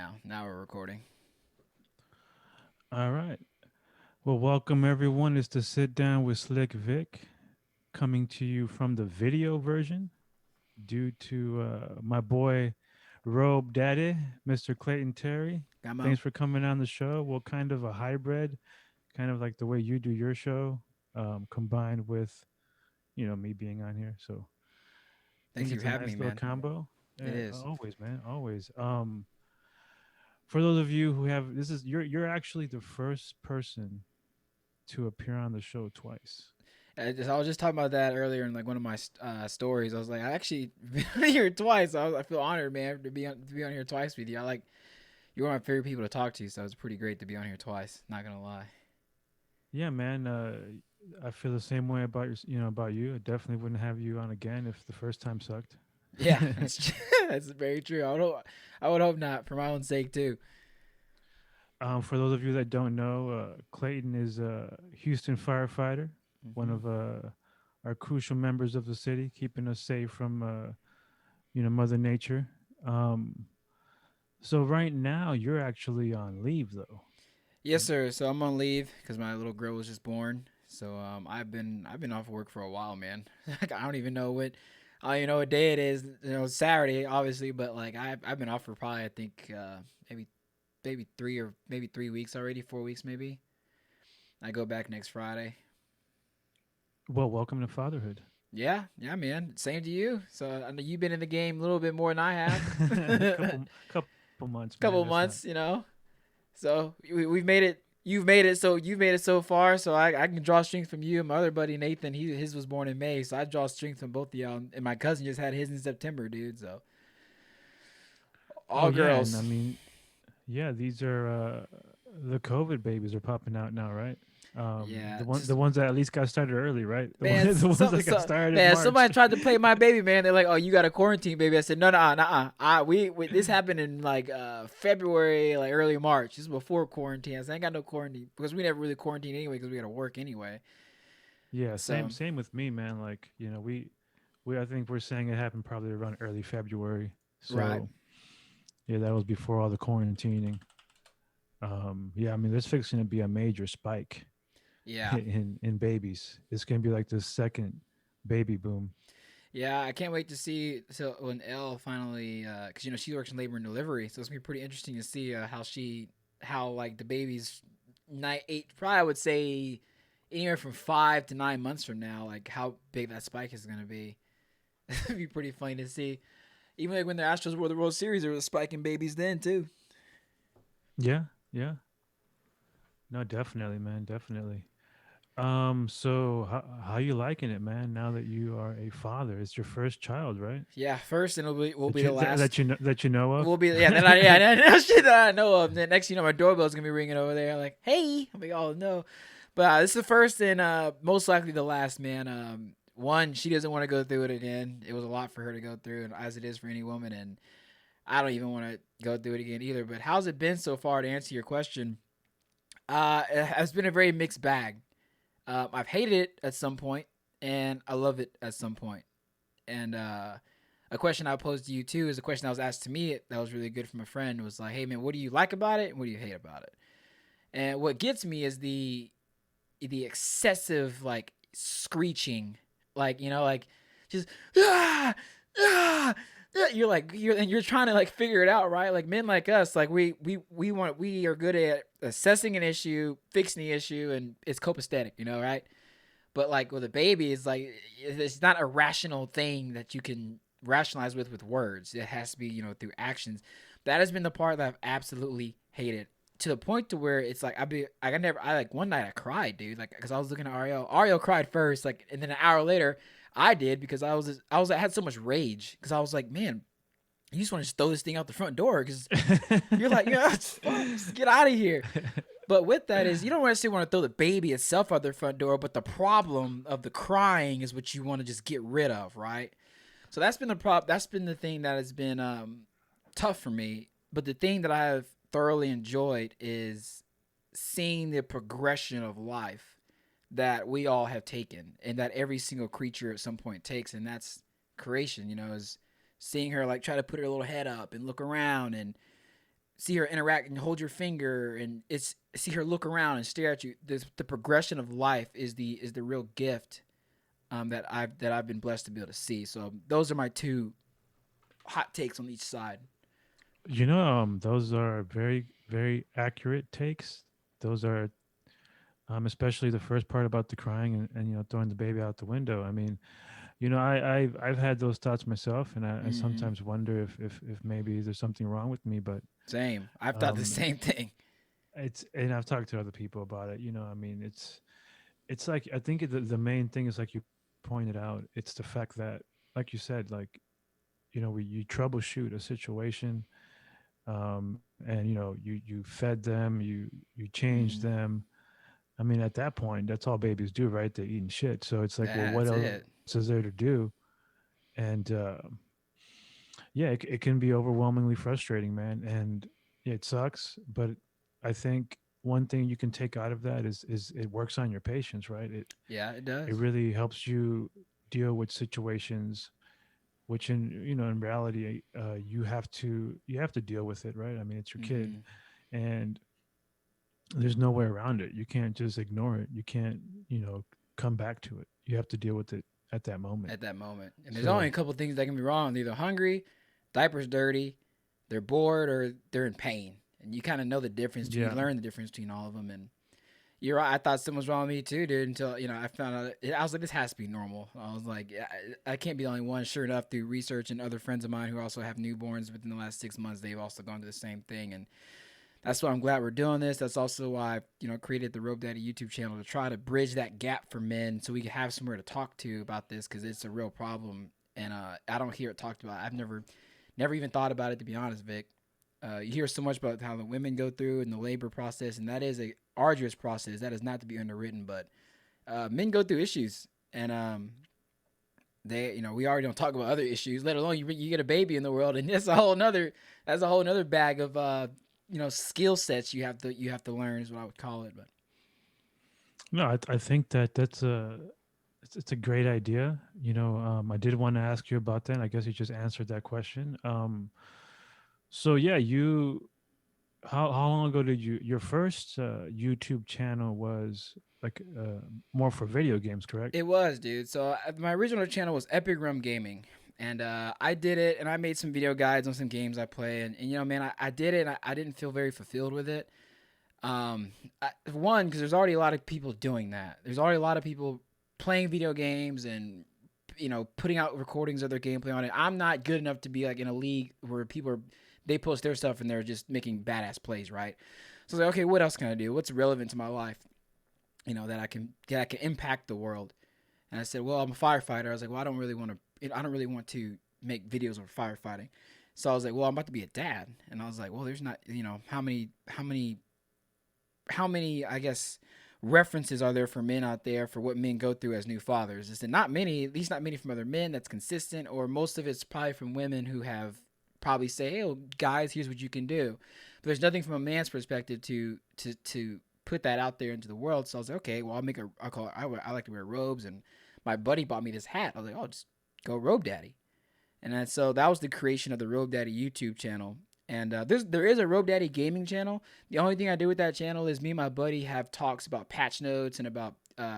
now. Now we're recording. All right. Well, welcome everyone. It's the Sit Down with Slick Vic coming to you from the video version due to my boy Robe Daddy, Mr. Clayton Terry. Gamo. Thanks for coming on the show. Well, kind of a hybrid, kind of like the way you do your show, combined with, me being on here. So I Thank think you it's for a having me, nice little man. combo. It is. Always, man, always. For those of you who have, you're actually the first person to appear on the show twice. I was just talking about that earlier in like one of my stories. I was like, I actually been on here twice. I feel honored, man, to be on here twice with you. You're one of my favorite people to talk to, so it's pretty great to be on here twice. Not gonna lie. Yeah, man. I feel the same way about about you. I definitely wouldn't have you on again if the first time sucked. Yeah, that's that's very true. I would hope not for my own sake too. For those of you that don't know, Clayton is a Houston firefighter, one Hmm. of our crucial members of the city, keeping us safe from Mother Nature. Um, so right now you're actually on leave though. Yes, sir. So I'm on leave because my little girl was just born. So I've been off work for a while, man. Like I don't even know I don't even know what day it is. It's Saturday, obviously, but like I've been off for probably I think maybe 3 weeks already, 4 weeks maybe. I go back next Friday. Well, welcome to fatherhood. Yeah, yeah, man. Same to you. So I know you've been in the game a little bit more than I have. couple months, man. Couple That's not. months. So we've made it. You've made it. So you've made it so far. So I can draw strength from you. And my other buddy Nathan, his was born in May. So I draw strength from both of y'all. And my cousin just had his in September, dude. So Oh all yeah, and I girls. mean, yeah, these are the COVID babies are popping out now, right? Yeah, The just ones that at least got started early, right? man, The ones so, that got so started in man, March. somebody tried to play my baby, man. They're like, "Oh, you got a quarantine, baby." I said, "No, no, no. We this happened in like February, like early March. This is before quarantine. I said, I ain't got no quarantine because we never really quarantined anyway because we got to work anyway. Yeah, same So same with me, man. Like we I think we're saying it happened probably around early February. right, So yeah, that was before all the quarantining. Yeah, I mean, there's fixing to be a major spike yeah, in babies. It's gonna be like the second baby boom. yeah. I can't wait to see so when Elle finally, because she works in labor and delivery, so it's gonna be pretty interesting to see how like the baby's night eight, probably I would say anywhere from 5 to 9 months from now, like how big that spike is gonna be. It'd be pretty funny to see. Even like when the Astros won the World Series, there was a spike in babies then too. Yeah, yeah. No, definitely, man, definitely. So how you liking it, man? Now that you are a father, it's your first child, right? Yeah, first and will be the That last. you know of. Will be yeah. Then I yeah shit that I know of. Then next you know my doorbell's gonna be ringing over there like hey. I'm like oh no, but this is the first and most likely the last man. One she doesn't want to go through it again. It was a lot for her to go through, and as it is for any woman, and I don't even want to go through it again either. But how's it been so far to answer your question? It has been a very mixed bag. I've hated it at some point, and I love it at some point. And a question I posed to you too is a question that was asked to me that was really good from a friend. It was like, "Hey man, what do you like about it, and what do you hate about it?" And what gets me is the excessive like screeching, like like just ah, ah, you're trying to like figure it out, right? Like men like us, like we are good at assessing an issue, fixing the issue, and it's copacetic, right? But like with a baby, it's like it's not a rational thing that you can rationalize with words. It has to be through actions. That has been the part that I've absolutely hated to the point to where it's like I like one night I cried, dude, like because I was looking at Ariel. Ariel cried first, like, and then an hour later I did because I had so much rage because I was like, man, you just want to just throw this thing out the front door because you're like, yeah, just get out of here. But with that is you don't necessarily want to throw the baby itself out the front door, but the problem of the crying is what you want to just get rid of, right? So that's been the That's been the thing that has been tough for me. But the thing that I have thoroughly enjoyed is seeing the progression of life that we all have taken, and that every single creature at some point takes, and that's creation. Is seeing her like try to put her little head up and look around and see her interact and hold your finger, and it's see her look around and stare at you. The progression of life is the real gift that I've been blessed to be able to see. So those are my two hot takes on each side. Those are very, very accurate takes. Those are, especially the first part about the crying and throwing the baby out the window. I mean, I've had those thoughts myself, and I Mm-hmm. sometimes wonder if maybe there's something wrong with me. But Same. I've thought the um, same thing. and I've talked to other people about it. I mean, it's like I think the main thing is like you pointed out. It's the fact that, like you said, like you troubleshoot a situation, and you fed them, you changed Mm-hmm. them. I mean, at that point, that's all babies do, right? They're eating shit. So it's like, well, what That's else it. is there to do? And yeah, it can be overwhelmingly frustrating, man. And yeah, it sucks, but I think one thing you can take out of that is it works on your patience, right? Yeah, it It does. really helps you deal with situations which in reality you have to deal with it, right? I mean, it's your kid, Mm-hmm. and there's no way around it. You can't just ignore it. You can't you know come back to it. You have to deal with it at that moment. At that moment. And there's only So a couple things that can be wrong. They're either hungry, diaper's dirty, they're bored, or they're in pain. And you kind of know the difference. You yeah. learn the difference between all of them. And you're right. I thought something was wrong with me too, dude. Until I found out. I was like, this has to be normal. I was like, yeah, I can't be the only one. Sure enough, through research and other friends of mine who also have newborns within the last 6 months, they've also gone to the same thing. And that's why I'm glad we're doing this. That's also why I, created the Rope Daddy YouTube channel to try to bridge that gap for men, so we can have somewhere to talk to about this because it's a real problem, and I don't hear it talked about. I've never even thought about it, to be honest, Vic. You hear so much about how the women go through and the labor process, and that is a arduous process. That is not to be underwritten, but men go through issues, and we already don't talk about other issues, let alone you get a baby in the world, and that's a whole nother bag of skill sets you have to learn is what I would call it. But No, I think that's it's a great idea. I did want to ask you about that. I guess you just answered that question. So yeah, how long ago did your first YouTube channel was like more for video games, correct? it was, dude. So my original channel was Epic Rum Gaming, and I did it, and I made some video guides on some games I play, and man, I did it, and I didn't feel very fulfilled with it. One, because there's already a lot of people doing that. There's already a lot of people playing video games and putting out recordings of their gameplay on it. I'm not good enough to be like in a league where they post their stuff and they're just making badass plays, right? So I was like, okay, what else can I do? What's relevant to my life? That I can impact the world. And I said, well, I'm a firefighter. I was like, well, I don't really want to make videos of firefighting. So I was like, well, I'm about to be a dad, and I was like, well, there's not, how many I guess references are there for men out there for what men go through as new fathers? Is it not many? At least not many from other men. That's consistent, or most of it's probably from women who have probably say, "Hey, oh, guys, here's what you can do." But there's nothing from a man's perspective to put that out there into the world. So I was like, okay, well, I'll call it. I like to wear robes, and my buddy bought me this hat. I was like, oh, just go Robe Daddy. And then, so that was the creation of the Robe Daddy YouTube channel. And there is a Robe Daddy gaming channel. The only thing I do with that channel is me and my buddy have talks about patch notes and about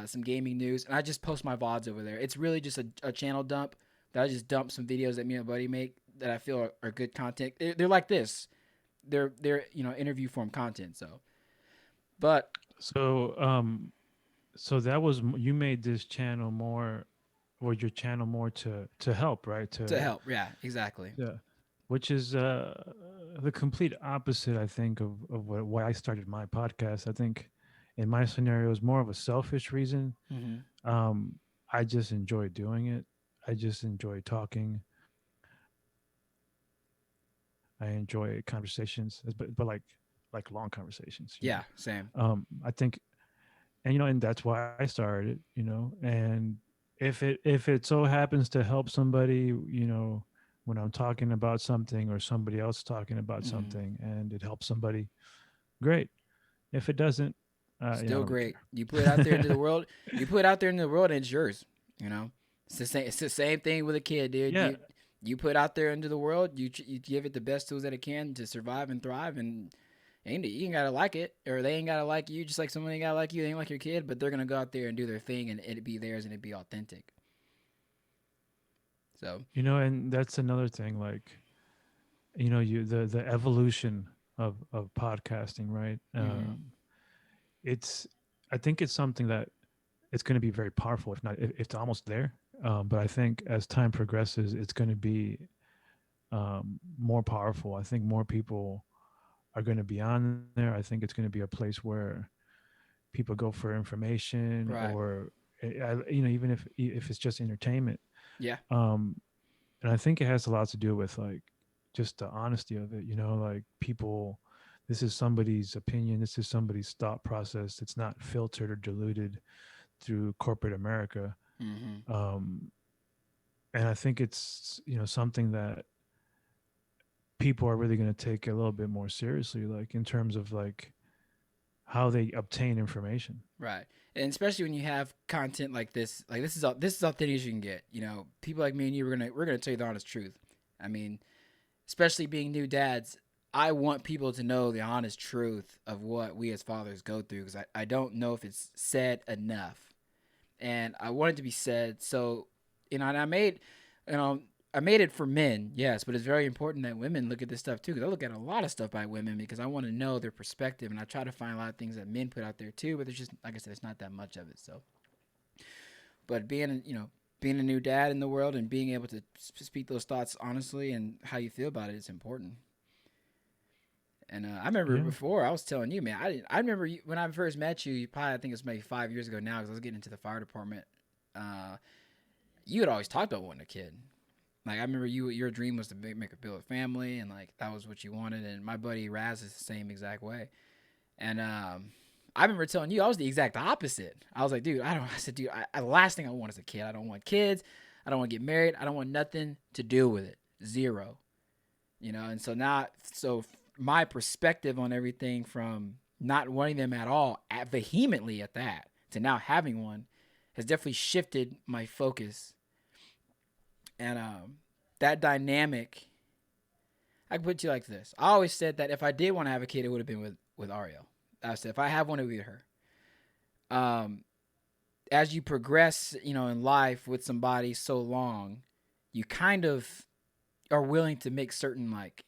some gaming news, and I just post my VODs over there. It's really just a channel dump that I just dump some videos that me and my buddy make that I feel are good content. They're like this. They're interview form content. So, but So so that was you made this channel more, or your channel more to help, right? to help, yeah, exactly. Yeah, which is the complete opposite, I think, of why I started my podcast. I think in my scenario, it was more of a selfish reason. Mm-hmm. Um, I just enjoy doing it. I just enjoy talking. I enjoy conversations, but like long conversations. Yeah, same. I think, and that's why I started it. And if it so happens to help somebody, when I'm talking about something or somebody else talking about Mm-hmm. something, and it helps somebody, great. If it doesn't, I Still don't great. You put it out there into the care. world. You put it out there into the world, and it's yours. You know, it's the same. It's the same thing with a kid, dude. Yeah, you put out there into the world, you give it the best tools that it can to survive and thrive, and you ain't gotta like it, or they ain't gotta like you, just like someone ain't gotta like you, they ain't like your kid, but they're gonna go out there and do their thing, and it be theirs, and it be authentic. So, And that's another thing. Like, you the evolution of podcasting, right? mm-hmm. It's I think it's something that it's going to be very powerful, if not, if it's almost there. But I think as time progresses, it's going to be more powerful. I think more people are going to be on there. I think it's going to be a place where people go for information, Right, or even if it's just entertainment. yeah, Um, and I think it has a lot to do with like just the honesty of it. Like people, this is somebody's opinion. This is somebody's thought process. It's not filtered or diluted through corporate America. mm-hmm. Um, and I think it's something that people are really going to take a little bit more seriously, like in terms of like how they obtain information. Right, and especially when you have content like this is authentic as you can get. People like me and you, we're gonna tell you the honest truth. I mean, especially being new dads, I want people to know the honest truth of what we as fathers go through, because I don't know if it's said enough, and I want it to be said. So, and you know, I made it for men, yes, but it's very important that women look at this stuff too, because I look at a lot of stuff by women because I want to know their perspective, and I try to find a lot of things that men put out there too, but there's just, like I said, it's not that much of it. So, but being a new dad in the world and being able to speak those thoughts honestly and how you feel about it, it's important. And I remember Yeah. before I was telling you, man, I remember when I first met you. You probably, I think it was maybe 5 years ago now, because I was getting into the fire department. Uh, you had always talked about wanting a kid. Like I remember your dream was to make a build a family, and like that was what you wanted. And my buddy Raz is the same exact way. And I remember telling you I was the exact opposite. I was like, dude, I don't. I said, dude, the last thing I want is a kid. I don't want kids. I don't want to get married. I don't want nothing to do with it. Zero. And so now, so my perspective on everything from not wanting them at all, vehemently at that, to now having one, has definitely shifted my focus. And that dynamic, I can put it to you like this. I always said that if I did want to have a kid, it would have been with Ariel. I said if I have one, it would be her. Um, as you progress, in life with somebody so long, you kind of are willing to make certain, like,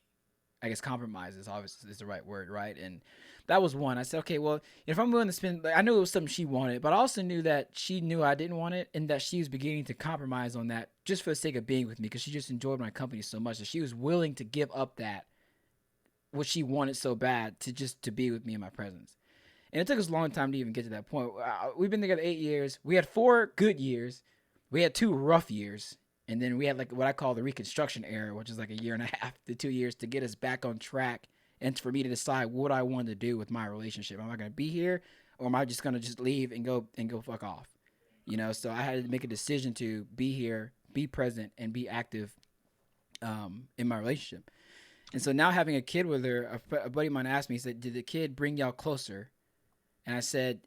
I guess compromises. Obviously, is the right word, right? And that was one. I said, okay, well, if I'm willing to spend, like, I knew it was something she wanted, but I also knew that she knew I didn't want it, and that she was beginning to compromise on that just for the sake of being with me, because she just enjoyed my company so much that she was willing to give up that what she wanted so bad to be with me in my presence. And it took us a long time to even get to that point. We've been together 8 years. We had 4 good years. We had 2 rough years. And then we had like what I call the reconstruction era, which is like a year and a half to 2 years to get us back on track, and for me to decide what I wanted to do with my relationship. Am I going to be here, or am I just going to just leave and go fuck off? So I had to make a decision to be here, be present, and be active in my relationship. And so now having a kid with her, a buddy of mine asked me, he said, did the kid bring y'all closer? And I said,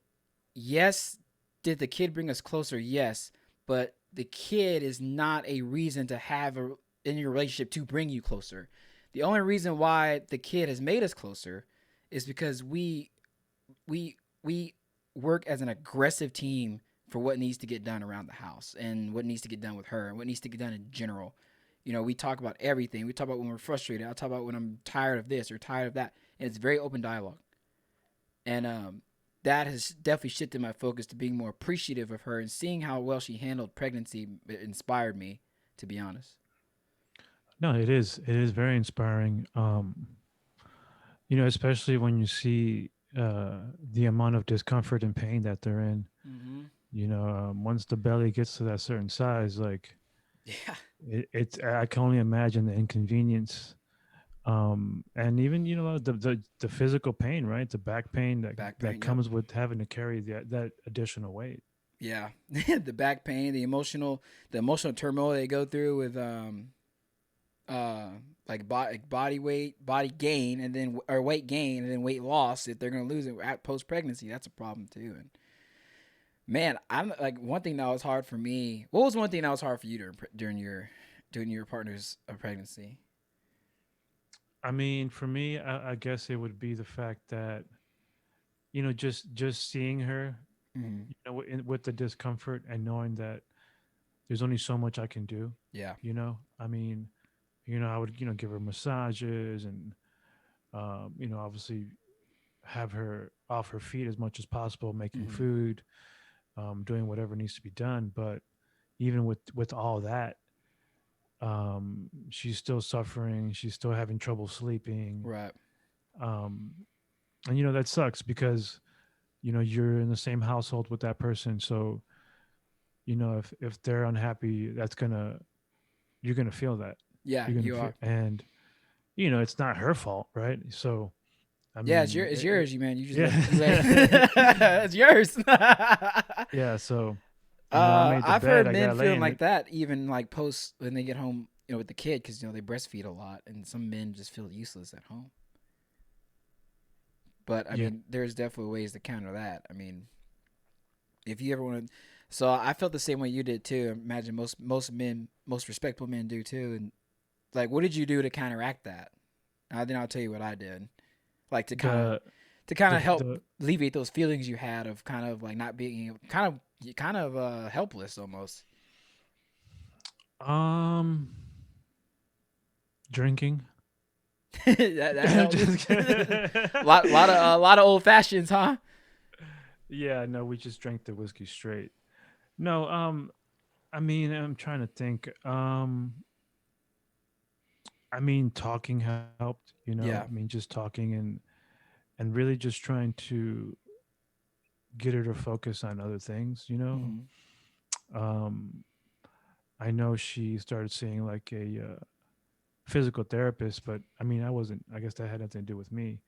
yes. Did the kid bring us closer? Yes. But the kid is not a reason to have in your relationship to bring you closer. The only reason why the kid has made us closer is because we work as an aggressive team for what needs to get done around the house, and what needs to get done with her, and what needs to get done in general. We talk about everything. We talk about when we're frustrated. I'll talk about when I'm tired of this or tired of that. And it's very open dialogue. And that has definitely shifted my focus to being more appreciative of her, and seeing how well she handled pregnancy. It inspired me, to be honest. No, it is. It is very inspiring. Especially when you see the amount of discomfort and pain that they're in. Mm-hmm. Once the belly gets to that certain size, like Yeah. it's. I can only imagine the inconvenience, and even the physical pain, right? The back pain that Back that pain. Yep. comes with having to carry that additional weight. Yeah. The back pain, the emotional turmoil they go through with uh like body weight, body gain, and then or weight gain, and then weight loss. If they're gonna lose it at post pregnancy, that's a problem too. And man, I'm like, one thing that was hard for me. What was one thing that was hard for you during your due to your partner's pregnancy? I mean, for me, I guess it would be the fact that just seeing her, Mm-hmm. with the discomfort and knowing that there's only so much I can do. Yeah. I mean, I would give her massages and obviously have her off her feet as much as possible, making Mm-hmm. food, doing whatever needs to be done. But even with all that, she's still suffering. She's still having trouble sleeping, Right. um, and that sucks because you're in the same household with that person. So if they're unhappy, you're gonna feel that. Yeah, You're gonna you feel, are. and it's not her fault, right? So I Yeah, mean, it's yours, you man. You just let yeah. it's yours. Yeah, so I made the I've bed, heard I men gotta lay feeling in like it. that even like post when they get home, with the kid, because they breastfeed a lot, and some men just feel useless at home. But I Yeah, mean, there's definitely ways to counter that. I mean, if you ever want to, so I felt the same way you did too. I imagine most men, most respectable men do too. And like, what did you do to counteract that? Then I'll tell you what I did. Like the to kind the of help the alleviate those feelings you had of kind of like not being kind of helpless almost. um drinking. That helped. Just kidding. lot of old fashions, huh? Yeah, no, we just drank the whiskey straight. No, I mean, I'm trying to think. I mean, talking helped. Yeah. I mean, just talking and really just trying to get her to focus on other things. Hmm. Um, I know she started seeing like a physical therapist, but I mean, I wasn't. I guess that had nothing to do with me.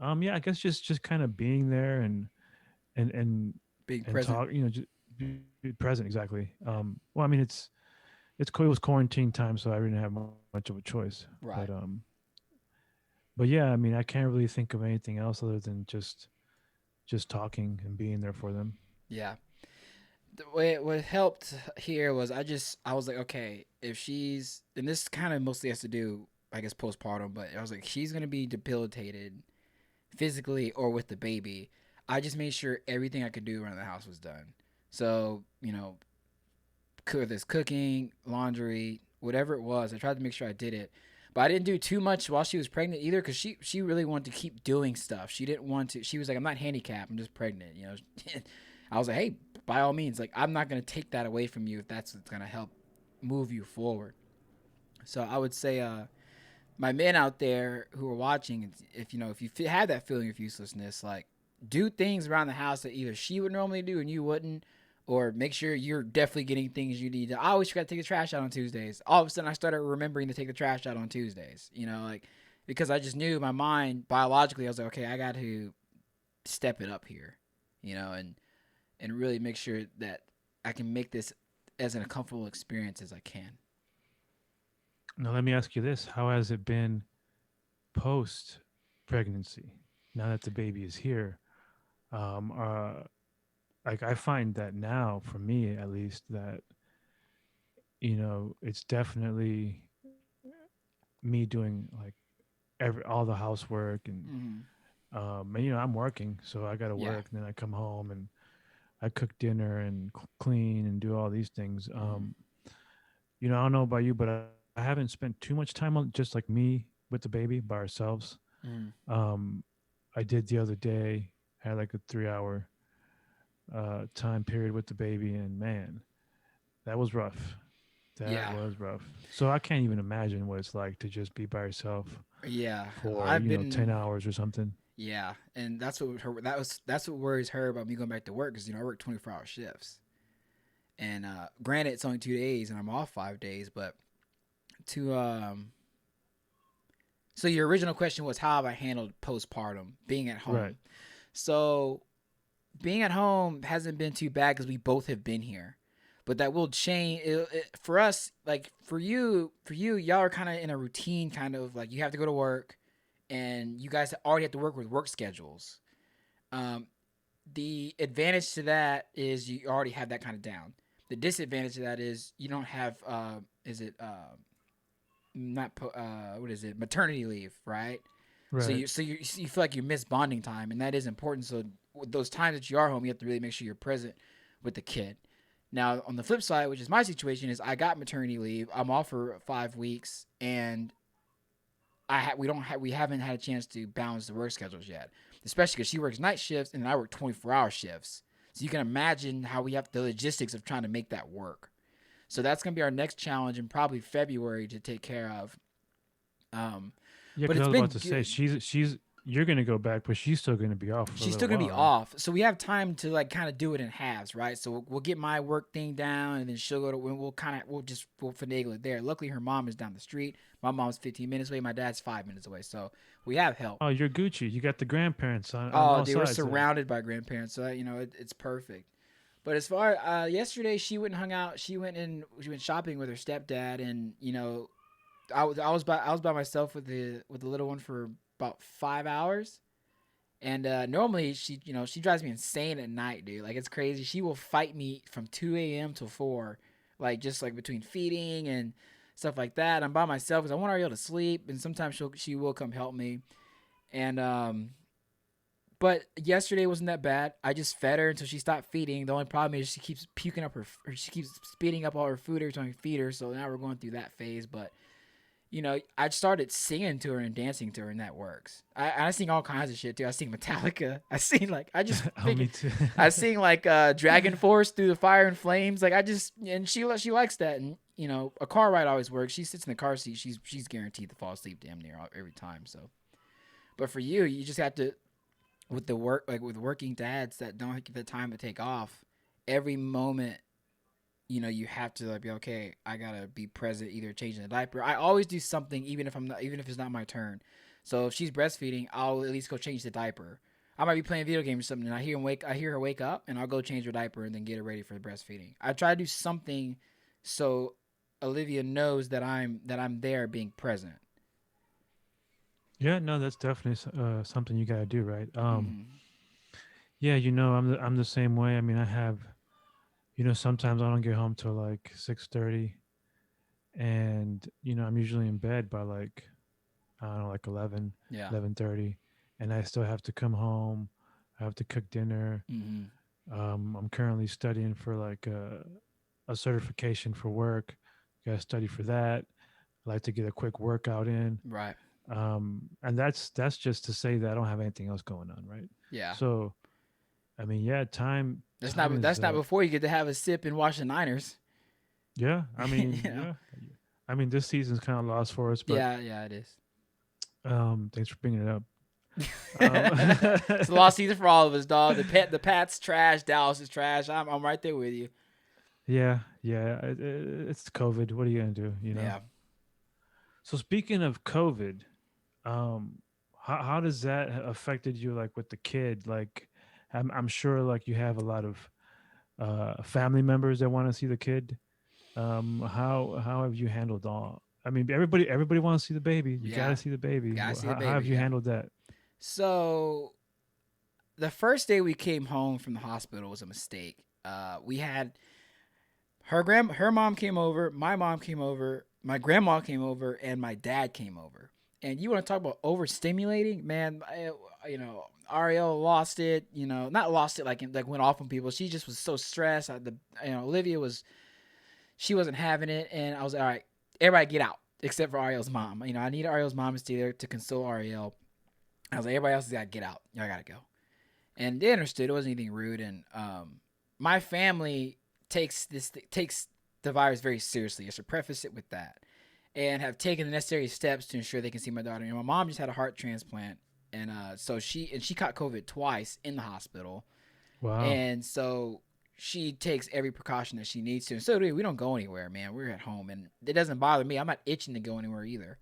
Yeah, I guess just kind of being there and and Being and present. talk. Just be present exactly. Well, I mean, it was quarantine time, so I didn't have much of a choice. Right. But yeah, I mean, I can't really think of anything else other than just talking and being there for them. Yeah. The way what helped here was I was like, okay, if she's, and this kind of mostly has to do, I guess, postpartum, but I was like, she's gonna be debilitated physically or with the baby. I just made sure everything I could do around the house was done. So this cooking, laundry, whatever it was, I tried to make sure I did it. But I didn't do too much while she was pregnant either, because she really wanted to keep doing stuff. She didn't want to. She was like, "I'm not handicapped. I'm just pregnant." I was like, "Hey, by all means, like I'm not gonna take that away from you if that's what's gonna help move you forward." So I would say, my men out there who are watching, if you have that feeling of uselessness, like do things around the house that either she would normally do and you wouldn't, or make sure you're definitely getting things you need. I always forgot to take the trash out on Tuesdays. All of a sudden, I started remembering to take the trash out on Tuesdays. Like because I just knew my mind biologically. I was like, okay, I got to step it up here, and really make sure that I can make this as a comfortable experience as I can. Now, let me ask you this: how has it been post pregnancy? Now that the baby is here, um, uh, like I find that now, for me at least, that it's definitely me doing like all the housework Mm-hmm. and I'm working, so I got to Yeah. work, and then I come home and I cook dinner and clean and do all these things. Mm-hmm. I don't know about you, but I haven't spent too much time on just like me with the baby by ourselves. Mm-hmm. Um, I did the other day, had like a 3 hour time period with the baby, and man, that was rough. That Yeah. was rough. So I can't even imagine what it's like to just be by yourself Yeah. for I've 10 been. hours or something. Yeah, and that's what worries her about me going back to work, because I work 24-hour shifts, and granted it's only 2 days and I'm off 5 days, but to so your original question was how have I handled postpartum being at Right. home. So being at home hasn't been too bad because we both have been here, but that will change for us. Like for you, y'all are kind of in a routine, kind of like you have to go to work, and you guys already have to work with work schedules. Um, the advantage to that is you already have that kind of down. The disadvantage to that is you don't have is it not what is it, maternity leave, right? So Right. you feel like you miss bonding time, and that is important. So with those times that you are home, you have to really make sure you're present with the kid. Now on the flip side, which is my situation, is I got maternity leave. I'm off for 5 weeks, and we haven't had a chance to balance the work schedules yet, especially because she works night shifts and I work 24-hour shifts. So you can imagine how we have the logistics of trying to make that work. So that's gonna be our next challenge in probably February to take care of. Um, Yeah, but because I it's was about been to say good. she's you're gonna go back, but she's still gonna be off for a She's little still gonna be while, right? off, so we have time to like kind of do it in halves, right? So we'll get my work thing down, and then she'll go to. We'll finagle it there. Luckily, her mom is down the street. My mom's 15 minutes away. My dad's 5 minutes away, so we have help. Oh, you're Gucci. You got the grandparents on Oh, all dude, we're sides there. surrounded by grandparents, so it's perfect. But as far yesterday, she went and hung out. She went shopping with her stepdad, and I was by myself with the little one for about 5 hours. And normally she drives me insane at night, dude. Like it's crazy. She will fight me from 2 a.m. till 4, like just like between feeding and stuff like that. I'm by myself because I want Ariel to sleep, and sometimes she will come help me. And but yesterday wasn't that bad. I just fed her until she stopped feeding. The only problem is she keeps puking up or she keeps speeding up all her food every time we feed her. So now we're going through that phase, but I started singing to her and dancing to her, and that works. I sing all kinds of shit too. I sing Metallica. I sing like Oh, me too. I sing like Dragon Force through the fire and flames. Like and she likes that. And a car ride always works. She sits in the car seat. She's guaranteed to fall asleep damn near every time. So, but for you, you just have to with the work like with working dads that don't get the time to take off. Every moment you have to like be okay. I gotta be present, either changing the diaper. I always do something, even if it's not my turn. So if she's breastfeeding, I'll at least go change the diaper. I might be playing video games or something, and I hear her wake up, and I'll go change her diaper and then get her ready for the breastfeeding. I try to do something so Olivia knows that I'm there, being present. Yeah, no, that's definitely something you gotta do, right? Mm-hmm. Yeah, I'm the same way. I mean, I have, sometimes I don't get home till like 6:30, and I'm usually in bed by like I don't know, like Yeah. 11:30, and I still have to come home. I have to cook dinner. Mm-hmm. I'm currently studying for like a certification for work. Got to study for that. I like to get a quick workout in. Right. And that's just to say that I don't have anything else going on, right? Yeah. So I mean, yeah, That's time not is that's not before you get to have a sip and watch the Niners. yeah. I mean, you know. yeah. I mean, this season's kind of lost for us, but Yeah, it is. thanks for bringing it up. It's a lost season for all of us, dog. The Pats trash. Dallas is trash. I'm right there with you. Yeah, yeah. It's COVID. What are you gonna do? Yeah. So speaking of COVID, um, how does that affected you? Like with the kid, like I'm sure like you have a lot of family members that want to see the kid. How have you handled all? I mean, everybody wants to see the baby. You got to Yeah. see the baby. Gotta see the How have baby. you Yeah. handled that? So the first day we came home from the hospital was a mistake. We had her mom came over, my mom came over, my grandma came over, and my dad came over. And you want to talk about overstimulating, man? Ariel lost it. Not lost it like went off on people. She just was so stressed. Olivia she wasn't having it, and I was like, all right. Everybody get out except for Ariel's mom. I need Ariel's mom to stay there to console Ariel. I was like, everybody else has got to get out. Y'all got to go. And they understood. It wasn't anything rude. And my family takes the virus very seriously. I should preface it with that, and have taken the necessary steps to ensure they can see my daughter. My mom just had a heart transplant, and so she caught COVID twice in the hospital, Wow. and so she takes every precaution that she needs to. And so do we. We don't go anywhere, man. We're at home, and it doesn't bother me. I'm not itching to go anywhere either.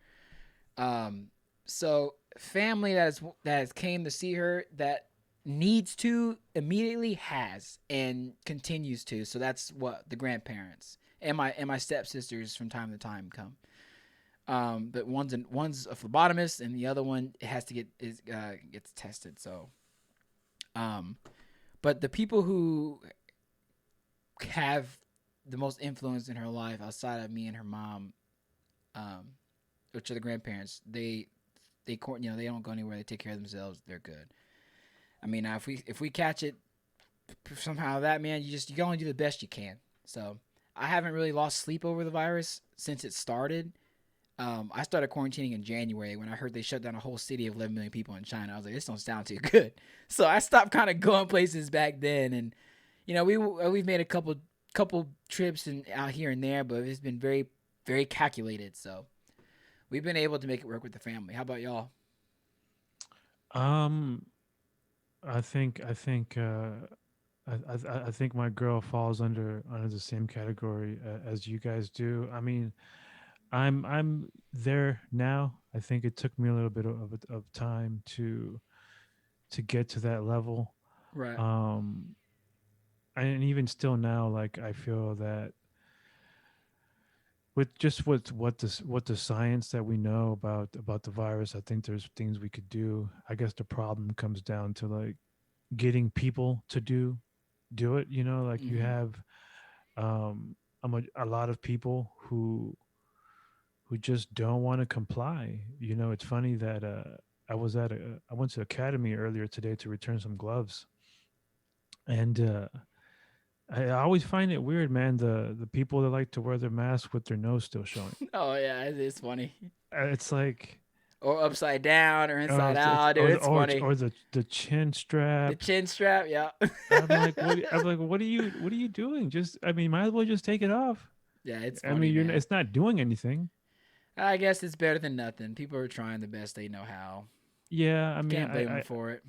Um, so family that has came to see her that needs to immediately has and continues to. So that's what the grandparents and my stepsisters from time to time come. But one's a phlebotomist, and the other one has to gets tested. So, um, but the people who have the most influence in her life outside of me and her mom, um, which are the grandparents, they don't go anywhere. They take care of themselves. They're good. I mean, now if we catch it somehow, that man, you can only do the best you can. So I haven't really lost sleep over the virus since it started. I started quarantining in January when I heard they shut down a whole city of 11 million people in China. I was like, this don't sound too good. So I stopped kind of going places back then, and we've made a couple trips and out here and there, but it's been very very calculated. So we've been able to make it work with the family. How about y'all? Um, I think my girl falls under the same category as you guys do. I mean, I'm there now. I think it took me a little bit of time to get to that level. Right. Um, and even still now, like I feel that with just what the science that we know about the virus, I think there's things we could do. I guess the problem comes down to like getting people to do it. You know, like you Mm-hmm. have a lot of people who just don't want to comply. You know, it's funny that I went to academy earlier today to return some gloves, and I always find it weird, man. The people that like to wear their mask with their nose still showing. Oh yeah, it's funny. It's like Or upside down or oh, inside out, dude. It's funny. or the chin The strap. chin strap, yeah. I'm like, what? I'm like, what are you doing? Just, I mean, might as well just take it off. Yeah, it's I funny, mean, man. it's not doing anything. I guess it's better than nothing. People are trying the best they know how. Yeah, I mean, Can't blame them for it.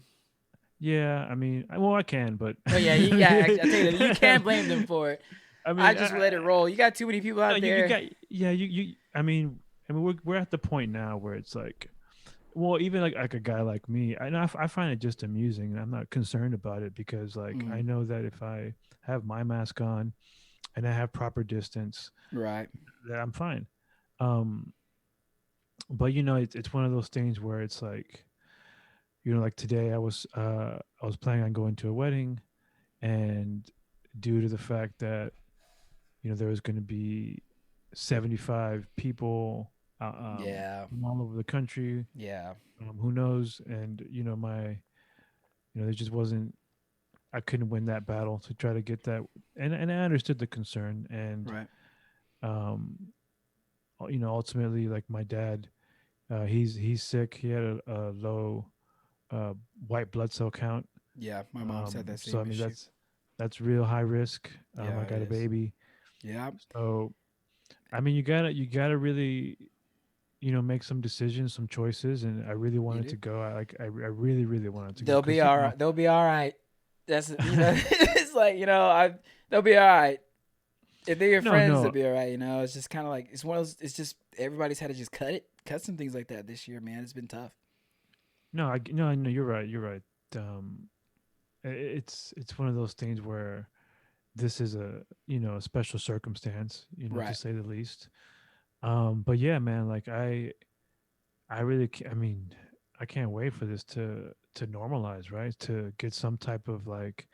yeah, I mean, well, I can, but Oh yeah, I tell you that you can't blame them for it. I I mean, just let it roll. You got too many people no, out you there. got, yeah, I mean, we're at the point now where it's like, well, even like a guy like me, I find it just amusing, and I'm not concerned about it because like I Mm, know that if I have my mask on and I have proper distance, right. that I'm fine. Um, but you know, it's one of those things where it's like, you know, like today I was planning on going to a wedding, and due to the fact that you know there was going to be 75 people Yeah. from all over the country. Yeah. Who knows? And you know, there just wasn't. I couldn't win that battle to try to get that, and I understood the concern, and Right. um, you know, ultimately, like my dad, he's sick. He had a low uh, white blood cell count. Yeah. My mom's had that So I same mean, issue. that's real high risk. Yeah, I it got a is. baby, Yeah. so I mean, you gotta really, you know, make some decisions, some choices, and I really You wanted do. to go. I really, really wanted to go They'll be because you all know, right. They'll be all right. That's it's like I. They'll be all right. If they're your no, friends, they'll no, be all right. It's just kind of like it's one of those. It's just everybody's had to just cut some things like that this year, man. It's been tough. no, no, no. You're right. You're right. It's one of those things where this is a you know a special circumstance, you know, to Right. say the least. But yeah, man, like I really, I mean, I can't wait for this to normalize, right? To get some type of like,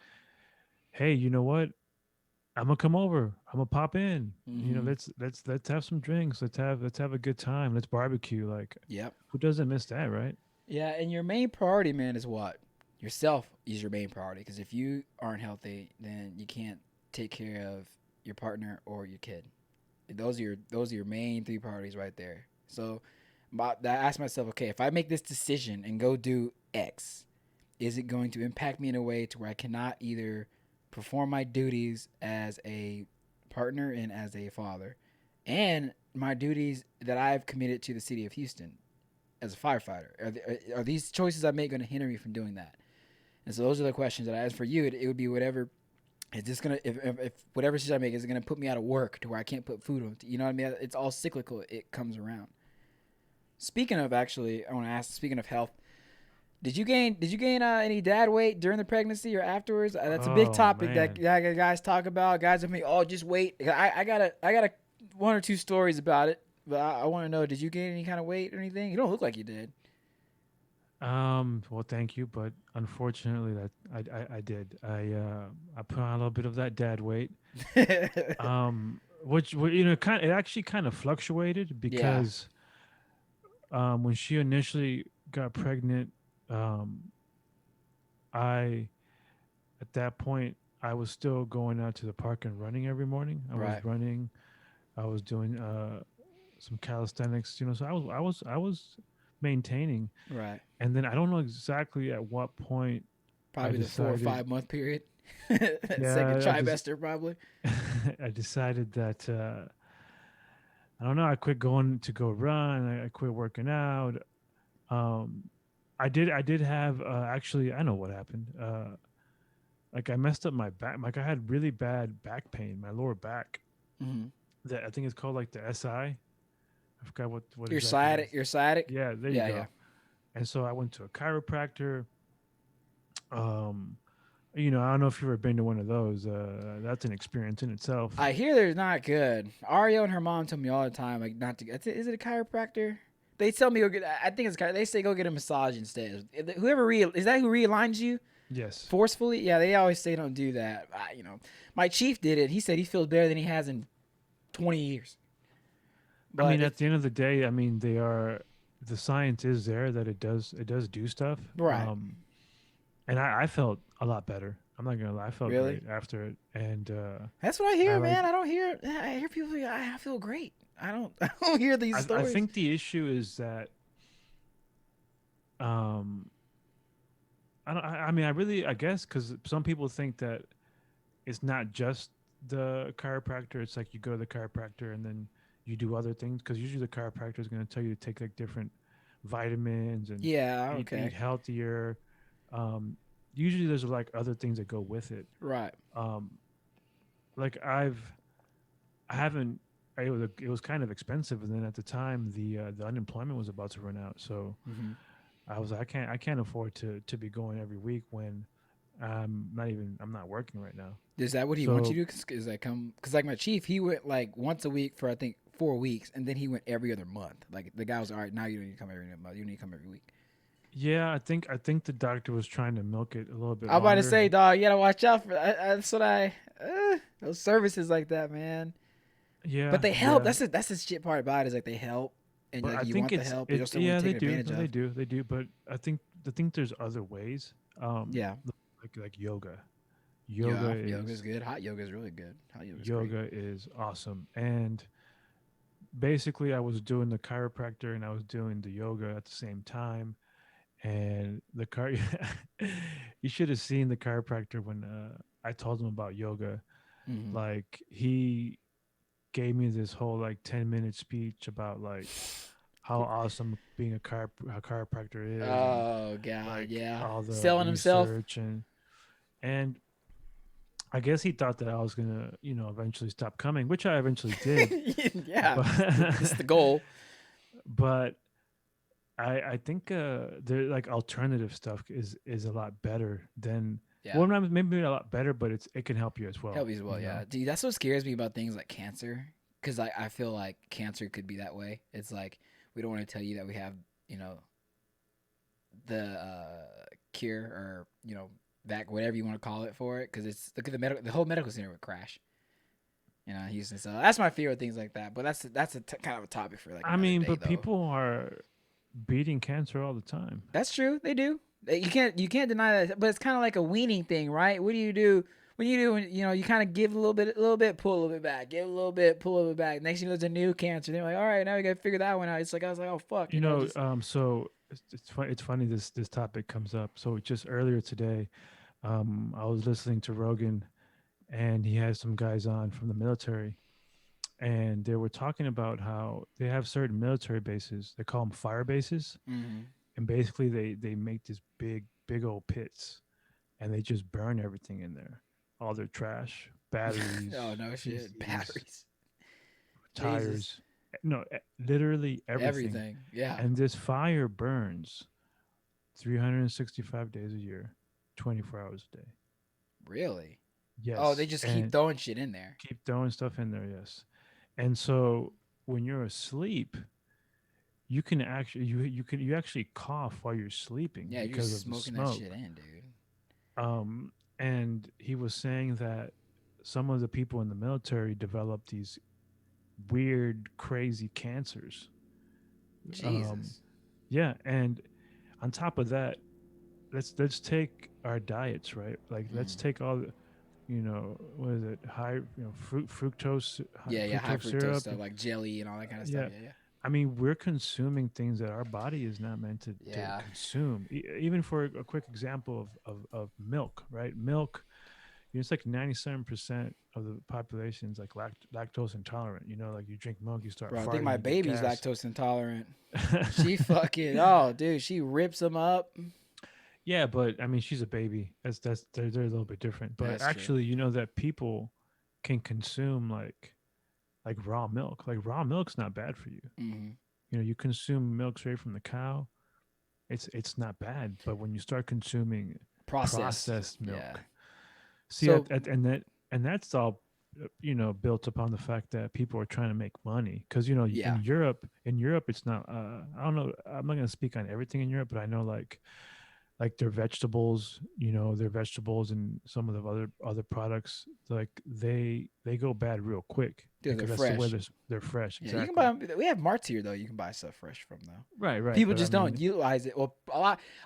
hey, you know what? I'm gonna come over. I'm gonna pop in. You know, Mm-hmm. let's have some drinks. Let's have a good time. Let's barbecue. Like, Yep. who doesn't miss that, right? Yeah, and your main priority, man, is what? Yourself is your main priority. Because if you aren't healthy, then you can't take care of your partner or your kid. Those are your main three priorities right there. So, I ask myself, okay, if I make this decision and go do X, is it going to impact me in a way to where I cannot either perform my duties as a partner and as a father, and my duties that I've committed to the city of Houston as a firefighter? Are these choices I make going to hinder me from doing that? And so those are the questions that I ask for you. It would be whatever. Is this gonna if whatever decision I make is it gonna put me out of work to where I can't put food on? You know what I mean? It's all cyclical. It comes around. Speaking of actually, I want to ask. Speaking of health, did you gain any dad weight during the pregnancy or afterwards? That's a big Oh topic that, man. that guys talk about. Guys with me, oh, just wait. I got a one or two stories about it, but I want to know, did you gain any kind of weight or anything? You don't look like you did. Well, thank you, but unfortunately, that I did. I put on a little bit of that dad weight. Which you know, kind it actually kind of fluctuated Yeah. because When she initially got pregnant, um, I at that point I was still going out to the park and running every morning. I Right. was running. I was doing some calisthenics. You know, so I was maintaining. Right. And then I don't know exactly at what point I Probably the 4 or decided. 5 month period. Second Yeah, trimester, probably. I decided that I don't know. I quit going to go run. I quit working out. Um, I did have actually. I know what happened. Like I messed up my back. Like I had really bad back pain, my lower back. Hmm. That I think it's called like the SI. I forgot what You're exactly that sciatic. is. You're sciatic. Yeah, there you Yeah, yeah. go. And so I went to a chiropractor. Um, you know, I don't know if you've ever been to one of those. That's an experience in itself. I hear they're not good. Ario and her mom tell me all the time, like, not to. Is it a chiropractor? They tell me go get. I think it's. They say go get a massage instead. Whoever is that who realigns you Yes. forcefully? Yeah, they always say don't do that. My chief did it. He said he feels better than he has in 20 years. I But mean, at it's the end of the day, I mean, they are the science is there that it does do stuff. right. And I felt a lot better. I'm not gonna lie, I felt Really? great after it, and That's what I I hear, like. man. I don't hear. I hear people. I feel great. I don't. I don't hear these I stories. think the issue is that um I don't. I mean, I really I guess because some people think that it's not just the chiropractor. It's like you go to the chiropractor and then you do other things because usually the chiropractor is going to tell you to take like different vitamins and Yeah. eat Okay. healthier. Um, usually there's like other things that go with it. Right. Um, like I haven't. It was kind of expensive, and then at the time the unemployment was about to run out. So Hmm. I was like, I can't afford to be going every week when I'm not working right now. Is that what he wants So you to do? Is that come? Because like my chief, he went like once a week for I think 4 weeks, and then he went every other month. Like the guy was all right. Now you don't need to come every month. You need to come every week. yeah, I think the doctor was trying to milk it a little bit I'm about to longer. say, dog, you gotta watch out for that. That's what I. Those services like that, man. But Yeah, they help. yeah, That's the shit part about it is like they help, and but like I you think want the it's help, but you it. also want Yeah, to they take do, advantage no, they of. do, they do. But I think there's other ways. Yeah. Like yoga. Yoga Yeah. Yoga's is good. Hot yoga's really good. Hot yoga's great. yoga is awesome. And basically, I was doing the chiropractor and I was doing the yoga at the same time. And the car, you should have seen the chiropractor when I told him about yoga. Hmm. Like he gave me this whole like 10-minute speech about like how awesome being a chiropractor is and Oh God, like yeah. all the Selling himself. research and I guess he thought that I was gonna eventually stop coming, which I eventually did, Yeah, but this is the goal. but I think the like alternative stuff is a lot better than Yeah, well not maybe a lot better, but it can help you as help well. you as well. You Yeah, know. dude, that's what scares me about things like cancer. Because I feel like cancer could be that way. It's like we don't want to tell you that we have you know the cure or vac whatever you want to call it for it. Because it's look at the whole medical center would crash. Houston. So that's my fear with things like that. But that's kind of a topic for like I another mean, day but though. people are beating cancer all the time. That's true. They do. You can't deny that. But it's kind of like a weaning thing, right? What do you do when you do? You kind of give a little bit, pull a little bit back, give a little bit, pull a little bit back. Next thing you know, there's a new cancer. They're like, all right, now we gotta figure that one out. It's like I was like, oh fuck, just So it's funny this topic comes up. So just earlier today, I was listening to Rogan, and he has some guys on from the military, and they were talking about how they have certain military bases. They call them fire bases, mm-hmm. and basically they make this big old pits, and they just burn everything in there, all their trash, batteries, Oh no shit, PCs, batteries, Jesus, tires, no, literally everything. everything. Yeah, And this fire burns 365 days a year, 24 hours a day. really. Oh, they Yes, just keep and throwing shit in there. keep throwing stuff in there. Yes, and so when you're asleep, you can actually you actually cough while you're sleeping Yeah, you're because just of the smoking that shit smoke. in, dude. And he was saying that some of the people in the military develop these weird, crazy cancers. Jesus. Yeah, and on top of that, let's take our diets, right? Like let's Mm. take all the, what is it, high, Yeah, yeah, high fructose fructose syrup. stuff like jelly and all that kind of stuff. Yeah, Yeah, yeah, I mean, we're consuming things that our body is not meant to yeah, consume. Even for a quick example of milk, right? Milk, it's like 97% of the population is like lactose intolerant. Like you drink milk, you start bro. I think farting, my you get baby's gas. lactose intolerant. She fucking oh, dude, she rips them up. Yeah, but I mean, she's a baby. They're a little bit different. But That's true. actually, that people can consume like raw milk. Like raw milk's not bad for you. Hmm. You consume milk straight from the cow. It's not bad. But when you start consuming Processed. processed Yeah. milk, see So and that's all built upon the fact that people are trying to make money because yeah. in Europe it's not I don't know, I'm not going to speak on everything in Europe, but I know like their vegetables and some of the other products, like they go bad real quick Dude, they're because that's the way fresh. they're fresh. Yeah, you can buy Exactly. them. We have marts here though. You can buy stuff fresh from though. Right, People but I just don't mean, utilize it. Well,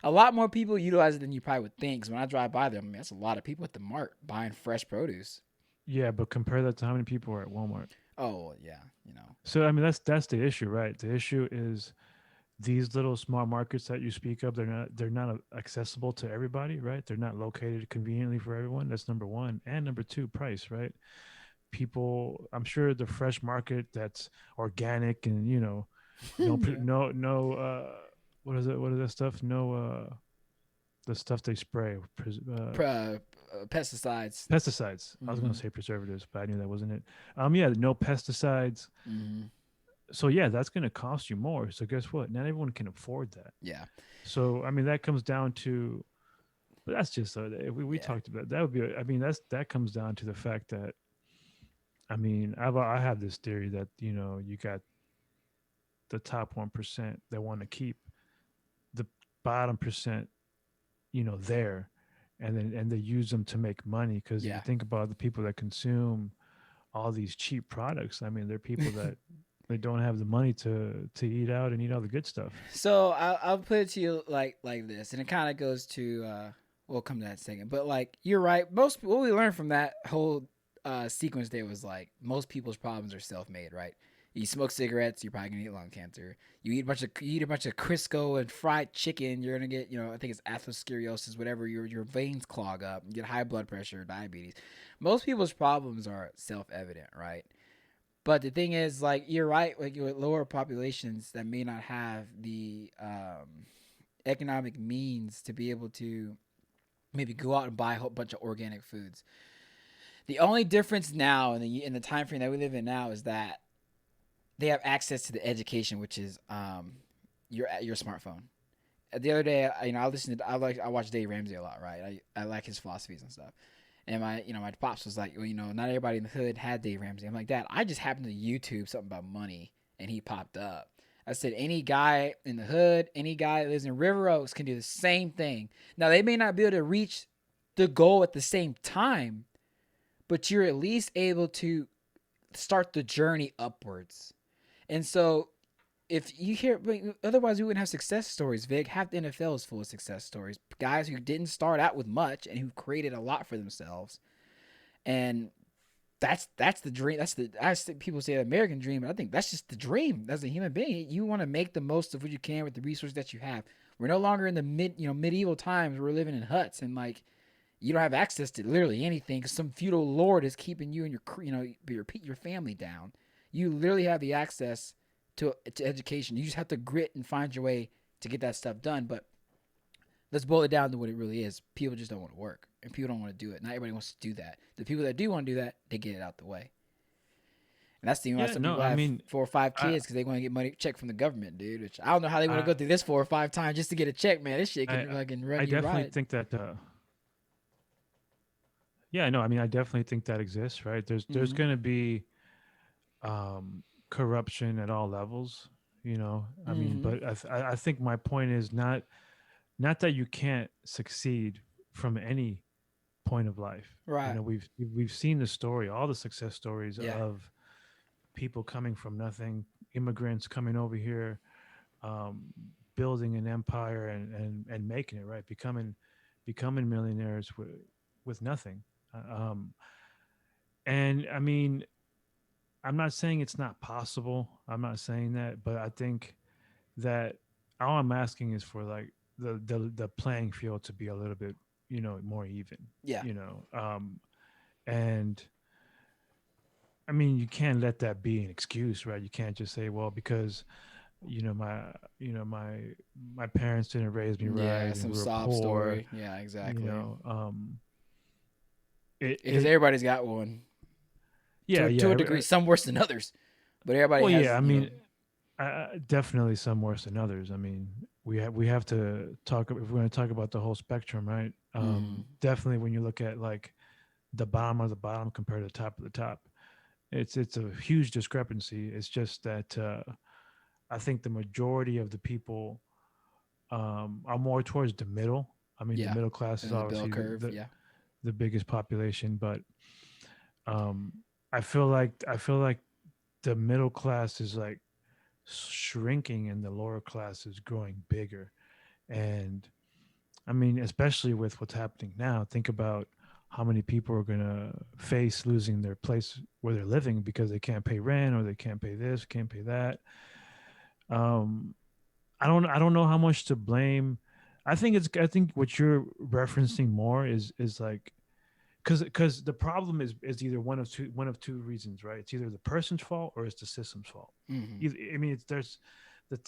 a lot more people utilize it than you probably would think. 'Cause when I drive by them, I mean, that's a lot of people at the mart buying fresh produce. yeah, but compare that to how many people are at Walmart. Oh yeah, you know. So I mean, that's the issue, right? The issue is these little small markets that you speak of, they're not accessible to everybody, right? They're not located conveniently for everyone. That's number one. And number two, price, right? People, I'm sure the fresh market that's organic and no Yeah. no no what is that stuff, no the stuff they spray, Pesticides. pesticides. I was going to Hmm. say preservatives, but I knew that wasn't it. Yeah, no pesticides. Hmm. So yeah, that's going to cost you more. So guess what, not everyone can afford that. Yeah. So I mean, that comes down to, but that's just if we Yeah. talked about that would be, I mean, that comes down to the fact that, I mean, I have this theory that you got the top 1% that want to keep the bottom percent, there, and they use them to make money. Because if you Yeah. think about the people that consume all these cheap products, I mean, they're people that they don't have the money to eat out and eat all the good stuff. So I'll put it to you like this, and it kind of goes to we'll come to that in a second. But like you're right. Most what we learned from that whole sequence there was like most people's problems are self made, right? You smoke cigarettes, you're probably gonna get lung cancer. You eat a bunch of Crisco and fried chicken, you're gonna get I think it's atherosclerosis, whatever. Your veins clog up, you get high blood pressure, diabetes. Most people's problems are self evident, right? But the thing is, like you're right, like with lower populations that may not have the economic means to be able to maybe go out and buy a whole bunch of organic foods. The only difference now in the time frame that we live in now is that they have access to the education, which is your smartphone. The other day, I watch Dave Ramsey a lot, right? I like his philosophies and stuff. And my pops was like, well, not everybody in the hood had Dave Ramsey. I'm like, Dad, I just happened to YouTube something about money, and he popped up. I said, any guy in the hood, any guy that lives in River Oaks can do the same thing. Now they may not be able to reach the goal at the same time, but you're at least able to start the journey upwards. And so if you hear, otherwise we wouldn't have success stories. Vig, half the NFL is full of success stories. Guys who didn't start out with much and who created a lot for themselves. And that's the dream. People say the American dream, but I think that's just the dream. As a human being, you want to make the most of what you can with the resources that you have. We're no longer in the medieval times. We're living in huts and like you don't have access to literally anything because some feudal lord is keeping you and your family down. You literally have the access to education. You just have to grit and find your way to get that stuff done. But let's boil it down to what it really is. People just don't want to work, and people don't want to do it. Not everybody wants to do that. The people that do want to do that, they get it out the way. And that's the reason why Yeah, some no, people I have mean, 4 or 5 I kids because they want to get money check from the government, dude. Which I don't know how they want to I go through this 4 or 5 times just to get a check, man. This shit can I fucking run I you definitely right. think that yeah, no, I mean, I definitely think that exists, right? There's Mm-hmm. going to be corruption at all levels, I mean, Mm-hmm. but I think my point is not that you can't succeed from any point of life. Right. We've seen the story, all the success stories Yeah. of people coming from nothing, immigrants coming over here, um, building an empire and making it right, becoming millionaires with nothing. Um, and I mean, I'm not saying it's not possible. I'm not saying that, but I think that all I'm asking is for like the playing field to be a little bit, more even, Yeah. you know. And I mean, you can't let that be an excuse, right? You can't just say, well, because you know my my parents didn't raise me Yeah, right and some we were sob poor, story. Yeah, you exactly. know. It Because it everybody's got one yeah, to yeah. a degree, some worse than others, but everybody Well, yeah. has, I mean, definitely some worse than others. I mean, we have to talk if we're going to talk about the whole spectrum, right? mhm. Definitely when you look at like the bottom of the bottom compared to the top of the top, it's a huge discrepancy. It's just that I think the majority of the people are more towards the middle. I mean, the Yeah, middle class is and the bell obviously curve. Yeah, the biggest population, but um, I feel like the middle class is like shrinking and the lower class is growing bigger. And I mean, especially with what's happening now, think about how many people are going to face losing their place where they're living because they can't pay rent or they can't pay this, can't pay that. Um, I don't know how much to blame. I think what you're referencing more is like because the problem is either one of two reasons, right? It's either the person's fault or it's the system's fault. hmm Either, I mean, that's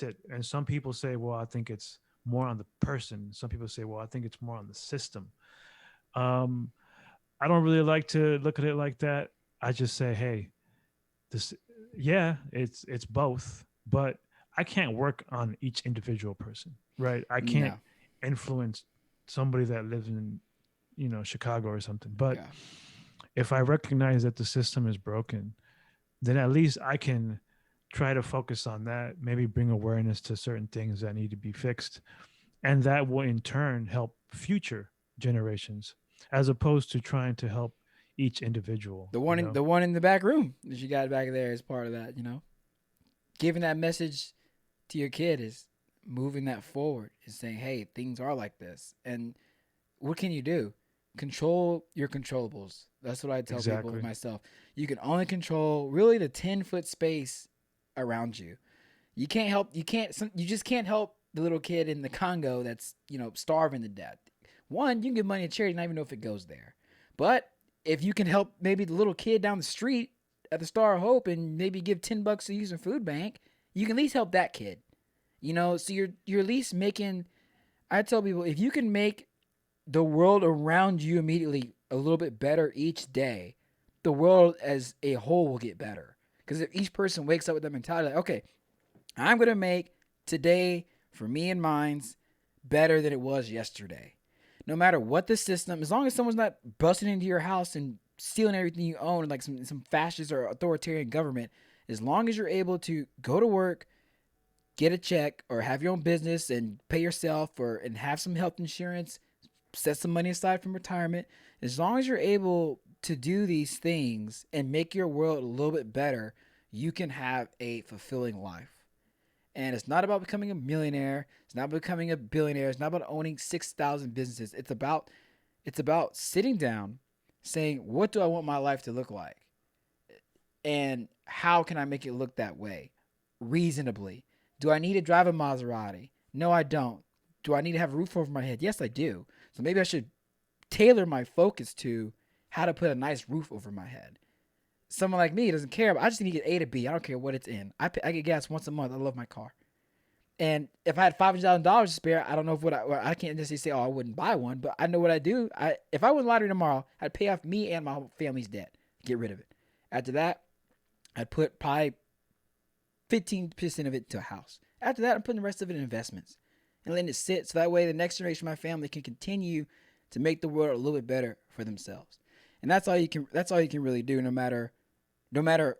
it. And some people say, well, I think it's more on the person. Some people say, well, I think it's more on the system. Um, I don't really like to look at it like that. I just say, hey, this, yeah, it's both, but I can't work on each individual person, right? I can't no, influence somebody that lives in Chicago or something. But yeah. if I recognize that the system is broken, then at least I can try to focus on that, maybe bring awareness to certain things that need to be fixed. And that will in turn help future generations as opposed to trying to help each individual, The you one in know? the one in the back room that you got back there is part of that. Giving that message to your kid is moving that forward. Is saying, hey, things are like this, and what can you do? Control your controllables. That's what I tell people Exactly. myself. You can only control really the 10-foot space around you. You can't help. You can't. You just can't help the little kid in the Congo that's starving to death. One, you can give money to charity, not even know if it goes there. But if you can help maybe the little kid down the street at the Star of Hope and maybe give $10 to use a food bank, you can at least help that kid. So you're at least making. I tell people if you can make the world around you immediately a little bit better each day, the world as a whole will get better. Because if each person wakes up with that mentality, like, okay, I'm going to make today for me and mine's better than it was yesterday. No matter what the system, as long as someone's not busting into your house and stealing everything you own, like some fascist or authoritarian government, as long as you're able to go to work, get a check, or have your own business and pay yourself, or and have some health insurance, set some money aside from retirement, as long as you're able to do these things and make your world a little bit better, you can have a fulfilling life. And it's not about becoming a millionaire. It's not about becoming a billionaire. It's not about owning 6,000 businesses. It's about sitting down, saying, "What do I want my life to look like, and how can I make it look that way, reasonably? Do I need to drive a Maserati? No, I don't. Do I need to have a roof over my head? Yes, I do. So maybe I should tailor my focus to how to put a nice roof over my head. Someone like me doesn't care. I just need to get A to B. I don't care what it's in. I get gas once a month. I love my car. And if I had $500,000 to spare, I don't know if I can't necessarily say, oh, I wouldn't buy one, but I know what I do. If I win lottery tomorrow, I'd pay off me and my family's debt, get rid of it. After that, I'd put probably 15% of it to a house. After that, I'm putting the rest of it in investments and letting it sit so that way the next generation of my family can continue to make the world a little bit better for themselves. And that's all you can. That's all you can really do. No matter,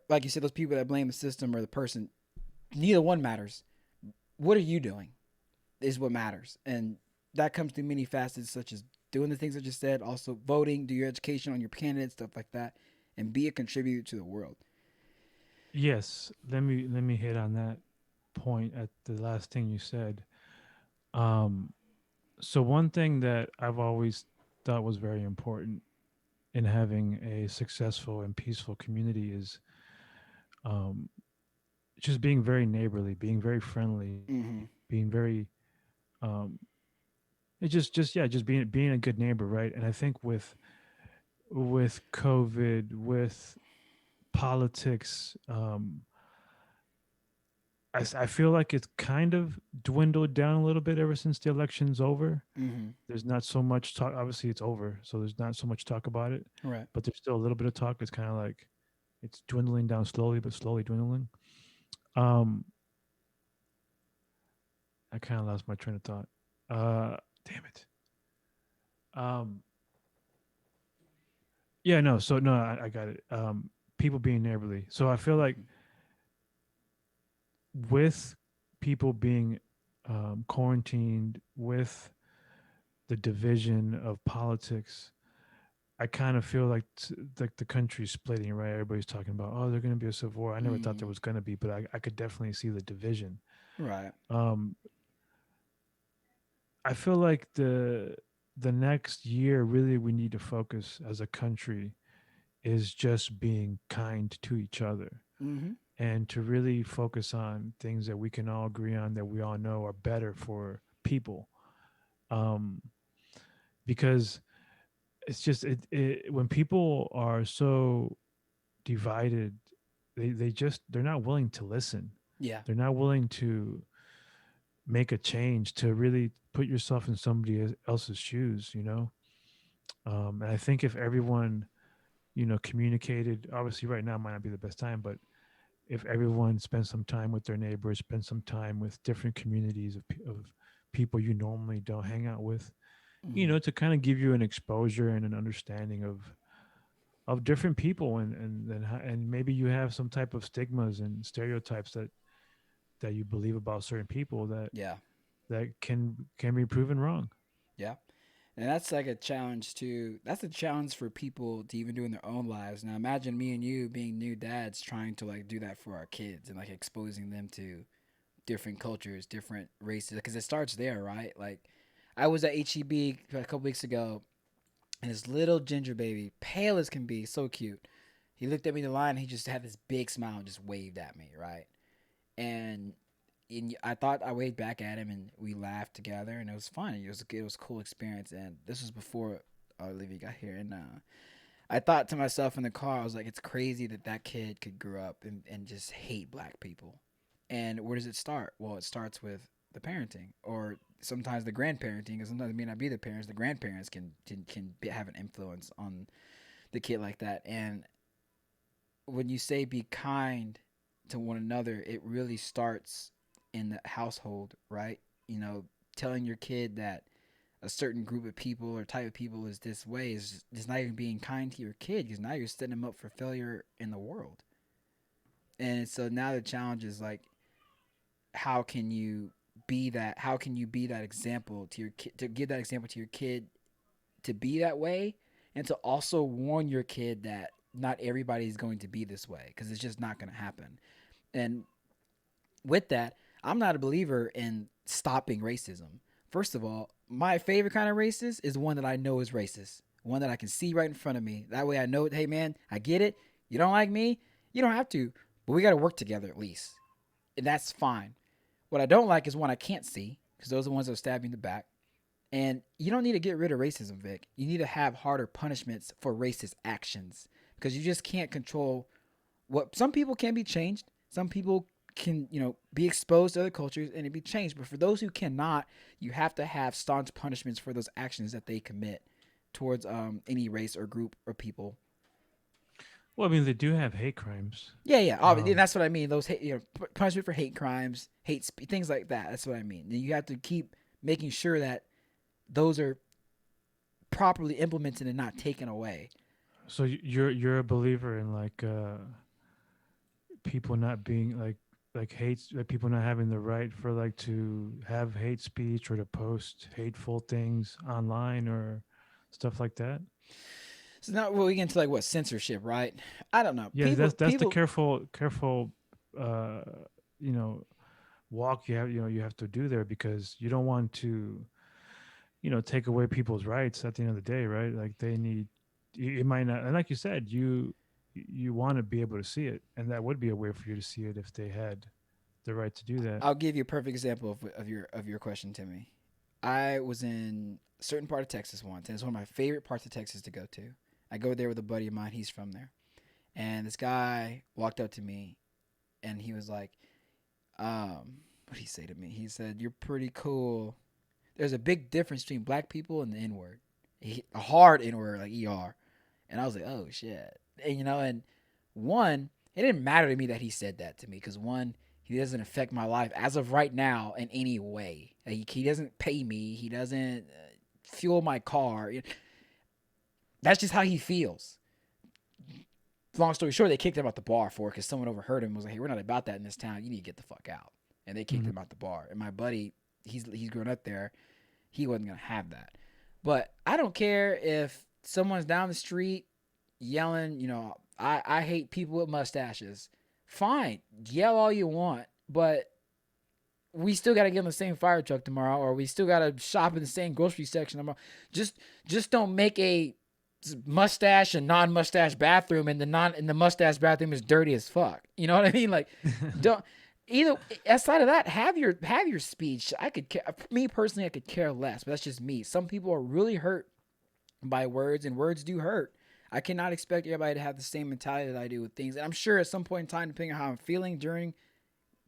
like you said, those people that blame the system or the person, neither one matters. What are you doing is what matters. And that comes through many facets, such as doing the things I just said, also voting, do your education on your candidates, stuff like that, and be a contributor to the world. Yes, let me hit on that point at the last thing you said. Um, so one thing that I've always thought was very important in having a successful and peaceful community is um, just being very neighborly, being very friendly, Mm-hmm. being very um, it just yeah, just being a good neighbor, right? And I think with COVID, with politics, I feel like it's kind of dwindled down a little bit ever since the election's over. Mm-hmm. There's not so much talk. Obviously, it's over, so there's not so much talk about it. Right. But there's still a little bit of talk. It's kind of like it's dwindling down slowly, but slowly dwindling. Um, I kind of lost my train of thought. Damn it. Um, yeah, no. So no, I got it. People being neighborly. So I feel like Mm-hmm. with people being quarantined, with the division of politics, I kind of feel like the country's splitting, right? Everybody's talking about, oh, there's going to be a civil war. I never thought there Mm-hmm. was going to be, but I could definitely see the division. Right. Um, I feel like the next year, really, we need to focus as a country is just being kind to each other Mm-hmm. and to really focus on things that we can all agree on that we all know are better for people. Um, because it's just when people are so divided, they're not willing to listen. Yeah. They're not willing to make a change, to really put yourself in somebody else's shoes, you know. And I think if everyone, communicated, obviously right now might not be the best time, but if everyone spends some time with their neighbors, spend some time with different communities of people you normally don't hang out with, Mm-hmm. to kind of give you an exposure and an understanding of different people, and maybe you have some type of stigmas and stereotypes that you believe about certain people Yeah. that can be proven wrong. Yeah. And that's like a challenge too. That's a challenge for people to even do in their own lives. Now imagine me and you being new dads trying to like do that for our kids and like exposing them to different cultures, different races because it starts there, right? Like I was at HEB a couple weeks ago and this little ginger baby, pale as can be, so cute. He looked at me in the line and he just had this big smile and just waved at me, right? And I thought I waved back at him and we laughed together and it was fun. It was a cool experience and this was before Olivia got here and I thought to myself in the car I was like it's crazy that that kid could grow up and just hate black people. And where does it start? Well, it starts with the parenting or sometimes the grandparenting because sometimes it may not be the parents. The grandparents have an influence on the kid like that. And when you say be kind to one another, it really starts in the household, right? You know, telling your kid that a certain group of people or type of people is this way is just not even being kind to your kid because now you're setting them up for failure in the world. And so now the challenge is like, how can you be that? How can you be that example to your kid? To give that example to your kid to be that way, and to also warn your kid that not everybody is going to be this way because it's just not going to happen. And with that, I'm not a believer in stopping racism. First of all, my favorite kind of racist is one that I know is racist, one that I can see right in front of me. That way I know, hey man, I get it. You don't like me, you don't have to, but we got to work together at least. And that's fine. What I don't like is one I can't see because those are the ones that stab me in the back. And you don't need to get rid of racism, Vic. You need to have harder punishments for racist actions because you just can't control what some people can be changed. Some people can, be exposed to other cultures and it be changed. But for those who cannot, you have to have staunch punishments for those actions that they commit towards any race or group or people. Well, I mean, they do have hate crimes. Yeah, yeah, obviously, and Um, that's what I mean. Those hate, punishment for hate crimes, things like that. That's what I mean. And you have to keep making sure that those are properly implemented and not taken away. so you're a believer in like people not being like hates like people not having the right for like to have hate speech or to post hateful things online or stuff like that. So now we're getting into like what censorship, right? I don't know. Yeah, People, that's the people. careful uh you know walk you have to do there, because you don't want to take away people's rights at the end of the day, right? Like they need, it might not, and like you said, you want to be able to see it, and that would be a way for you to see it if they had the right to do that. I'll give you a perfect example of your question, Timmy. I was in a certain part of Texas once, and it's one of my favorite parts of Texas to go to. I go there with a buddy of mine. He's from there, and this guy walked up to me, and he was like, what did he say to me? He said, "You're pretty cool. There's a big difference between black people and the N word, a hard N word like ER." And I was like, "Oh shit," and and one, it didn't matter to me that he said that to me because one, he doesn't affect my life as of right now in any way. Like, he doesn't pay me. He doesn't fuel my car. That's just how he feels. Long story short, they kicked him out the bar for it because someone overheard him and was like, "Hey, we're not about that in this town. You need to get the fuck out." And they kicked Hmm. him out the bar. And my buddy, he's grown up there. He wasn't gonna have that. But I don't care if someone's down the street yelling. I hate people with mustaches. Fine, yell all you want, but we still got to get in the same fire truck tomorrow, or we still got to shop in the same grocery section tomorrow. Just, just don't make a mustache and non-mustache bathroom, and the mustache bathroom is dirty as fuck. You know what I mean? Like, don't either. Aside of that, have your speech. Me personally, I could care less, but that's just me. Some people are really hurt by words, and words do hurt. I cannot expect everybody to have the same mentality that I do with things. And I'm sure at some point in time, depending on how I'm feeling during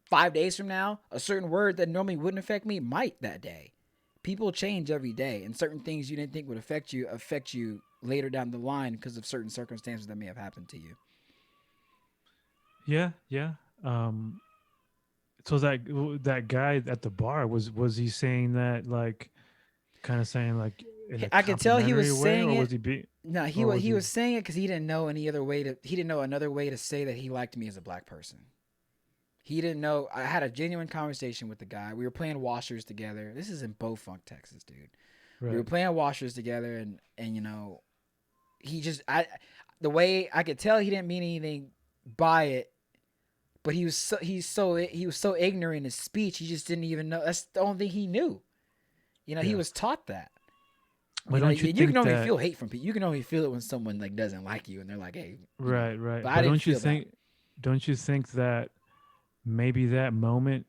5 days from now, a certain word that normally wouldn't affect me might that day. People change every day, and certain things you didn't think would affect you later down the line because of certain circumstances that may have happened to you. Yeah, yeah. So that guy at the bar, was he saying that, like, kind of saying like in a I could tell he was complimentary way, saying or was it. he be No, or was he he was saying it because he didn't know any other way to. He didn't know another way to say that he liked me as a black person. He didn't know. I had a genuine conversation with the guy. We were playing washers together. This is in Beaufunk, Texas, dude. We were right? playing washers together, and he just the way I could tell he didn't mean anything by it, but he was so ignorant in his speech. He just didn't even know. That's the only thing he knew. He Yeah. was taught that. But don't you You can think only that, feel hate from people. You can only feel it when someone like doesn't like you and they're like, "Hey." right, right? But I But didn't feel that. don't you think that maybe that moment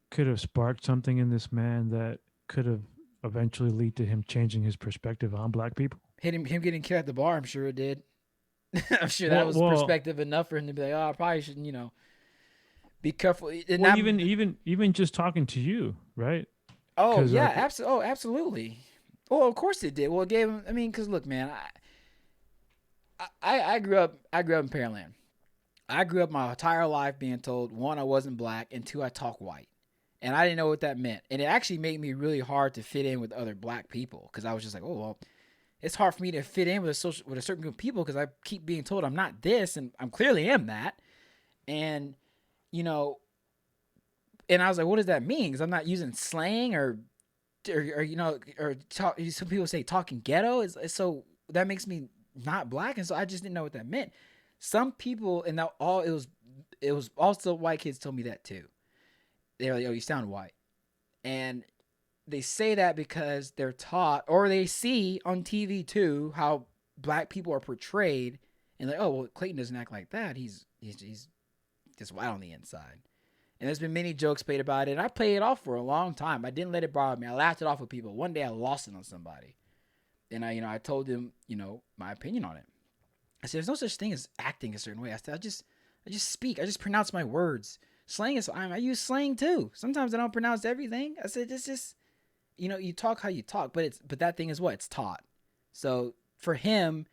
could have sparked something in this man that could have eventually lead to him changing his perspective on black people? Him getting killed at the bar. I'm sure it did. I'm sure that Well, was well, perspective enough for him to be like, "Oh, I probably shouldn't, be careful." And well. that, Even just talking to you, right? oh Because yeah, like, absolutely. Oh, absolutely. Well, of course it did. Well, it gave him. I mean, because look, man, I grew up in Pearland. I grew up my entire life being told, one, I wasn't black, and two, I talk white. And I didn't know what that meant. And it actually made me really hard to fit in with other black people because I was just like, oh, well, it's hard for me to fit in with with a certain group of people because I keep being told I'm not this and I'm clearly am that. And, you know, and I was like, what does that mean? Because I'm not using slang or talk. Some people say talking ghetto. So that makes me not black. And so I just didn't know what that meant. Some people, and that all it was also white kids told me that too. They were like, "Oh, you sound white," and they say that because they're taught or they see on TV too how black people are portrayed, and like, "Oh, well, Clayton doesn't act like that. He's just white on the inside." And there's been many jokes made about it. And I played it off for a long time. I didn't let it bother me. I laughed it off with people. One day I lost it on somebody, and I told them, my opinion on it. I said, "There's no such thing as acting a certain way." I said, I just speak. I just pronounce my words. Slang is I use slang too. Sometimes I don't pronounce everything. I said, it's just you talk how you talk, but that thing is what it's taught. So for him,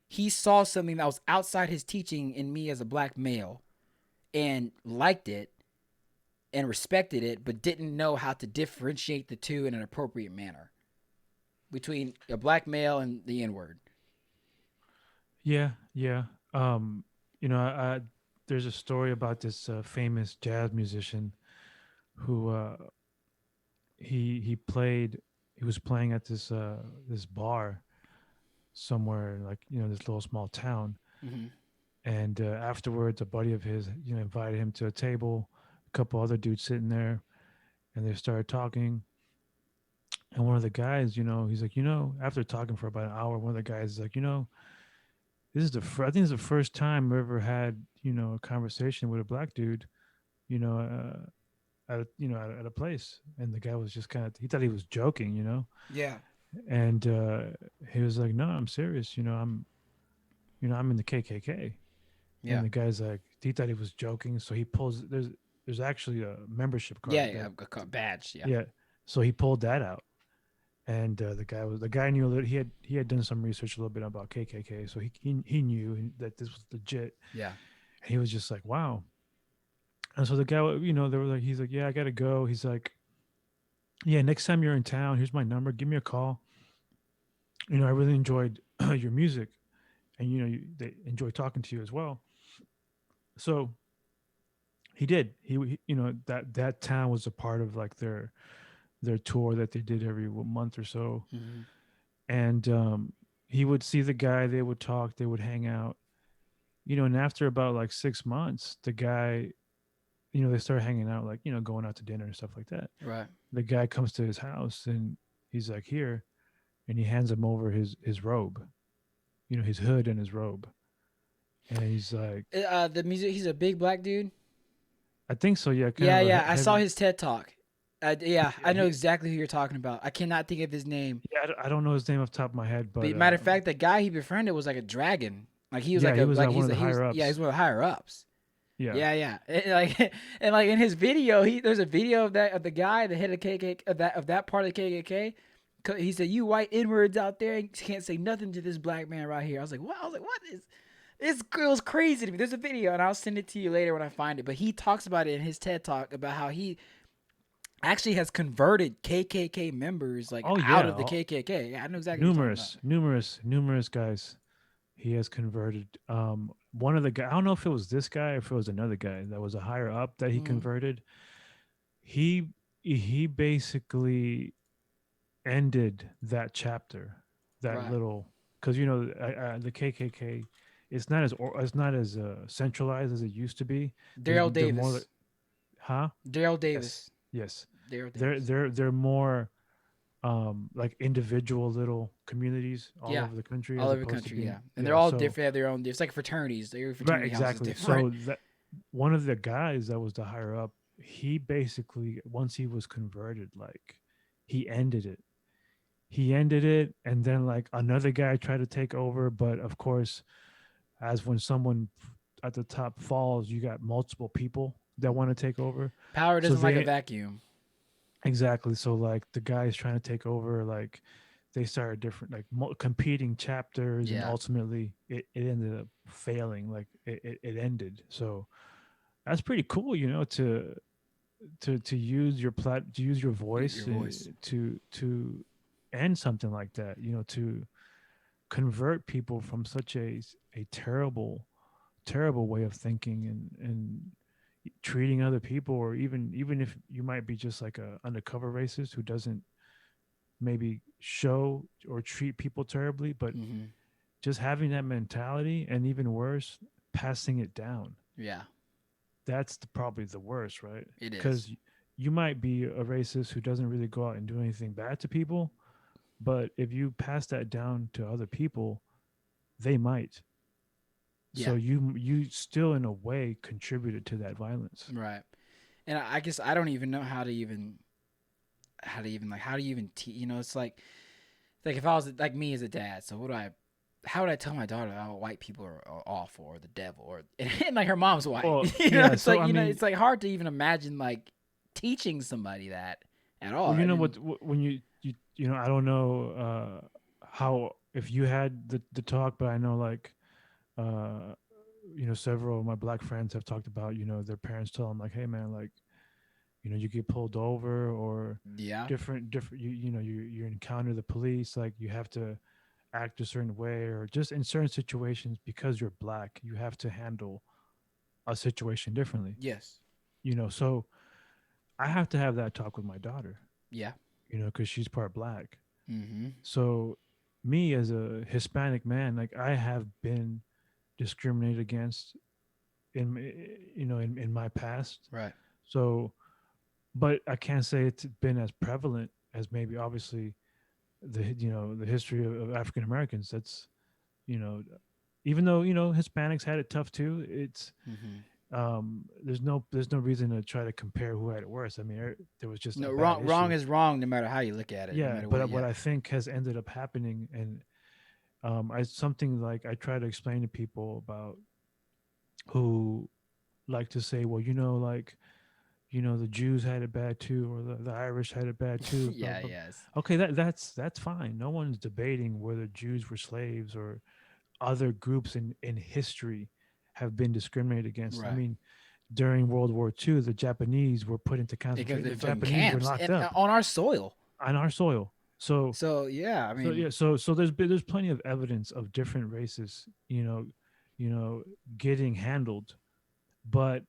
he saw something that was outside his teaching in me as a black male and liked it and respected it, but didn't know how to differentiate the two in an appropriate manner between a black male and the N word. yeah, yeah. Um, there's a story about this famous jazz musician who he was playing at this bar somewhere, like, this little small town. Mm-hmm. And afterwards, a buddy of his, invited him to a table couple other dudes sitting there, and they started talking. And one of the guys, he's like, after talking for about an hour, one of the guys is like, this is I think it's the first time I ever had, a conversation with a black dude, you know, at a place. And the guy was just kind of, he thought he was joking, Yeah. and he was like, no, I'm serious, I'm in the KKK. And Yeah. the guy's like, he thought he was joking, so he pulls. There's actually a membership Yeah. card Yeah. that, A badge. Yeah. yeah. So he pulled that out, and the guy knew that he had done some research a little bit about KKK, so he knew that this was legit. Yeah. And he was just like, wow. And so the guy, they were like, he's like, yeah, I gotta go. He's like, yeah, next time you're in town, here's my number. Give me a call. I really enjoyed your music, and they enjoy talking to you as well. So he did. That town was a part of like their tour that they did every month or so. Hmm. And he would see the guy, they would talk, they would hang out, and after about like 6 months, the guy, they started hanging out, like, going out to dinner and stuff like that. Right. The guy comes to his house and he's like, here, and he hands him over his robe, his hood and his robe. And he's like, The music. He's a big black dude. I think so, yeah, kind Yeah. of a Yeah. I saw heavy. his TED talk. Yeah. I know He, exactly who you're talking about. I cannot think of his name. yeah, I don't know his name off the top of my head, but But matter of fact, the guy he befriended was like a dragon. Like he was yeah, like he a was like one he's of the he was higher yeah ups. he's one of the higher ups. Yeah. Yeah, yeah. And like in his video, there's a video of the guy, the head of KKK of that part of the KKK. He said, "You white inwards out there can't say nothing to this black man right here." I was like, "What?" I was like, "What is?" This girl's crazy to me. There's a video, and I'll send it to you later when I find it. But he talks about it in his TED talk about how he actually has converted KKK members like Oh out yeah, of the KKK. Yeah, I know exactly what you're talking about. numerous guys he has converted. One of the guy, I don't know if it was this guy or if it was another guy that was a higher up that he Mm, converted. He he basically ended that chapter, that right. little, because the KKK, it's not as centralized as it used to be. Daryl They're more like, Davis. huh? Daryl Yes, Davis. yes. Daryl They're Davis. they're they're more like individual little communities all Yeah. over the country All as over the opposed to country, being, yeah. And they're yeah. all So different. They have their own. It's like fraternities. Every right, fraternity house is exactly. different. So that one of the guys that was the higher up, he basically, once he was converted, like, he ended it. He ended it, and then like another guy tried to take over, but of course, as when someone at the top falls, you got multiple people that want to take over. Power So doesn't like a they vacuum. exactly. So like the guys trying to take over, like they started different like competing chapters, and Yeah. ultimately it ended up failing. Like it ended. So that's pretty cool, to use your to use your Your voice voice. to end something like that. To convert people from such a terrible way of thinking, and treating other people, or even if you might be just like a undercover racist who doesn't maybe show or treat people terribly, but Hmm. just having that mentality, and even worse, passing it down. Yeah, That's probably the worst, right? it is. Because you might be a racist who doesn't really go out and do anything bad to people, but if you pass that down to other people, they might. Yeah, So you still in a way contributed to that violence. right. And I guess I don't even know how do you even it's like if I was like me as a dad. So how would I tell my daughter, oh, white people are awful or the devil or and like her mom's white. Well, yeah. It's So like I mean, it's like hard to even imagine like teaching somebody that at all. well, I didn't. when I don't know how, if you had the talk, but I know like uh several of my black friends have talked about, their parents tell them like, hey man, like, you get pulled over, or Yeah. different you encounter the police, like you have to act a certain way, or just in certain situations, because you're black, you have to handle a situation differently. Yes. So I have to have that talk with my daughter, Yeah. because she's part black. Mm-hmm. So me as a Hispanic man, like I have been discriminated against in my past. Right. So, but I can't say it's been as prevalent as maybe obviously the history of African Americans. That's you know even though Hispanics had it tough too. It's Hmm. there's no reason to try to compare who had it worse. I mean, there was just a No, bad wrong issue. is wrong no matter how you look at it, no Yeah, matter what. but what Yeah. I think has ended up happening, and I something like I try to explain to people about who like to say, well, like the Jews had it bad too, or the Irish had it bad too. Yeah. Yes. Okay, that's fine. No one's debating whether Jews were slaves or other groups in history have been discriminated against. I Right. mean, during World War II, the Japanese were put into Because concentration. they're The fucking Japanese were camps locked and up on our soil. on our soil. So So yeah, I so mean, yeah, so there's plenty of evidence of different races, you know, getting handled. But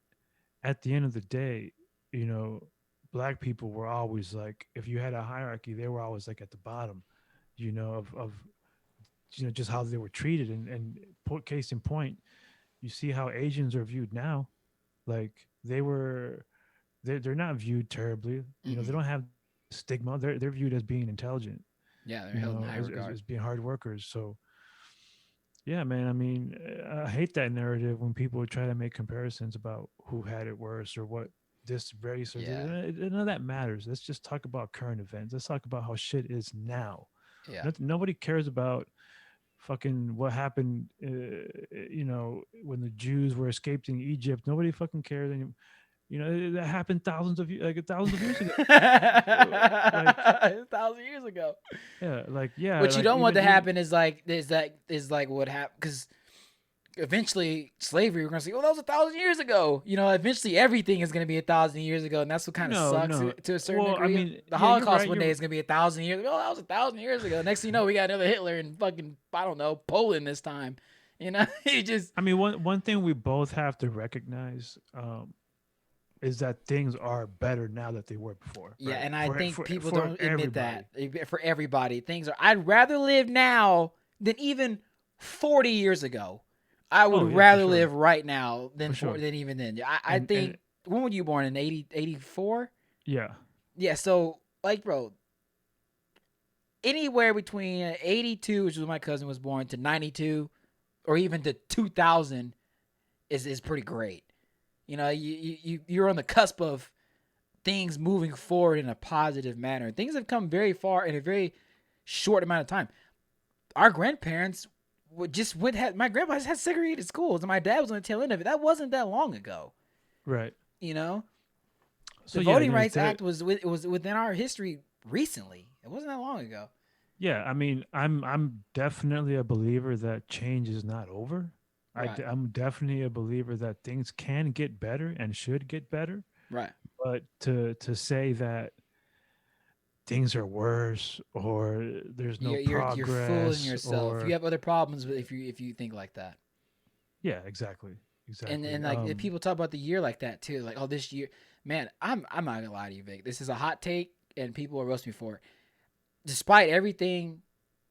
at the end of the day, you know, black people were always like, if you had a hierarchy, they were always like at the bottom, of just how they were treated. And case in point, you see how Asians are viewed now. Like they're not viewed terribly. They mm-mm. don't have stigma. They're viewed as being intelligent. Yeah, they're held in high As regard. being hard workers. So yeah, man. I mean, I hate that narrative when people try to make comparisons about who had it worse or what this race or Yeah. none of that matters. Let's just talk about current events. Let's talk about how shit is now. Yeah. Nobody cares about fucking what happened. When the Jews were escaping Egypt, nobody fucking cares anymore. That happened thousands of years ago. Like, 1,000 years ago. yeah, like, yeah, What you like don't want even to even happen is like what happened because eventually slavery we're gonna say, oh, that was 1,000 years ago. Eventually everything is gonna be 1,000 years ago, and that's what kind of no, sucks no. to a certain Well, I degree. mean, The yeah, you're Holocaust right. one day is gonna be 1,000 years ago. Oh, that was 1,000 years ago. Next thing you know, we got another Hitler in fucking I don't know Poland this time. You just I mean, one thing we both have to recognize is that things are better now that they were before, yeah, right? and I For think for people for don't admit that everybody. for everybody. Things are. I'd rather live now than even 40 years ago. I would Oh yeah, for rather sure, live right now for sure. than even then. I And think when were you born in 84? yeah, Yeah, so like bro, anywhere between 82, which was when my cousin was born, to 92 or even to 2000 is pretty great. You're on the cusp of things moving forward in a positive manner. Things have come very far in a very short amount of time. Our grandparents would just went had my grandpa just had segregated schools, and my dad was on the tail end of it. That wasn't that long ago. right. You know, the So yeah, Voting Rights there. Act was within our history recently. It wasn't that long ago. Yeah, I mean, I'm definitely a believer that change is not over. Right, I'm definitely a believer that things can get better and should get better. right. But to say that things are worse or there's no You're fooling progress yourself. You or have other problems if you think like that. yeah, exactly, And exactly. and like if people talk about the year like that too, like oh this year, man, I'm not gonna lie to you, Vic. This is a hot take, and people will roast me for it. Despite everything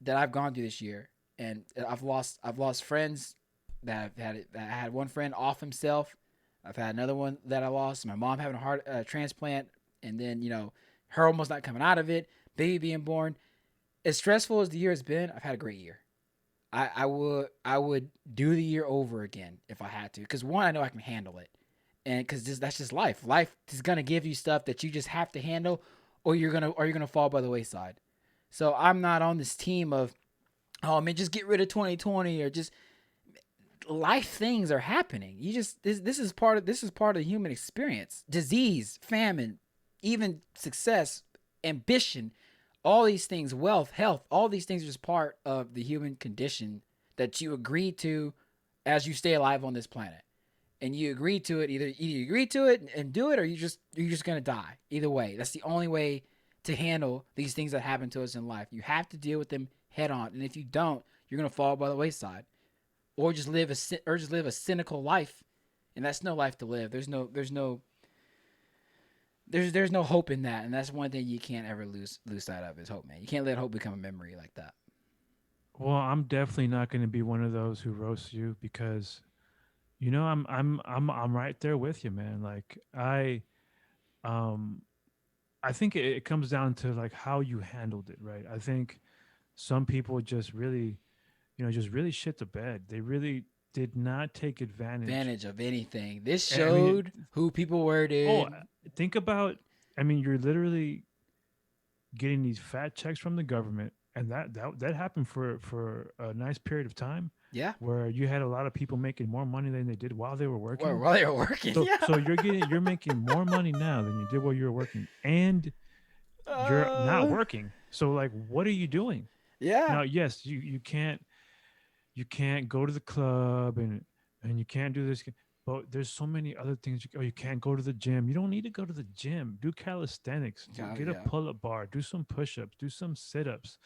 that I've gone through this year, and I've lost friends I had one friend off himself. I've had another one that I lost. My mom having a heart transplant, and then her almost not coming out of it. Baby being born. As stressful as the year has been, I've had a great year. I would do the year over again if I had to, because one, I know I can handle it, and because that's just life. Life is gonna give you stuff that you just have to handle, or you're gonna fall by the wayside. So I'm not on this team of, oh man, just get rid of 2020 or just life things are happening. You just this is part of the human experience. Disease, famine, even success, ambition, all these things, wealth, health, all these things are just part of the human condition that you agree to as you stay alive on this planet. And you agree to it, either you agree to it and do it, or you're just gonna die. Either way, that's the only way to handle these things that happen to us in life. You have to deal with them head on, and if you don't, you're gonna fall by the wayside, or just live a cynical life, and that's no life to live. There's no hope in that, and that's one thing you can't ever lose sight of is hope, man. You can't let hope become a memory like that. well, I'm definitely not going to be one of those who roasts you because I'm right there with you, man. Like um, I think it comes down to like how you handled it, right? I think some people just really, just really shit the bed. They really did not take advantage. Advantage of anything. This I mean, showed who people were, oh, dude. think about. I mean, you're literally getting these fat checks from the government, and that happened for a nice period of time, Yeah. where you had a lot of people making more money than they did while they were Well, working. while they were working, yeah. So you're making more money now than you did while you were working, and you're not Uh, working. So like, what are you doing yeah. now? Yes, you can't go to the club, and you can't do this, but there's so many other things. You can't go to the gym. You don't need to go to the gym. Do calisthenics. Get a Yeah. pull-up bar. Do some push-ups. Do some sit-ups.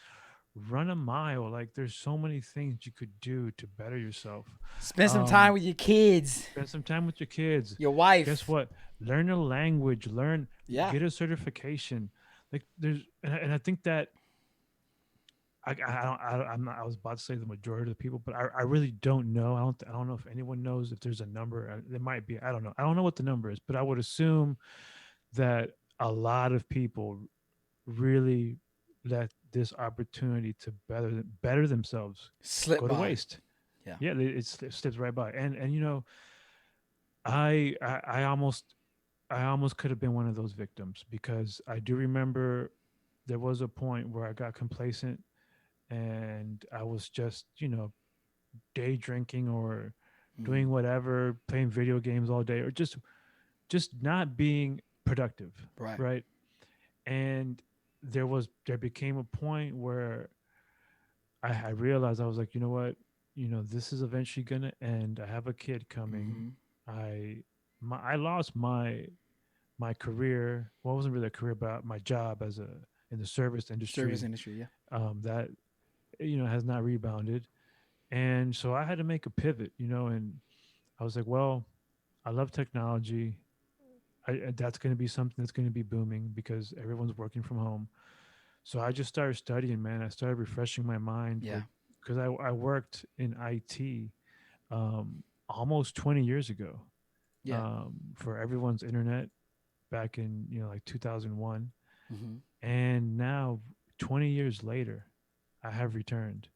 Run a mile. Like, there's so many things you could do to better yourself. Spend some time um with your kids, Spend some time with your kids. your Guess wife. what? Learn a language. Yeah. Get a certification. Like, there's, and I think that I'm not, I was about to say the majority of the people, but I really don't know. I don't know if anyone knows if there's a number. There might be. I don't know. I don't know what the number is, but I would assume that a lot of people really let this opportunity to better themselves Slip go to by. waste. Yeah. Yeah, it slips right by. And I almost could have been one of those victims, because I do remember there was a point where I got complacent, and I was just, day drinking, or Mm. doing whatever, playing video games all day, or just not being productive, Right. right? And there became a point where I realized, I was like, you know what, this is eventually gonna end. I have a kid coming. Mm-hmm. I I lost my career. Well, it wasn't really a career, but my job as a in the service Service industry. industry. Yeah. That has not rebounded. And so I had to make a pivot, and I was like, well, I love technology. That's going to be something that's going to be booming, because everyone's working from home. So I just started studying, man. I started refreshing my mind Yeah. with, because I worked in IT, almost 20 years ago, Yeah. for everyone's internet, back in, like 2001. Mm-hmm. And now, 20 years later, I have returned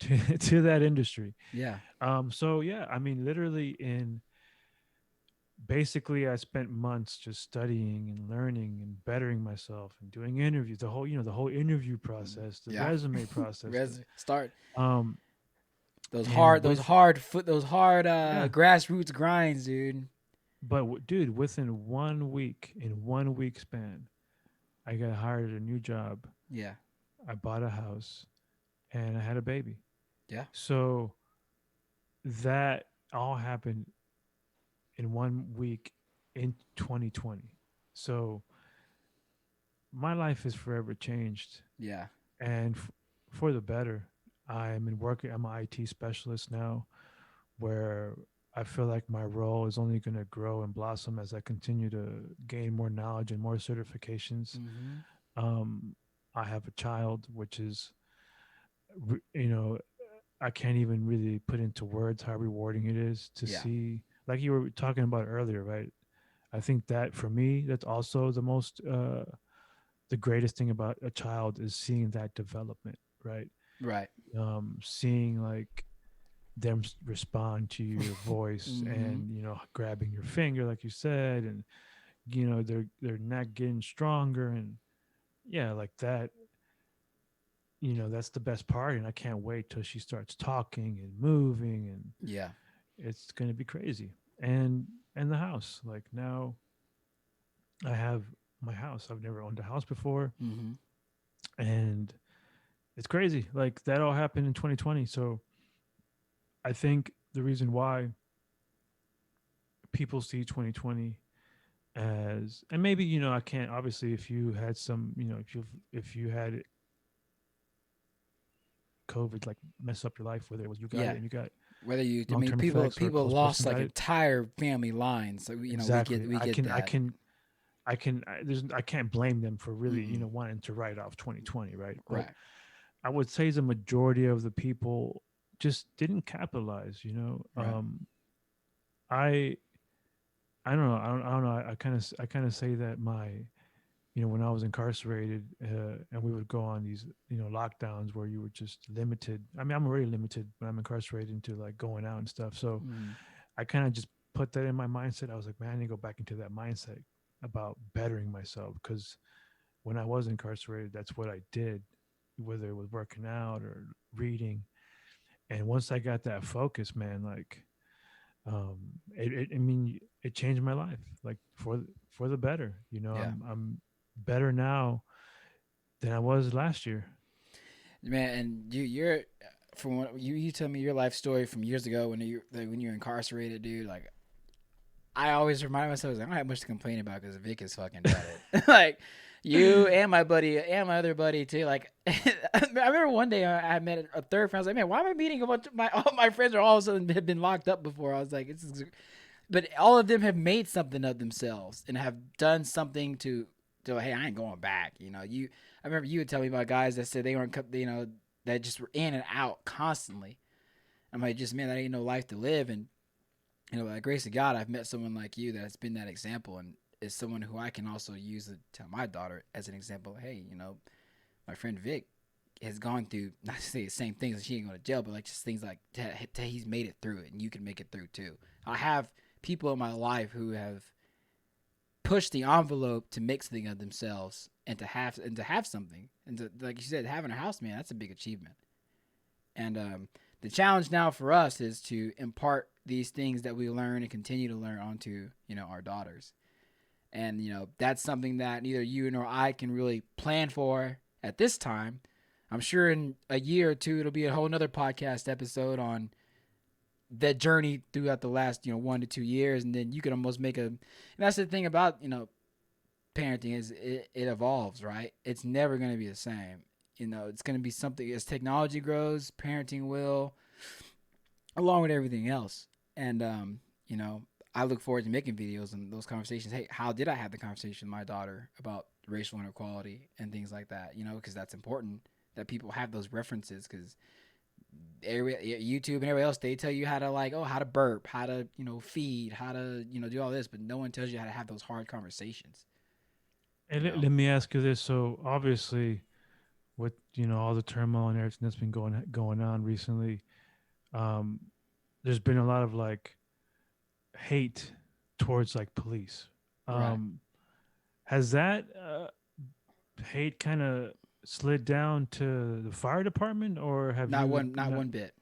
to that industry. Yeah. So yeah, I mean, literally, in basically, I spent months just studying and learning and bettering myself and doing interviews, the whole interview Mm. process, the Yeah. resume process, Start um those and hard, those with hard foot, those hard yeah, grassroots grinds, dude. but dude, within 1 week, in 1 week span, I got hired at a new job. Yeah. I bought a house, and I had a baby. Yeah. So that all happened in 1 week in 2020. So my life has forever changed, Yeah. and for the better. I'm an IT specialist now, where I feel like my role is only going to grow and blossom as I continue to gain more knowledge and more certifications. Mm-hmm. Um, I have a child, which is, you know, I can't even really put into words how rewarding it is to Yeah. see, like you were talking about earlier, right? I think that for me, that's also the greatest thing about a child, is seeing that development, right? Right. Seeing like them respond to your voice, Mm-hmm. and grabbing your finger, like you said, and their neck getting stronger, and yeah, like that. That's the best part, and I can't wait till she starts talking and moving, and Yeah. it's going to be crazy. And the house, like, now I have my house. I've never owned a house before, Mm-hmm. and it's crazy. Like, that all happened in 2020. So I think the reason why people see 2020 as, and maybe, I can't, obviously, if you had some, if you had COVID like mess up your life, whether it was you got it Yeah. and you got Whether you, I long mean, term people effects, or a people close person lost like got it. entire family lines. So Exactly. we get that. I can't blame them for really, Mm-mm. wanting to write off 2020, right? But Right. I would say the majority of the people just didn't capitalize. Right. I I don't know. I don't know. I kind of say that my, when I was incarcerated, and we would go on these, lockdowns where you were just limited. I mean, I'm already limited when I'm incarcerated into like going out and stuff. So Mm. I kind of just put that in my mindset. I was like, man, I need to go back into that mindset about bettering myself, because when I was incarcerated, that's what I did, whether it was working out or reading. And once I got that focus, man, like, I mean, it changed my life, like for the better. Yeah, I'm better now than I was last year. man. And you're from what you tell me your life story from years ago when you're incarcerated, dude. Like I always remind myself, like, I don't have much to complain about because Vic is fucking done it. Like you and my buddy and my other buddy too. Like I remember one day I met a third friend. I was like, man, why am I meeting a bunch of all my friends are all of a sudden have been locked up before? I was like, but all of them have made something of themselves and have done something to hey, I ain't going back. I remember you would tell me about guys that said they weren't, that just were in and out constantly. I'm like, just man, that ain't no life to live. And by the grace of God, I've met someone like you that's been that example and is someone who I can also use to tell my daughter as an example. Hey, my friend Vic has gone through not to say the same things and she ain't going to jail, but like just things like he's made it through it and you can make it through too. I have people in my life who have pushed the envelope to make something of themselves and to have something and to, like you said, having a house, man, that's a big achievement. And the challenge now for us is to impart these things that we learn and continue to learn onto our daughters. And that's something that neither you nor I can really plan for at this time. I'm sure in a year or two it'll be a whole nother podcast episode on that journey throughout the last 1 to 2 years, and then you can almost make a. And that's the thing about parenting is it evolves, right? It's never going to be the same. It's going to be something as technology grows, parenting will, along with everything else. And I look forward to making videos and those conversations. Hey, how did I have the conversation with my daughter about racial inequality and things like that? Because that's important that people have those references. Because YouTube and everybody else, they tell you how to how to burp, how to feed, how to do all this, but no one tells you how to have those hard conversations. And You know, let me ask you this: so obviously, with all the turmoil and everything that's been going on recently, um, there's been a lot of like hate towards like police. right? Um, has that hate kind of slid down to the fire department, or have Not you one, not one bit.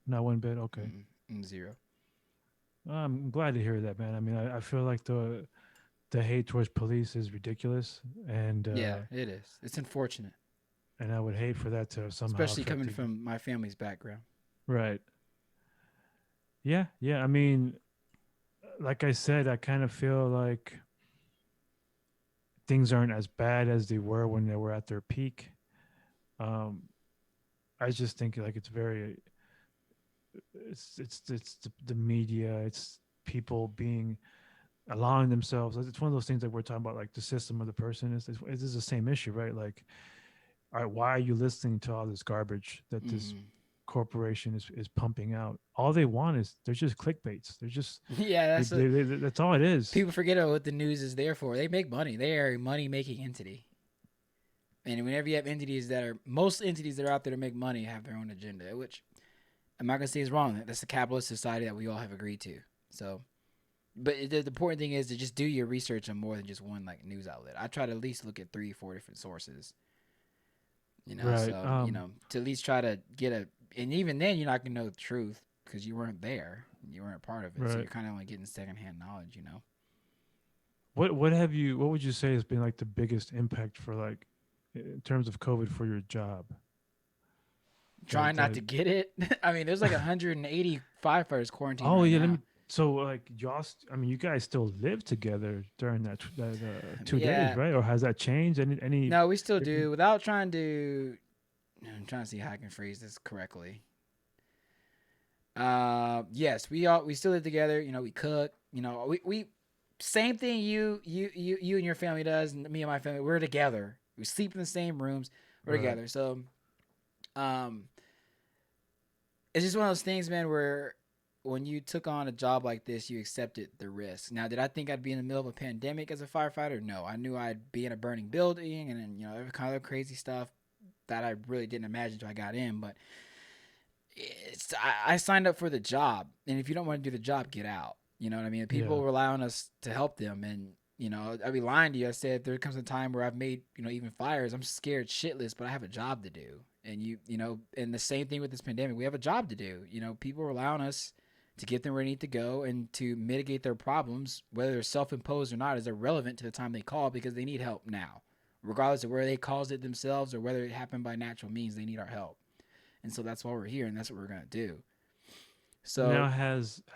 not one bit? Okay, Zero. I'm glad to hear that, man. I mean, I feel like the hate towards police is ridiculous, Yeah, it is. It's unfortunate, and I would hate for that to somehow especially affect coming you. from my family's background. Right. Yeah, yeah. I mean, like I said, I kind of feel like things aren't as bad as they were when they were at their peak. Um, I just think like it's very, it's the media, it's people being allowing themselves. It's one of those things that we're talking about, like the system of the person. It is the same issue, right? Like, all right, why are you listening to all this garbage that this Hmm. corporation is pumping out? All they want is they're just clickbaits. They're just Yeah, that's all it is. people forget about what the news is there for. They make money. They are a money making entity. And whenever you have most entities that are out there to make money have their own agenda, which I'm not gonna say is wrong. That's the capitalist society that we all have agreed to. So, but the important thing is to just do your research on more than just one like news outlet. I try to at least look at 3, 4 different sources. Right. So to at least try to get and even then you're not gonna know the truth because you weren't there, you weren't a part of it. So Right. you're kind of only getting secondhand knowledge. What would you say has been like the biggest impact for like in terms of COVID for your job? Trying not That to get it. I mean, there's like 180 firefighters quarantined Oh right yeah, let me. now. So like I mean, you guys still live together during that 2 days, Yeah. right? Or has that changed? Any No, we still different? do. Without trying to, I'm trying to see how I can phrase this correctly. Yes, we still live together. We cook. We same thing you and your family does, and me and my family. We're together. We sleep in the same rooms. We're Right. together. So, um, it's just one of those things, man, where when you took on a job like this, you accepted the risk. Now, did I think I'd be in the middle of a pandemic as a firefighter? No, I knew I'd be in a burning building and then, every kind of crazy stuff that I really didn't imagine until I got in. But I signed up for the job, and if you don't want to do the job, get out. You know what I mean? People Yeah. rely on us to help them, and I'd be lying to you. I said there comes a time where I've made even fires. I'm scared shitless, but I have a job to do, and and the same thing with this pandemic. We have a job to do. People rely on us to get them where they need to go and to mitigate their problems, whether they're self-imposed or not, is irrelevant to the time they call because they need help now, regardless of where they caused it themselves or whether it happened by natural means. They need our help. And so that's why we're here, and that's what we're gonna do. Now, So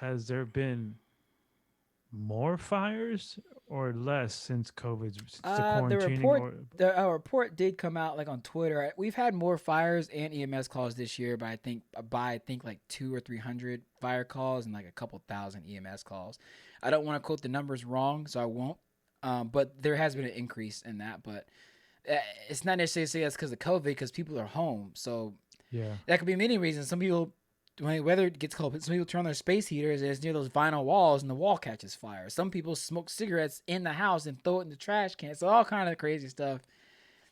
has there been more fires or less since COVID, since the the quarantining, report or the report did come out like on Twitter. We've had more fires and EMS calls this year, but I think like 200 or 300 fire calls and like a couple thousand EMS calls. I don't want to quote the numbers wrong, so I won't. But there has been an increase in that, but it's not necessarily say that's because of COVID, because people are home. So yeah, that could be many reasons. Some people, when the weather gets cold, some people turn on their space heaters and it's near those vinyl walls and the wall catches fire. Some people smoke cigarettes in the house and throw it in the trash can. So all kind of crazy stuff.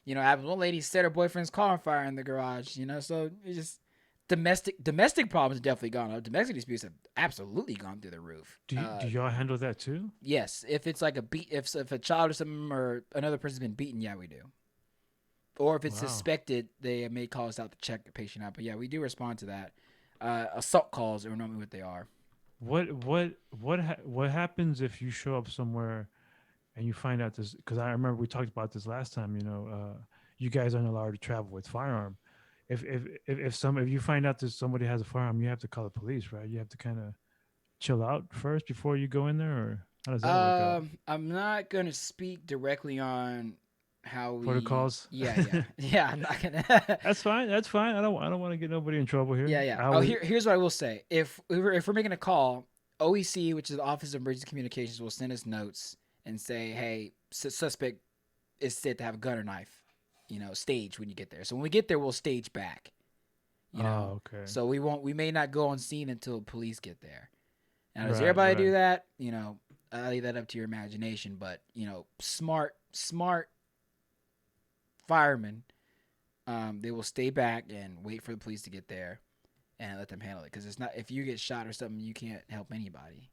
Happens. One lady set her boyfriend's car on fire in the garage. So it's just domestic problems have definitely gone up. Domestic disputes have absolutely gone through the roof. do y'all handle that too? Yes, if it's like if a child or something or another person's been beaten, yeah, we do. Or if it's Wow. suspected, they may call us out to check the patient out. But yeah, we do respond to that. Assault calls are normally what they are. What happens if you show up somewhere and you find out this? Because I remember we talked about this last time. You guys aren't allowed to travel with firearm. If you find out that somebody has a firearm, you have to call the police, right? You have to kind of chill out first before you go in there, or how does that work out? I'm not gonna speak directly on how we. Protocols. Yeah, yeah, yeah. I'm not gonna. That's fine. That's fine. I don't want to get nobody in trouble here. Yeah, yeah. I Oh, was here's what I will say. If we're making a call, OEC, which is the Office of Emergency Communications, will send us notes and say, "Hey, suspect is said to have a gun or knife." Stage when you get there. So when we get there, we'll stage back. Oh, okay. So we may not go on scene until police get there. Now, does Right, everybody do right. that? I leave that up to your imagination. But smart firemen, they will stay back and wait for the police to get there and let them handle it. Because it's not, if you get shot or something, you can't help anybody.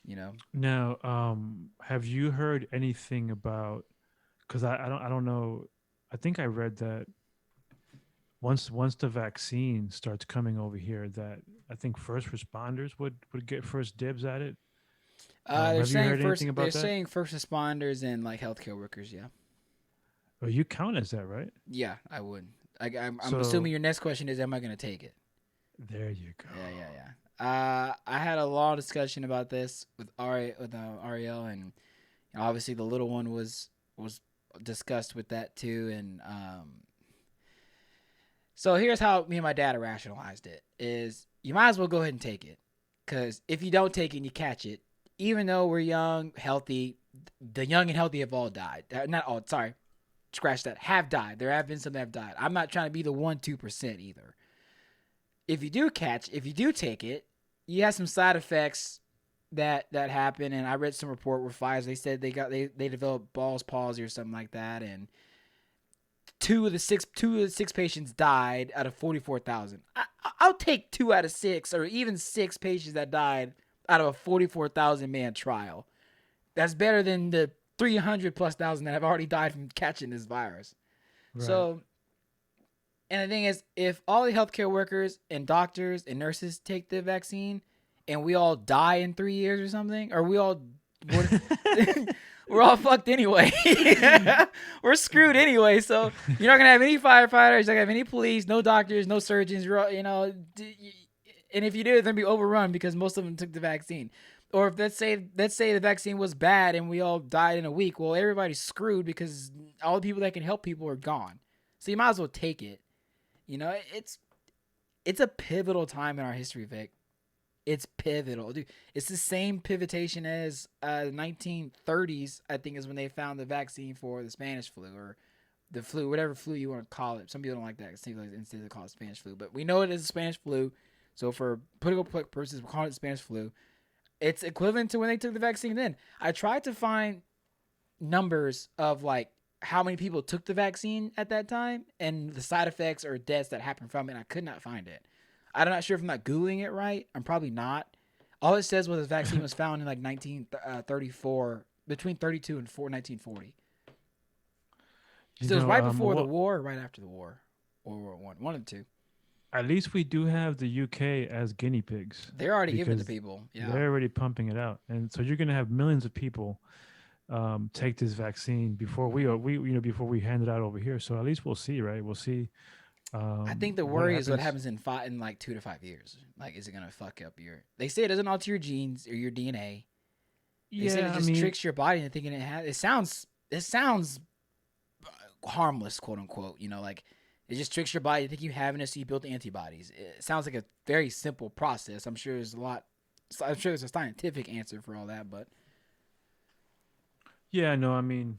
You know. Now, have you heard anything about? Because I don't know. I think I read that once the vaccine starts coming over here, that I think first responders would get first dibs at it. They're Have you saying heard first. anything They're about that? saying first responders and like healthcare workers. Yeah. Oh, you count as that, right? Yeah, I would. I'm So assuming your next question is, am I going to take it? there you go. Yeah, yeah, yeah. I had a long discussion about this with Ariel, and obviously the little one was discussed with that too. And so here's how me and my dad rationalized it: is you might as well go ahead and take it, because if you don't take it and you catch it, even though we're young, healthy, the young and healthy have all died. Not all. Sorry, scratch that. Have died. There have been some that have died. I'm not trying to be the 1-2% either. If you do take it, you have some side effects that happen. And I read some report where Pfizer, they said they developed Ball's palsy or something like that, and two of the six patients died out of 44,000. I'll take 2 out of 6 or even 6 patients that died out of a 44,000 man trial. That's better than the 300 plus thousand that have already died from catching this virus. Right. So, and the thing is, if all the healthcare workers and doctors and nurses take the vaccine, and we all die in 3 years or something, or we're all fucked anyway. We're screwed anyway. So you're not gonna have any firefighters, you're not gonna have any police, no doctors, no surgeons. And if you do, it's gonna be overrun because most of them took the vaccine. Or if let's say the vaccine was bad and we all died in a week, well, everybody's screwed because all the people that can help people are gone. So you might as well take it. It's a pivotal time in our history, Vic. It's pivotal, dude. It's the same pivotation as the 1930s. I think is when they found the vaccine for the Spanish flu or the flu, whatever flu you want to call it. Some people don't like that. It seems like instead they call it Spanish flu, but we know it is the Spanish flu. So for political purposes, we're calling it Spanish flu. It's equivalent to when they took the vaccine. Then I tried to find numbers of like how many people took the vaccine at that time and the side effects or deaths that happened from it. And I could not find it. I'm not sure if I'm not googling it right. I'm probably not. All it says was the vaccine was found in like 1934, between 32 and 1940. You So it was know, right before the well, war, or right after the war, World War One, one of the two. at least we do have the UK as guinea pigs They're already giving it to because people. Yeah. they're already pumping it out, and so you're going to have millions of people take this vaccine before before we hand it out over here. So at least we'll see, right? We'll see I think the what worry is what happens. happens in like 2 to 5 years. Like, is it gonna fuck up your? They say it doesn't alter your genes or your DNA. They said it Yeah, I just mean, tricks your body into thinking it has. It sounds harmless, quote unquote. Like it just tricks your body to think you have it, so you build antibodies. It sounds like a very simple process. I'm sure there's a lot. I'm sure there's a scientific answer for all that, but yeah, no, I mean,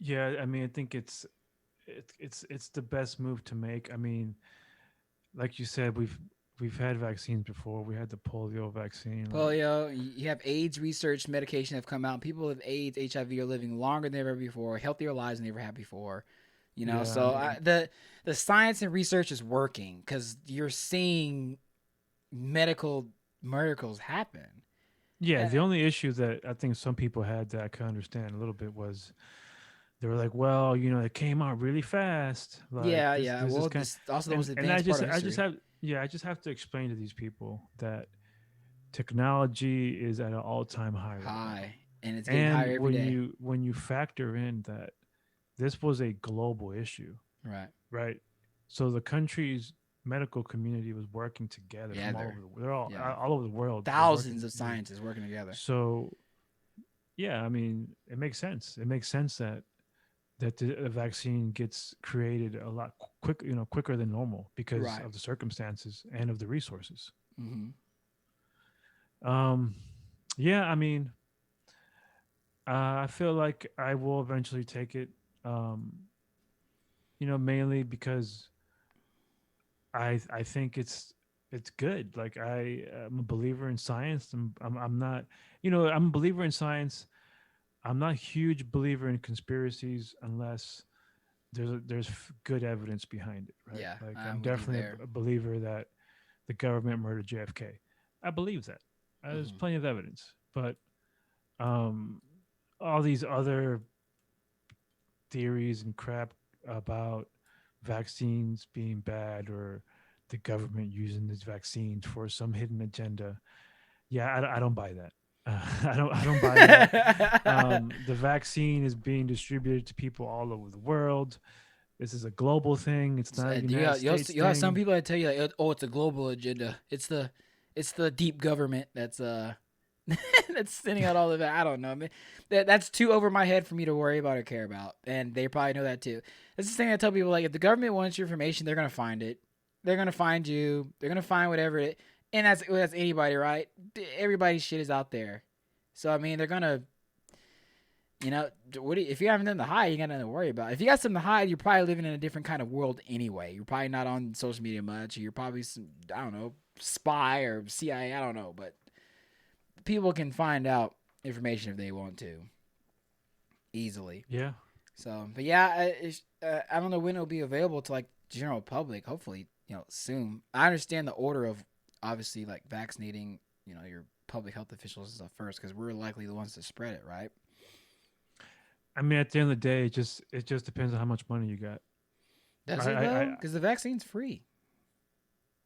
yeah, I mean, I think it's the best move to make. I mean, like you said, we've had vaccines before. We had the polio vaccine. Like, polio. You have AIDS research medication have come out. People with AIDS, HIV are living longer than ever before, healthier lives than they ever had before. yeah, I So mean, the science and research is working because you're seeing medical miracles happen. yeah. Uh, The only issue that I think some people had that I can understand a little bit was they were like, well, it came out really fast. Like yeah, this, yeah. this is Well, kind, this also the and most and I advanced part just of I just history. have yeah, I just have to explain to these people that technology is at an all-time high right now. High, and it's getting And higher every day. when you factor in that this was a global issue, Right. right? So the country's medical community was working together Yeah, from all over they're the they're yeah all over the world. They're working thousands of together. scientists working together. So yeah, I mean, it makes sense. It makes sense that the vaccine gets created a lot quicker than normal because Right. of the circumstances and of the resources. Mm-hmm. Um, yeah, I mean, I feel like I will eventually take it. Um, mainly because I think it's good. Like am a believer in science. I'm not. I'm a believer in science. I'm not a huge believer in conspiracies unless there's good evidence behind it, right? Yeah, Like I'm I'm with you definitely there. a believer that the government murdered JFK. I believe that. There's Mm-hmm. plenty of evidence, but um, all these other theories and crap about vaccines being bad or the government using these vaccines for some hidden agenda. Yeah, I don't buy that. I don't buy that. The vaccine is being distributed to people all over the world. This is a global thing. It's not a You United got States you have some thing. people that tell you like, oh, it's a global agenda. It's the deep government that's that's sending out all of that. I don't know. I mean, that's too over my head for me to worry about or care about, and they probably know that too. That's the thing I tell people: like, if the government wants your information, they're gonna find it. They're gonna find you. They're gonna find whatever it. And that's anybody, right? Everybody's shit is out there. So I mean, they're gonna if you haven't done the hide, you got nothing to worry about. If you got something to hide, you're probably living in a different kind of world anyway. You're probably not on social media much. Or you're probably some, I don't know, spy or CIA. I don't know, but people can find out information if they want to easily. Yeah. So, but yeah, I don't know when it'll be available to like general public. Hopefully, soon. I understand the order of obviously like vaccinating, your public health officials and stuff first because we're likely the ones to spread it, right? I mean, at the end of the day, it just depends on how much money you got. Does it I though? Because the vaccine's free.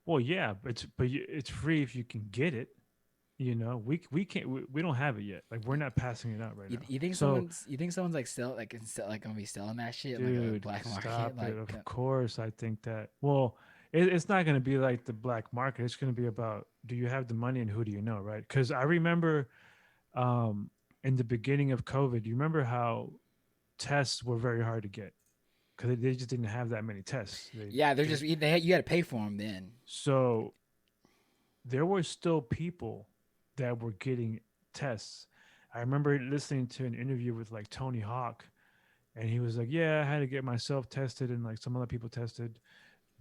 well, yeah, it's free if you can get it. We can't we don't have it yet. Like we're not passing it out right now. You think So, someone's like gonna be selling that shit like a dude, black market stop it. like Of course, I think that. Well, it's not going to be like the black market. It's going to be about do you have the money and who do you know, right? Because I remember um, in the beginning of COVID, you remember how tests were very hard to get because they just didn't have that many tests. yeah they're They just you got to pay for them then. so there were still people that were getting tests. I remember listening to an interview with like Tony Hawk, and he was like, "Yeah, I had to get myself tested, and like some other people tested.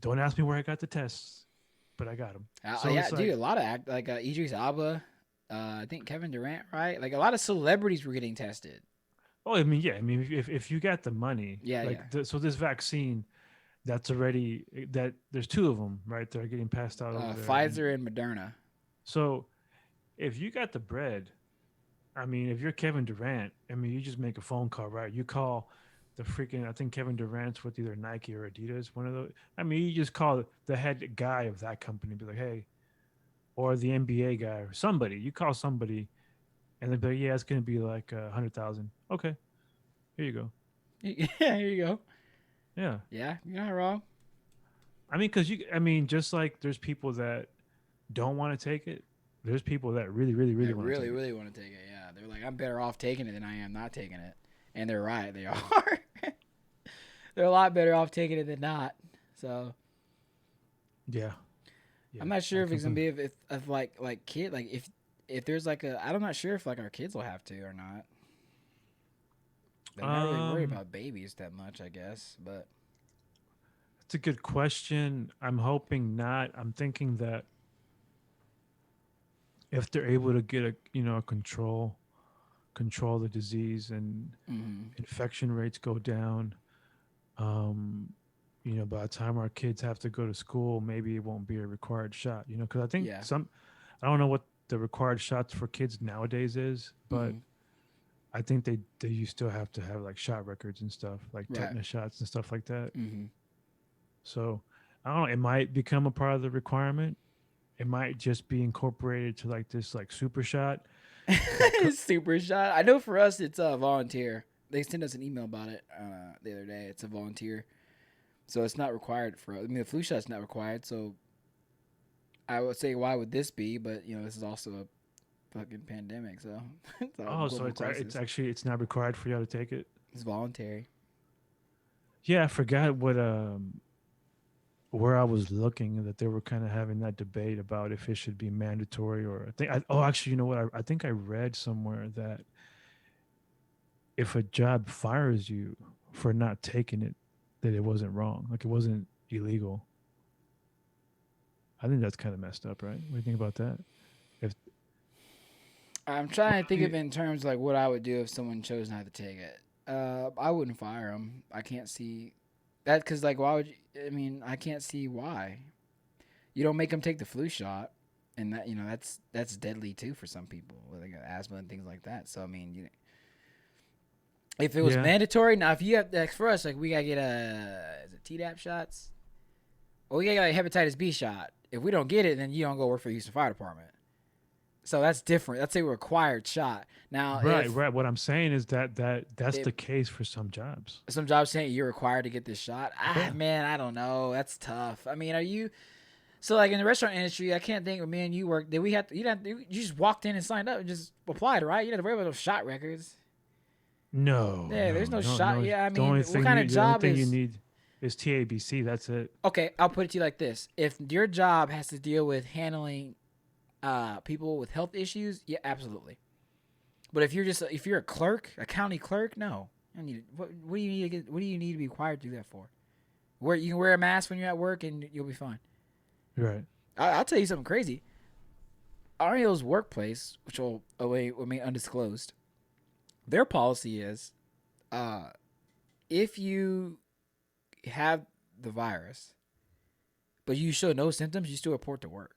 Don't ask me where I got the tests. but I got them. So Yeah, it's dude, like, a lot of Idris Alba, I think Kevin Durant, right? Like a lot of celebrities were getting tested. oh, I mean, yeah, I mean, if you got the money, Yeah, yeah. like, so this vaccine that's already that there's two of them, right? They're getting passed out over there, and Pfizer and Moderna. so if you got the bread, I mean, if you're Kevin Durant, I mean, you just make a phone call, right? You call the freaking, I think Kevin Durant's with either Nike or Adidas, one of those. I mean, you just call the head guy of that company, be like, hey, or the NBA guy or somebody. You call somebody, and they'll be like, yeah, it's going to be like 100,000. Okay, here you go. Yeah, here you go. Yeah. Yeah, you're not wrong. I mean, because I mean, just like there's people that don't want to take it, there's people that really, really, They really want to really, take it. really want to take it. Yeah, they're like, I'm better off taking it than I am not taking it, and they're right. They are. They're a lot better off taking it than not. So Yeah. I'm Yeah. not sure I if it's gonna completely. be if like kid like if there's like a I'm not sure if like our kids will have to or not. They're not really worried Um, about babies that much, I guess. But It's a good question. I'm hoping not. I'm thinking that if they're able to get a a control the disease and mm-hmm. infection rates go down, um, by the time our kids have to go to school, maybe it won't be a required shot. Because I think Yeah. I don't know what the required shots for kids nowadays is, but Mm-hmm. I think they you still have to have like shot records and stuff, like Right. tetanus shots and stuff like that. Mm-hmm. So I don't know. It might become a part of the requirement. It might just be incorporated to like this like super shot that Super shot. I know for us it's a volunteer. They sent us an email about it the other day. It's a volunteer, so it's not required for. I mean, the flu shot's not required. So I would say, why would this be? But this is also a fucking pandemic, so it's a so global it's crisis. actually it's not required for y'all to take it. It's voluntary. Yeah, I forgot what where I was looking that they were kind of having that debate about if it should be mandatory or actually, you know what, I think I read somewhere that if a job fires you for not taking it, that it wasn't wrong, like it wasn't illegal. I think that's kind of messed up, right? What do you think about that? If I'm what trying to think do you, of it in terms of like what I would do if someone chose not to take it. I wouldn't fire them. I can't see that because like why would you? I mean, I can't see why you don't make them take the flu shot, and that that's deadly too for some people with like asthma and things like that. So I mean, if it was yeah, mandatory, now if you have like for us, like we gotta get is it Tdap shots? Well, we gotta get a hepatitis B shot. If we don't get it, then you don't go work for the Houston Fire Department. So that's different. That's a required shot. Now, right, if right. What I'm saying is that's if the case for some jobs. some jobs saying you're required to get this shot, Yeah. man, I don't know. That's tough. I mean, are you so like in the restaurant industry? I can't think. When me and you work, did we have to? You just walked in and signed up and just applied, right? You didn't have to worry about those shot records. No, Yeah, there's no, no no, shot. no. Yeah, I mean, what kind of The only job thing you is? need is TABC. That's it. Okay, I'll put it to you like this: if your job has to deal with handling people with health issues, yeah, absolutely. But if you're a clerk, a county clerk, no. I need what do you need to get? What do you need to be required to do that for? Where you can wear a mask when you're at work and you'll be fine. Right. I'll tell you something crazy. Ario's workplace, which will remain undisclosed, their policy is, uh, if you have the virus, but you show no symptoms, you still report to work.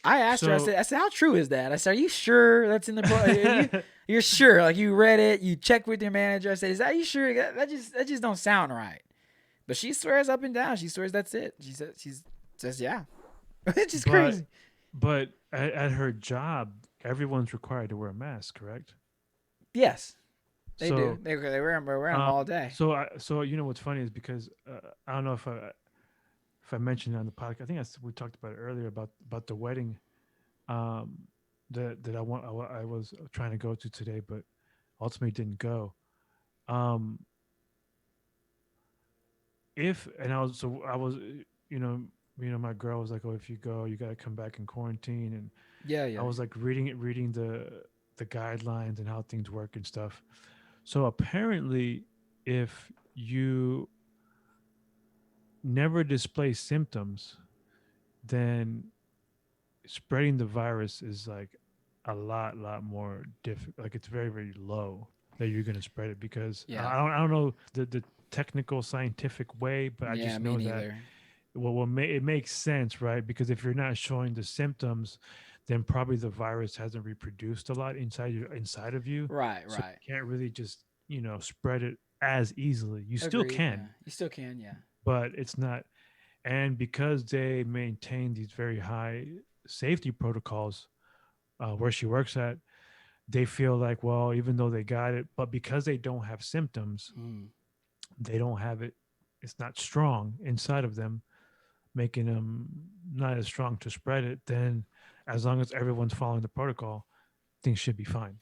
I asked her. So, I said, how true is that? I said, are you sure that's in the? You're sure? Like you read it, you checked with your manager. I said, is that you sure? That just don't sound right. But she swears up and down. She swears that's it. She says yeah. It's just but crazy. at her job, everyone's required to wear a mask, correct? Yes, they do. So, They wear them all day. so what's funny is because I don't know if I mentioned it on the podcast. I think we talked about it earlier about the wedding um, that I was trying to go to today, but ultimately didn't go. Um, if and I was my girl was like, oh, if you go, you got to come back in quarantine, and Yeah, I yeah. was like reading the guidelines and how things work and stuff. So apparently, if you never display symptoms, then spreading the virus is like a lot more difficult. Like it's very, very low that you're going to spread it because Yeah. I don't know the technical scientific way, but I Yeah, just me know that neither. it makes sense, right? Because if you're not showing the symptoms, then probably the virus hasn't reproduced a lot inside of you, Right, so right. you can't really just spread it as easily. You still Agreed. Yeah. can, You still can, yeah. but it's not. And because they maintain these very high safety protocols where she works at, they feel like, well, even though they got it, but because they don't have symptoms, Mm. they don't have it. It's not strong inside of them, making them not as strong to spread it. Then, as long as everyone's following the protocol, things should be fine.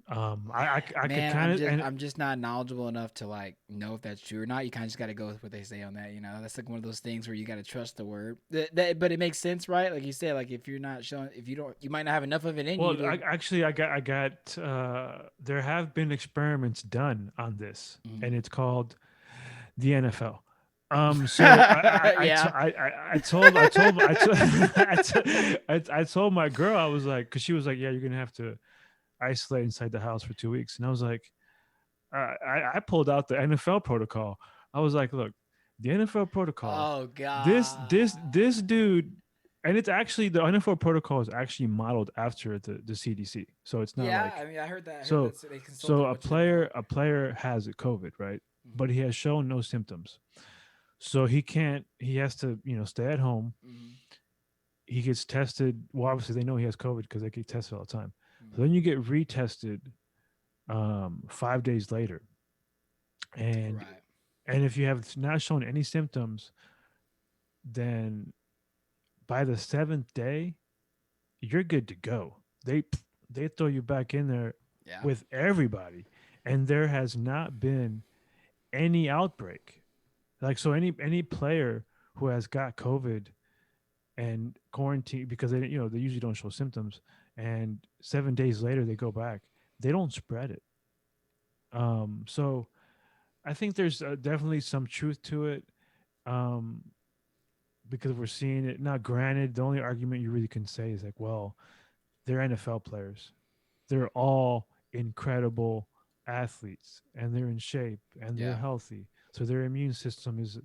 I could Man, kind of and I'm just not knowledgeable enough to like know if that's true or not. You kind of just got to go with what they say on that. You know, that's like one of those things where you got to trust the word. But it makes sense, right? Like you said, like if you're not showing, if you don't, you might not have enough of it in you well, to. I got there have been experiments done on this, Mm. and it's called the NFL. So Yeah, I told my girl, I was like, because she was like, yeah, you're gonna have to isolate inside the house for 2 weeks, and I was like, I pulled out the NFL protocol. I was like, look, the NFL protocol, oh this god. this this dude, and it's actually the NFL protocol is actually modeled after the CDC, so it's not Yeah, I like mean, I heard that. I heard so that they consulted so a bunch of different folk. a player has COVID, right? Hmm. But he has shown no symptoms, so he can't. He has to stay at home. Hmm. He gets tested. Well, obviously they know he has COVID because they get tested all the time. So Hmm. then you get retested 5 days later, and Right. if you have not shown any symptoms, then by the seventh day you're good to go. They throw you back in there Yeah. with everybody, and there has not been any outbreak. Like so, any player who has got COVID and quarantine because they usually don't show symptoms, and 7 days later they go back, they don't spread it. So I think there's definitely some truth to it. Um, because we're seeing it. Now, granted, the only argument you really can say is like, well, they're NFL players. They're all incredible athletes, and they're in shape, and they're Yeah. healthy. So their immune system is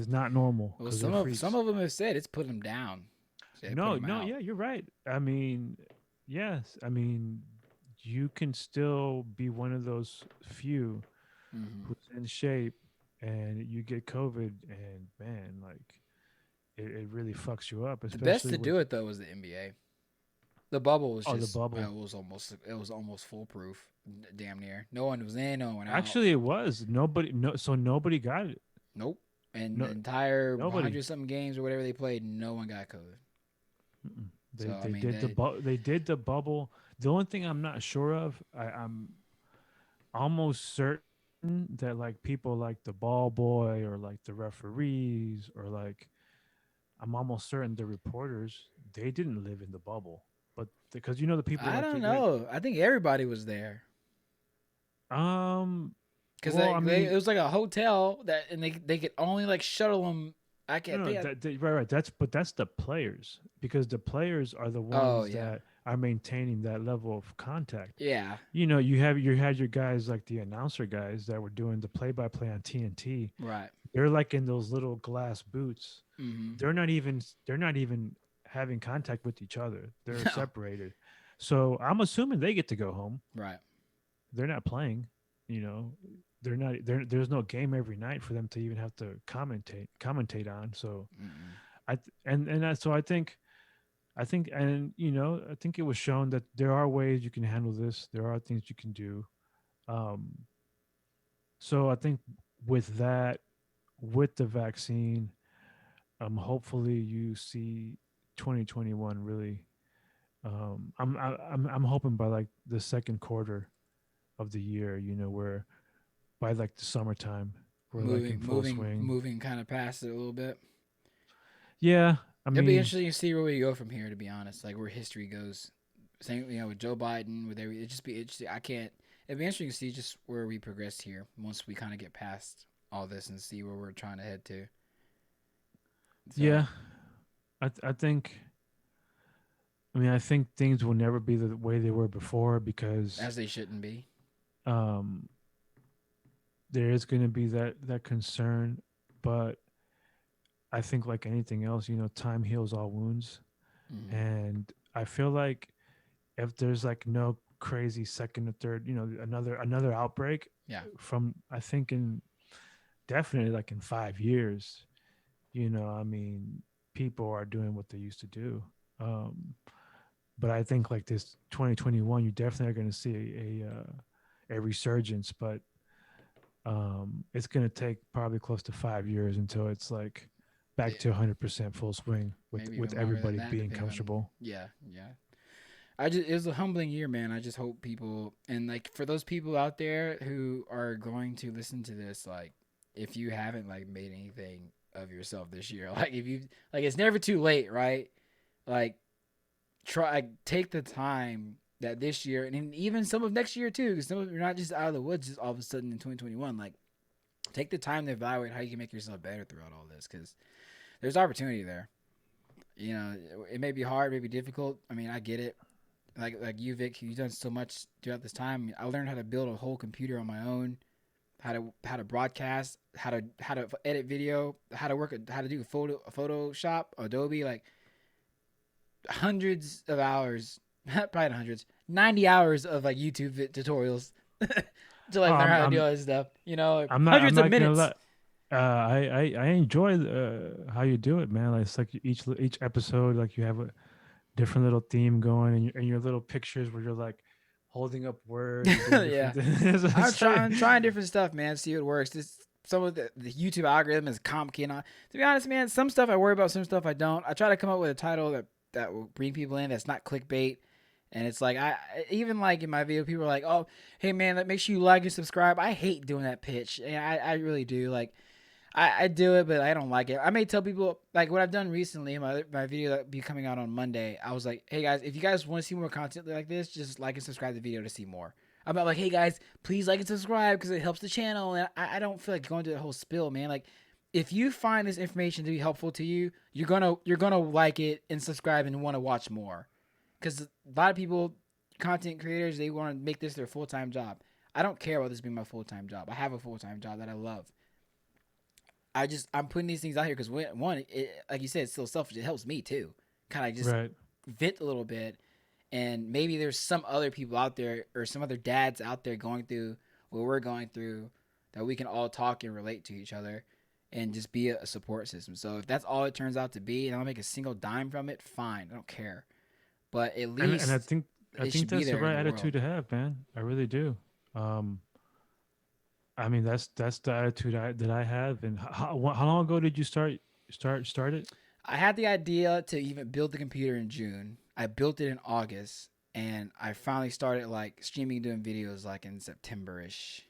not normal Well, because they're some freaks. of them have said it's put them down. So they put No, them no, out. yeah, you're right. I mean, yes, I mean, you can still be one of those few Hmm. who's in shape, and you get COVID, and man, like it really fucks you up, The best especially to with do it though was the NBA. The bubble was the just bubble. it was almost foolproof, damn near. No one was in, no one out. Actually, it was nobody. No, so nobody got it. Nope. And the No, entire nobody. 100 something games or whatever they played, no one got COVID. Mm-mm. So I They mean, did they did the bubble. The only thing I'm not sure of, I'm almost certain that like people like the ball boy or like the referees or like I'm almost certain the reporters they didn't live in the bubble, but because the people I like don't they know. I think everybody was there um because well I it mean was like a hotel that, and they could only like shuttle them. I no, can't no, think. right. That's the players because the players are the Oh ones yeah, that are maintaining that level of contact. yeah, You had your guys like the announcer guys that were doing the play by play on TNT. right. They're like in those little glass boots. Mm-hmm. They're not even having contact with each other. They're No, separated. So I'm assuming they get to go home. right. They're not playing. You know, they're not. There's no game every night for them to even have to commentate on. So Mm-mm. so I think and I think it was shown that there are ways you can handle this. There are things you can do. Um, so I think with that, with the vaccine, hopefully you see 2021 really. I'm hoping by like the second quarter of the year, where by like the summertime, we're like in full swing. Moving kind of past it a little bit. Yeah, I It'll be mean, interesting to see where we go from here. To be honest, like where history goes. Same, with Joe Biden, with every, it just be interesting. I can't. It'd be interesting to see just where we progress here once we kind of get past all this and see where we're trying to head to. So yeah. I think. I mean, I think things will never be the way they were before because as they shouldn't be. um, there is going to be that concern, but I think like anything else, time heals all wounds, Hmm. and I feel like if there's like no crazy second or third, another outbreak Yeah, from I think in definitely like in 5 years, I mean, people are doing what they used to do. Um, but I think like this 2021, you definitely are going to see a resurgence, but it's going to take probably close to 5 years until it's like back yeah, to 100% full swing with maybe with even longer than everybody that, being depending on. comfortable. Yeah, yeah. I just it was a humbling year, man. I just hope people and like for those people out there who are going to listen to this, like if you haven't like made anything of yourself this year, like if you like it's never too late, right? Like try like, take the time that this year and even some of next year too, because some of you're not just out of the woods just all of a sudden in 2021. Like take the time to evaluate how you can make yourself better throughout all this, because there's opportunity there. You know, it may be hard, may be difficult. I mean, I get it. Like you, Vic, you've done so much throughout this time. I learned how to build a whole computer on my own, how to broadcast, how to edit video, how to do Photoshop, Adobe, like hundreds of hours, probably not hundreds, 90 hours of like YouTube tutorials to Oh, like learn I'm how to do I'm all this stuff. You know, like, I'm hundreds of not gonna minutes. lie. I enjoy how you do it, man. Like it's like each episode, like you have a different little theme going, and your little pictures where you're like holding up words or doing Yeah, different things. I'm It's like, trying different stuff, man. See what works. This some of the YouTube algorithm is complicated. To be honest, man, some stuff I worry about, some stuff I don't. I try to come up with a title that will bring people in. That's not clickbait. And it's like even like in my video, people are like, "Oh, hey man, that make sure you like and subscribe." I hate doing that pitch, and I really do. Like I do it, but I don't like it. I may tell people like what I've done recently. My video that will be coming out on Monday. I was like, hey guys, if you guys want to see more content like this, just like and subscribe to the video to see more. I'm not like, hey guys, please like and subscribe because it helps the channel. And I don't feel like going to the whole spill, man. Like, if you find this information to be helpful to you, you're gonna like it and subscribe and want to watch more. Because a lot of people, content creators, they want to make this their full time job. I don't care about this being my full time job. I have a full time job that I love. I'm putting these things out here because one, like you said, it's still selfish. It helps me too, kind of just right. vent a little bit, and maybe there's some other people out there or some other dads out there going through what we're going through that we can all talk and relate to each other, and just be a support system. So if that's all it turns out to be, and I don't make a single dime from it, fine, I don't care. But at And least I it think should be that's the there in right the attitude world. to have, man. I really do. Um, I mean, that's the attitude that I have. And how long ago did you start it? I had the idea to even build the computer in June. I built it in August, and I finally started like streaming, doing videos like in September ish.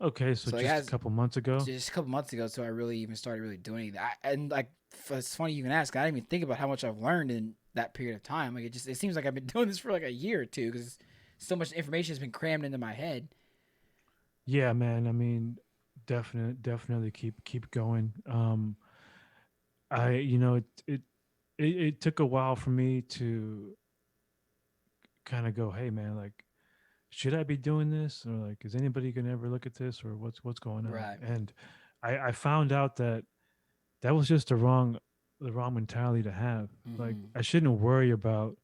Okay, so So it just a has couple months ago. just a couple months ago. So I really even started really doing that. And like, it's funny you even ask. I didn't even think about how much I've learned in that period of time. Like it seems like I've been doing this for like a year or two because so much information has been crammed into my head. Yeah, man. I mean, definitely keep going. It took a while for me to kind of go, hey, man, like, should I be doing this, or like, is anybody gonna ever look at this, or what's going on? Right. And I found out that that was just the wrong mentality to have. Like, Mm-hmm. I shouldn't worry about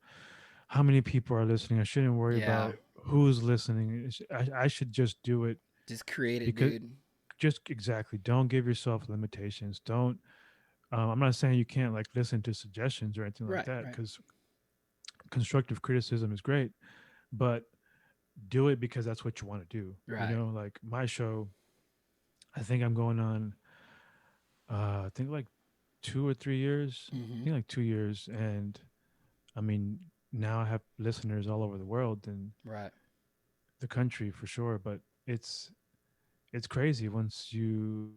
how many people are listening. I shouldn't worry Yeah. about who's listening. I should just do it Just create it, because dude. just exactly. Don't give yourself limitations. Don't. I'm not saying you can't like listen to suggestions or anything like Right. that Right. because constructive criticism is great, but do it because that's what you want to do. Right. Like my show, I think I'm going on. I think like 2 or 3 years. I Mm-hmm. think like 2 years, and I mean now I have listeners all over the world and Right. the country for sure. But it's crazy once you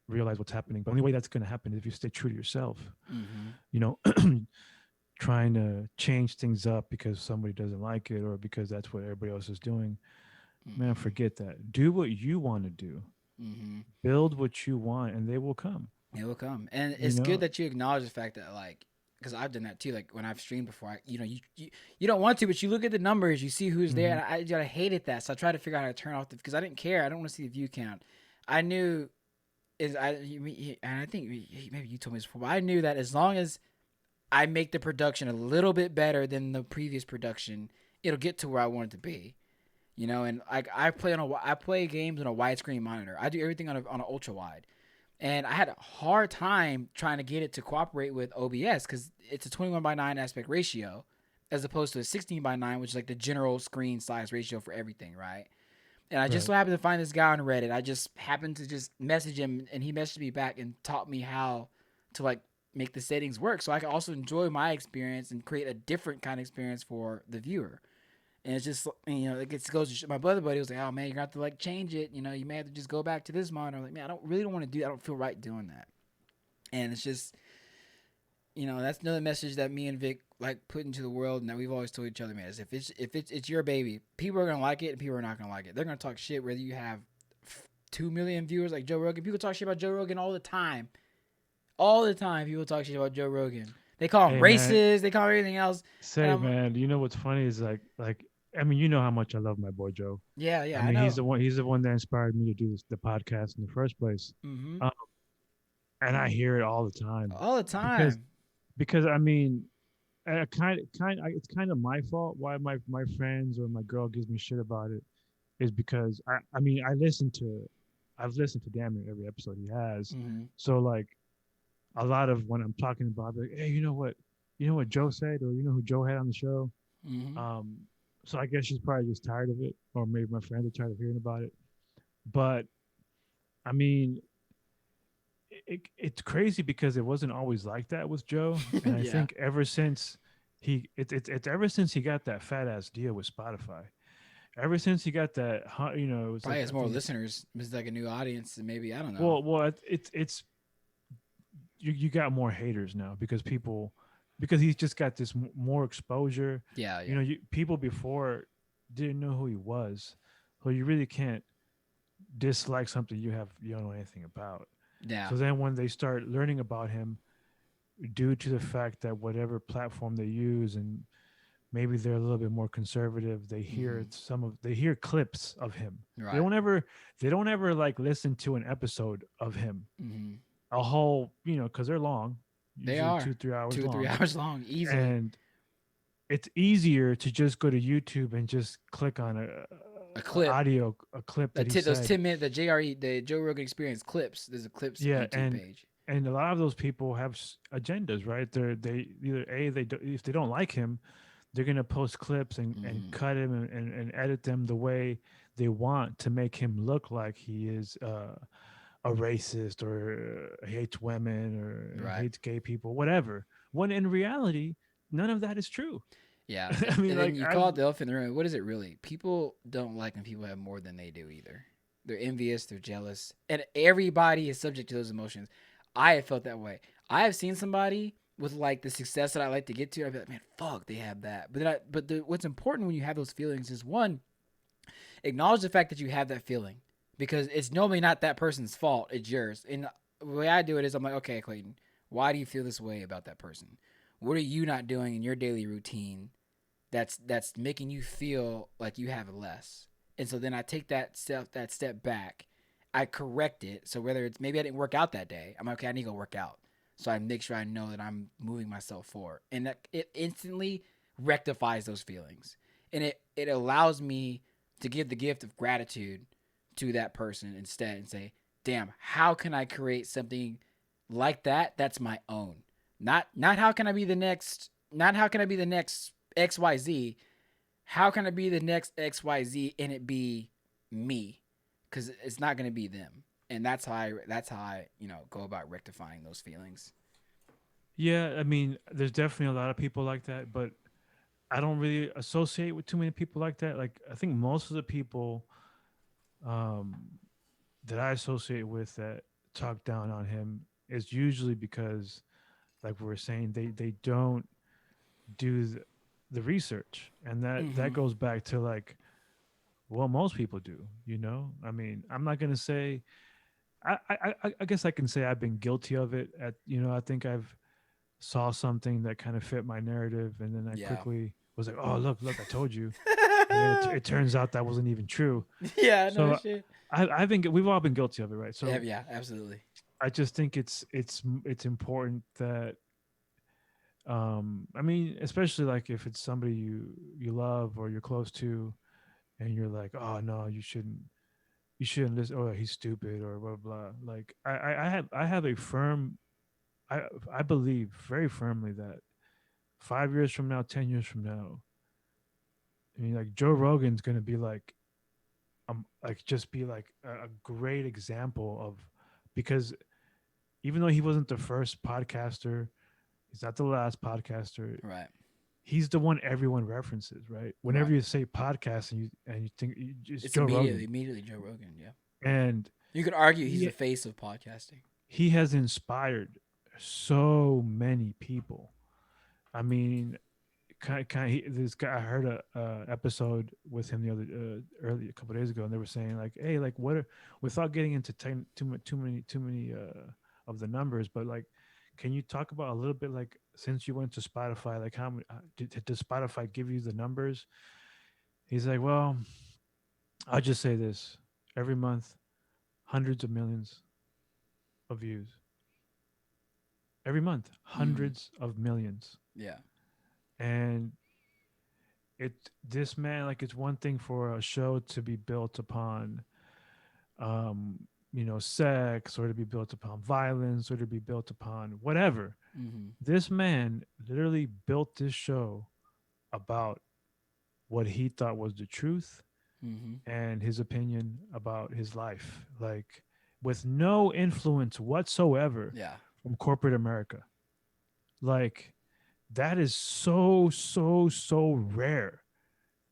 realize what's happening. But the only way that's going to happen is if you stay true to yourself. Mm-hmm. You know, trying to change things up because somebody doesn't like it or because that's what everybody else is doing. Man, Mm-hmm. forget that. Do what you want to do. Mm-hmm. Build what you want, and they will come. It will come, and You it's good know? that you acknowledge the fact that like, because I've done that too. Like when I've streamed before, you don't want to, but you look at the numbers, you see who's there, Hmm. and I hated that. So I tried to figure out how to turn off the because I didn't care. I don't want to see the view count. I knew is I and I think maybe you told me this before, but I knew that as long as I make the production a little bit better than the previous production, it'll get to where I want it to be. And like I play games on a widescreen monitor. I do everything on an ultra wide. And I had a hard time trying to get it to cooperate with OBS because it's a 21 by 9 aspect ratio as opposed to a 16 by 9, which is like the general screen size ratio for everything, right? And I just Right. so happened to find this guy on Reddit. I just happened to just message him, and he messaged me back and taught me how to like make the settings work, so I can also enjoy my experience and create a different kind of experience for the viewer. And it's just it gets goes. To my brother buddy was like, "Oh man, you're gonna have to like change it. You may have to just go back to this monitor." I'm like, man, I don't want to do. That. I don't feel right doing that. And it's just that's another message that me and Vic like put into the world, and that we've always told each other, man. Is if it's your baby, people are gonna like it, and people are not gonna like it. They're gonna talk shit whether you have 2 million viewers like Joe Rogan. People talk shit about Joe Rogan all the time. All the time, people talk shit about Joe Rogan. They call him Hey man, racist. They call him everything else. And say I'm man, you know what's funny is like I mean, you know how much I love my boy Joe. yeah, I yeah, I mean, know. he's the one that inspired me to do the podcast in the first place. Mm-hmm. Um, and I hear it all the time All the because time. I mean, it's kind of my fault why my friends or my girl gives me shit about it is because I mean I've listened to damn near every episode he has. Mm-hmm. So like a lot of when I'm talking about, I'll be like, hey, you know what Joe said, or you know who Joe had on the show. Mm-hmm. Um, so I guess she's probably just tired of it, or maybe my friends are tired of hearing about it. But I mean, it's crazy because it wasn't always like that with Joe, and I Yeah. think ever since it's ever since he got that fat ass deal with Spotify, ever since he got that, it was Probably like has I more think, listeners. It's like a new audience, and maybe I don't know. it's you got more haters now because because he's just got this more exposure. Yeah, You yeah, know, people before didn't know who he was, so you really can't dislike something you don't know anything about. yeah. So then when they start learning about him, due to the fact that whatever platform they use and maybe they're a little bit more conservative, Mm-hmm. they hear clips of him. They Right. don't ever they don't ever like listen to an episode of him, Mm-hmm. a whole, because they're long, They usually are 2 3 hours 2 or 3 long, hours long, easily. and it's easier to just go to YouTube and just click on A clip. a clip that he Those said. 10 minute the JRE the Joe Rogan Experience clips. There's a clips Yeah, YouTube page. and a lot of those people have agendas, right? They either if they don't like him, they're gonna post clips and Mm-hmm. cut him and edit them the way they want to make him look like he is a racist or hates women or Right. hates gay people, whatever. When in reality, none of that is true. Yeah, I mean, and then like you I've call it the elephant in the room. What is it really? People don't like when people have more than they do either. They're envious, they're jealous, and everybody is subject to those emotions. I have felt that way. I have seen somebody with like the success that I like to get to. I'd be like, man, fuck, they have that. What's important when you have those feelings is one, acknowledge the fact that you have that feeling because it's normally not that person's fault. It's yours. And the way I do it is I'm like, okay, Clayton, why do you feel this way about that person? What are you not doing in your daily routine that's making you feel like you have less? And so then I take that step back, I correct it. So whether it's maybe I didn't work out that day, I'm like, okay, I need to go work out. So I make sure I know that I'm moving myself forward, and that it instantly rectifies those feelings, and it allows me to give the gift of gratitude to that person instead, and say, damn, how can I create something like that that's my own? Not how can I be the next, not how can I be the next XYZ. How can I be the next XYZ and it be me? Because it's not going to be them. And that's how I go about rectifying those feelings. Yeah, I mean, there's definitely a lot of people like that, but I don't really associate with too many people like that. Like I think most of the people um, that I associate with that talk down on him is usually because, like we were saying, they don't do the research, and that Mm-hmm. goes back to like what most people do. I mean, I'm not gonna say I guess I can say I've been guilty of it. I think I've saw something that kind of fit my narrative, and then I Yeah. quickly was like, "Oh, look, I told you," and then it turns out that wasn't even true. Yeah, no So shit. we've all been guilty of it, right? Yeah, So yeah, absolutely. I just think it's important that I mean, especially like if it's somebody you love or you're close to, and you're like, oh no, you shouldn't listen. Oh, he's stupid or blah blah. Like I have a firm I I believe very firmly that 5 years from now, 10 years from now, I mean, like Joe Rogan's gonna be like just be like a great example of because even though he wasn't the first podcaster, he's not the last podcaster. Right. He's the one everyone references, right? Whenever Right. you say podcast and you think it's It's Joe Rogan, immediately Joe Rogan. Yeah. and You could argue he's the he face of podcasting. he has inspired so many people. I mean, this guy I heard a episode with him the other early a couple of days ago, and they were saying like, hey, like without getting into too many of the numbers, but like, can you talk about a little bit like since you went to Spotify, like how many did Spotify give you the numbers? He's like, well, I'll just say this: every month, hundreds of millions of views. Every month, Mm-hmm. hundreds of millions, Yeah. and it this man like it's one thing for a show to be built upon um sex or to be built upon violence or to be built upon whatever. Mm-hmm. This man literally built this show about what he thought was the truth Mm-hmm. and his opinion about his life, like with no influence whatsoever Yeah. from corporate America. Like that is so rare.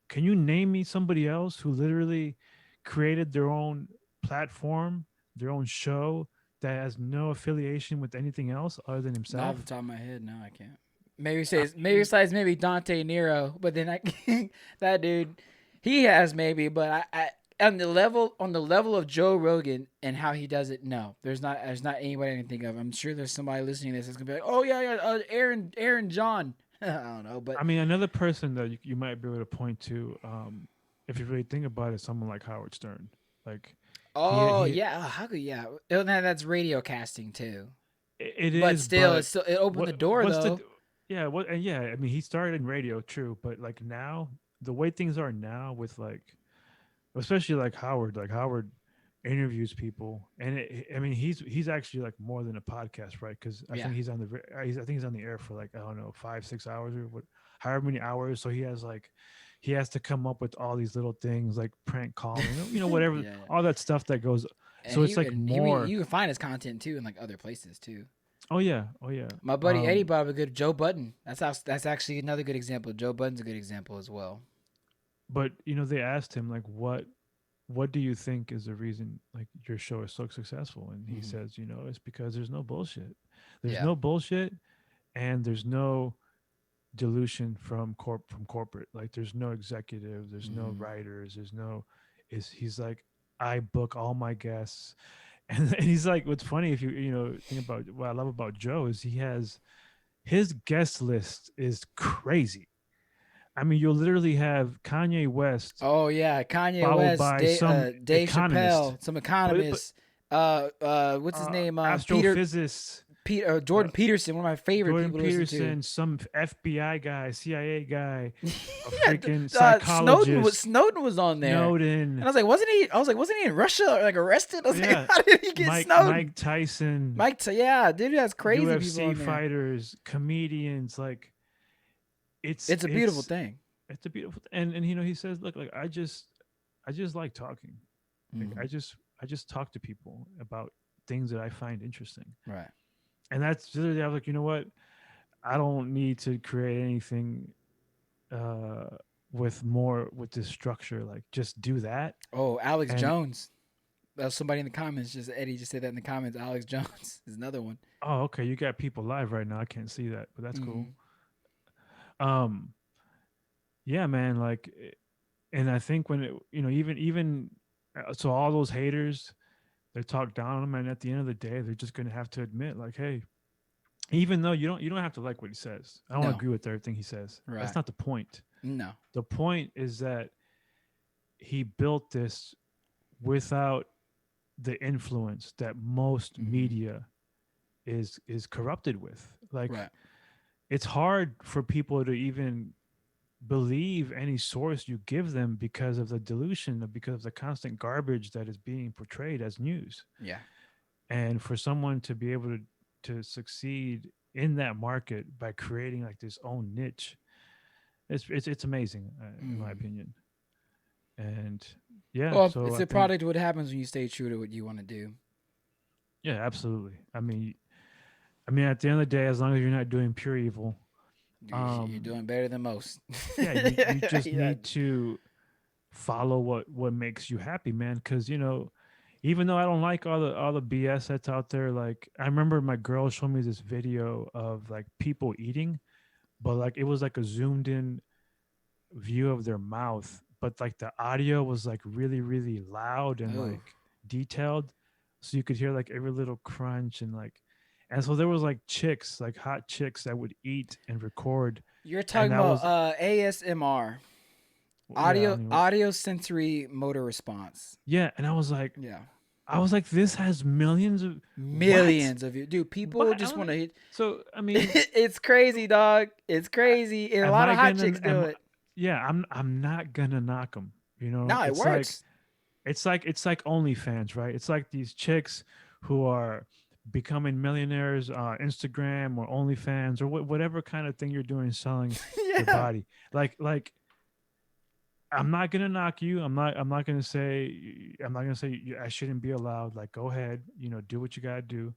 Can you name me somebody else who literally created their own platform, their own show that has no affiliation with anything else other than Not off the himself? top of my head, no, I can't. Maybe I says maybe mean, besides maybe Dante Nero, but then I that dude, he has maybe, but I on the level of Joe Rogan and how he does it, no, there's not anybody I can think of. I'm sure there's somebody listening to this that's gonna be like, oh yeah, yeah, Aaron John. I don't know, but I mean, another person that you might be able to point to, if you really think about it, is someone like Howard Stern. Like oh he yeah, how could yeah, that's radio casting too. it But is, still, but it opened the door what's the though. yeah what and yeah, I mean, he started in radio, true, but like now the way things are now with like especially like Howard interviews people, and I mean, he's actually like more than a podcast, right? Because I Yeah, think I think he's on the air for like I don't know 5 6 hours or what, however many hours. So he has to come up with all these little things like prank calling, whatever, yeah. all that stuff that goes. And So it's he like and he more. you can find his content too in like other places too. Oh yeah, oh yeah. My buddy Eddie brought up a good Joe Budden. That's actually another good example. Joe Budden's a good example as well. But they asked him like what do you think is the reason like your show is so successful, and he Hmm. says it's because there's no bullshit. There's Yeah. no bullshit, and there's no dilution from corporate. Like there's no executive, there's no Hmm. writers, there's no is he's like, I book all my guests. And he's like, what's funny, if you think about what I love about Joe is he has his guest list is crazy. I mean, you'll literally have Kanye West Oh yeah, Kanye followed West, by some Dave economist, Chappelle, some but economists. What's his name? astrophysicist, Jordan Peterson, one of my favorite Jordan people to listen to. Peterson, some FBI guy, CIA guy, a Yeah, freaking Snowden was psychologist, on there, and Snowden, I was like, wasn't he? I was like, wasn't he in Russia or like arrested? I was like, yeah, how did he get Snowden? Mike Tyson, Yeah, dude, that's crazy people UFC on there. fighters, comedians. Like it's It's a beautiful it's thing. it's a beautiful and he says, look, like I just like talking. Like Hmm. I just talk to people about things that I find interesting. Right. And that's literally, I was like, you know what? I don't need to create anything uh with this structure. Like just do that. Oh, Alex And Jones. That was somebody in the comments. Just Eddie just said that in the comments. Alex Jones is another one. oh, okay, you got people live right now. I can't see that, but that's cool. Hmm. Um yeah, man, like and I think when even so all those haters, They talk down on them, and at the end of the day, they're just going to have to admit, like, hey, even though you don't have to like what he says. I don't No. agree with everything he says. That's Right. not the point. No. The point is that he built this without the influence that most Mm-hmm. media is corrupted with. Like Right. it's hard for people to even believe any source you give them because of the dilution, because of the constant garbage that is being portrayed as news. Yeah. And for someone to be able to succeed in that market by creating like this own niche, it's amazing, in my Mm. opinion. And yeah, Well, so it's I a think, product of what happens when you stay true to what you want to do. yeah, absolutely. I mean, at the end of the day, as long as you're not doing pure evil, You're um, doing better than most. yeah, you just Yeah. need to follow what makes you happy, man. Because even though I don't like all the BS that's out there, like I remember my girl showed me this video of like people eating, but like it was like a zoomed in view of their mouth, but like the audio was like really really loud and Oh, like detailed, so you could hear like every little crunch and like, and so there was like chicks, like hot chicks that would eat and record, you're and talking that about was ASMR, yeah, I audio mean, audio sensory motor response. yeah, and I was like, Yeah. this has millions of what? Millions of you, dude. People What? just want to hit. So I mean, It's crazy, dog. It's crazy, and a am lot of I hot gonna? chicks do it. Yeah, I'm not gonna knock them. No, it works. It's like OnlyFans, right? It's like these chicks who are becoming millionaires on Instagram or OnlyFans or whatever kind of thing you're doing, selling your Yeah, body. Like I'm not gonna knock you. I'm not gonna say I shouldn't be allowed. Like, go ahead, do what you gotta do,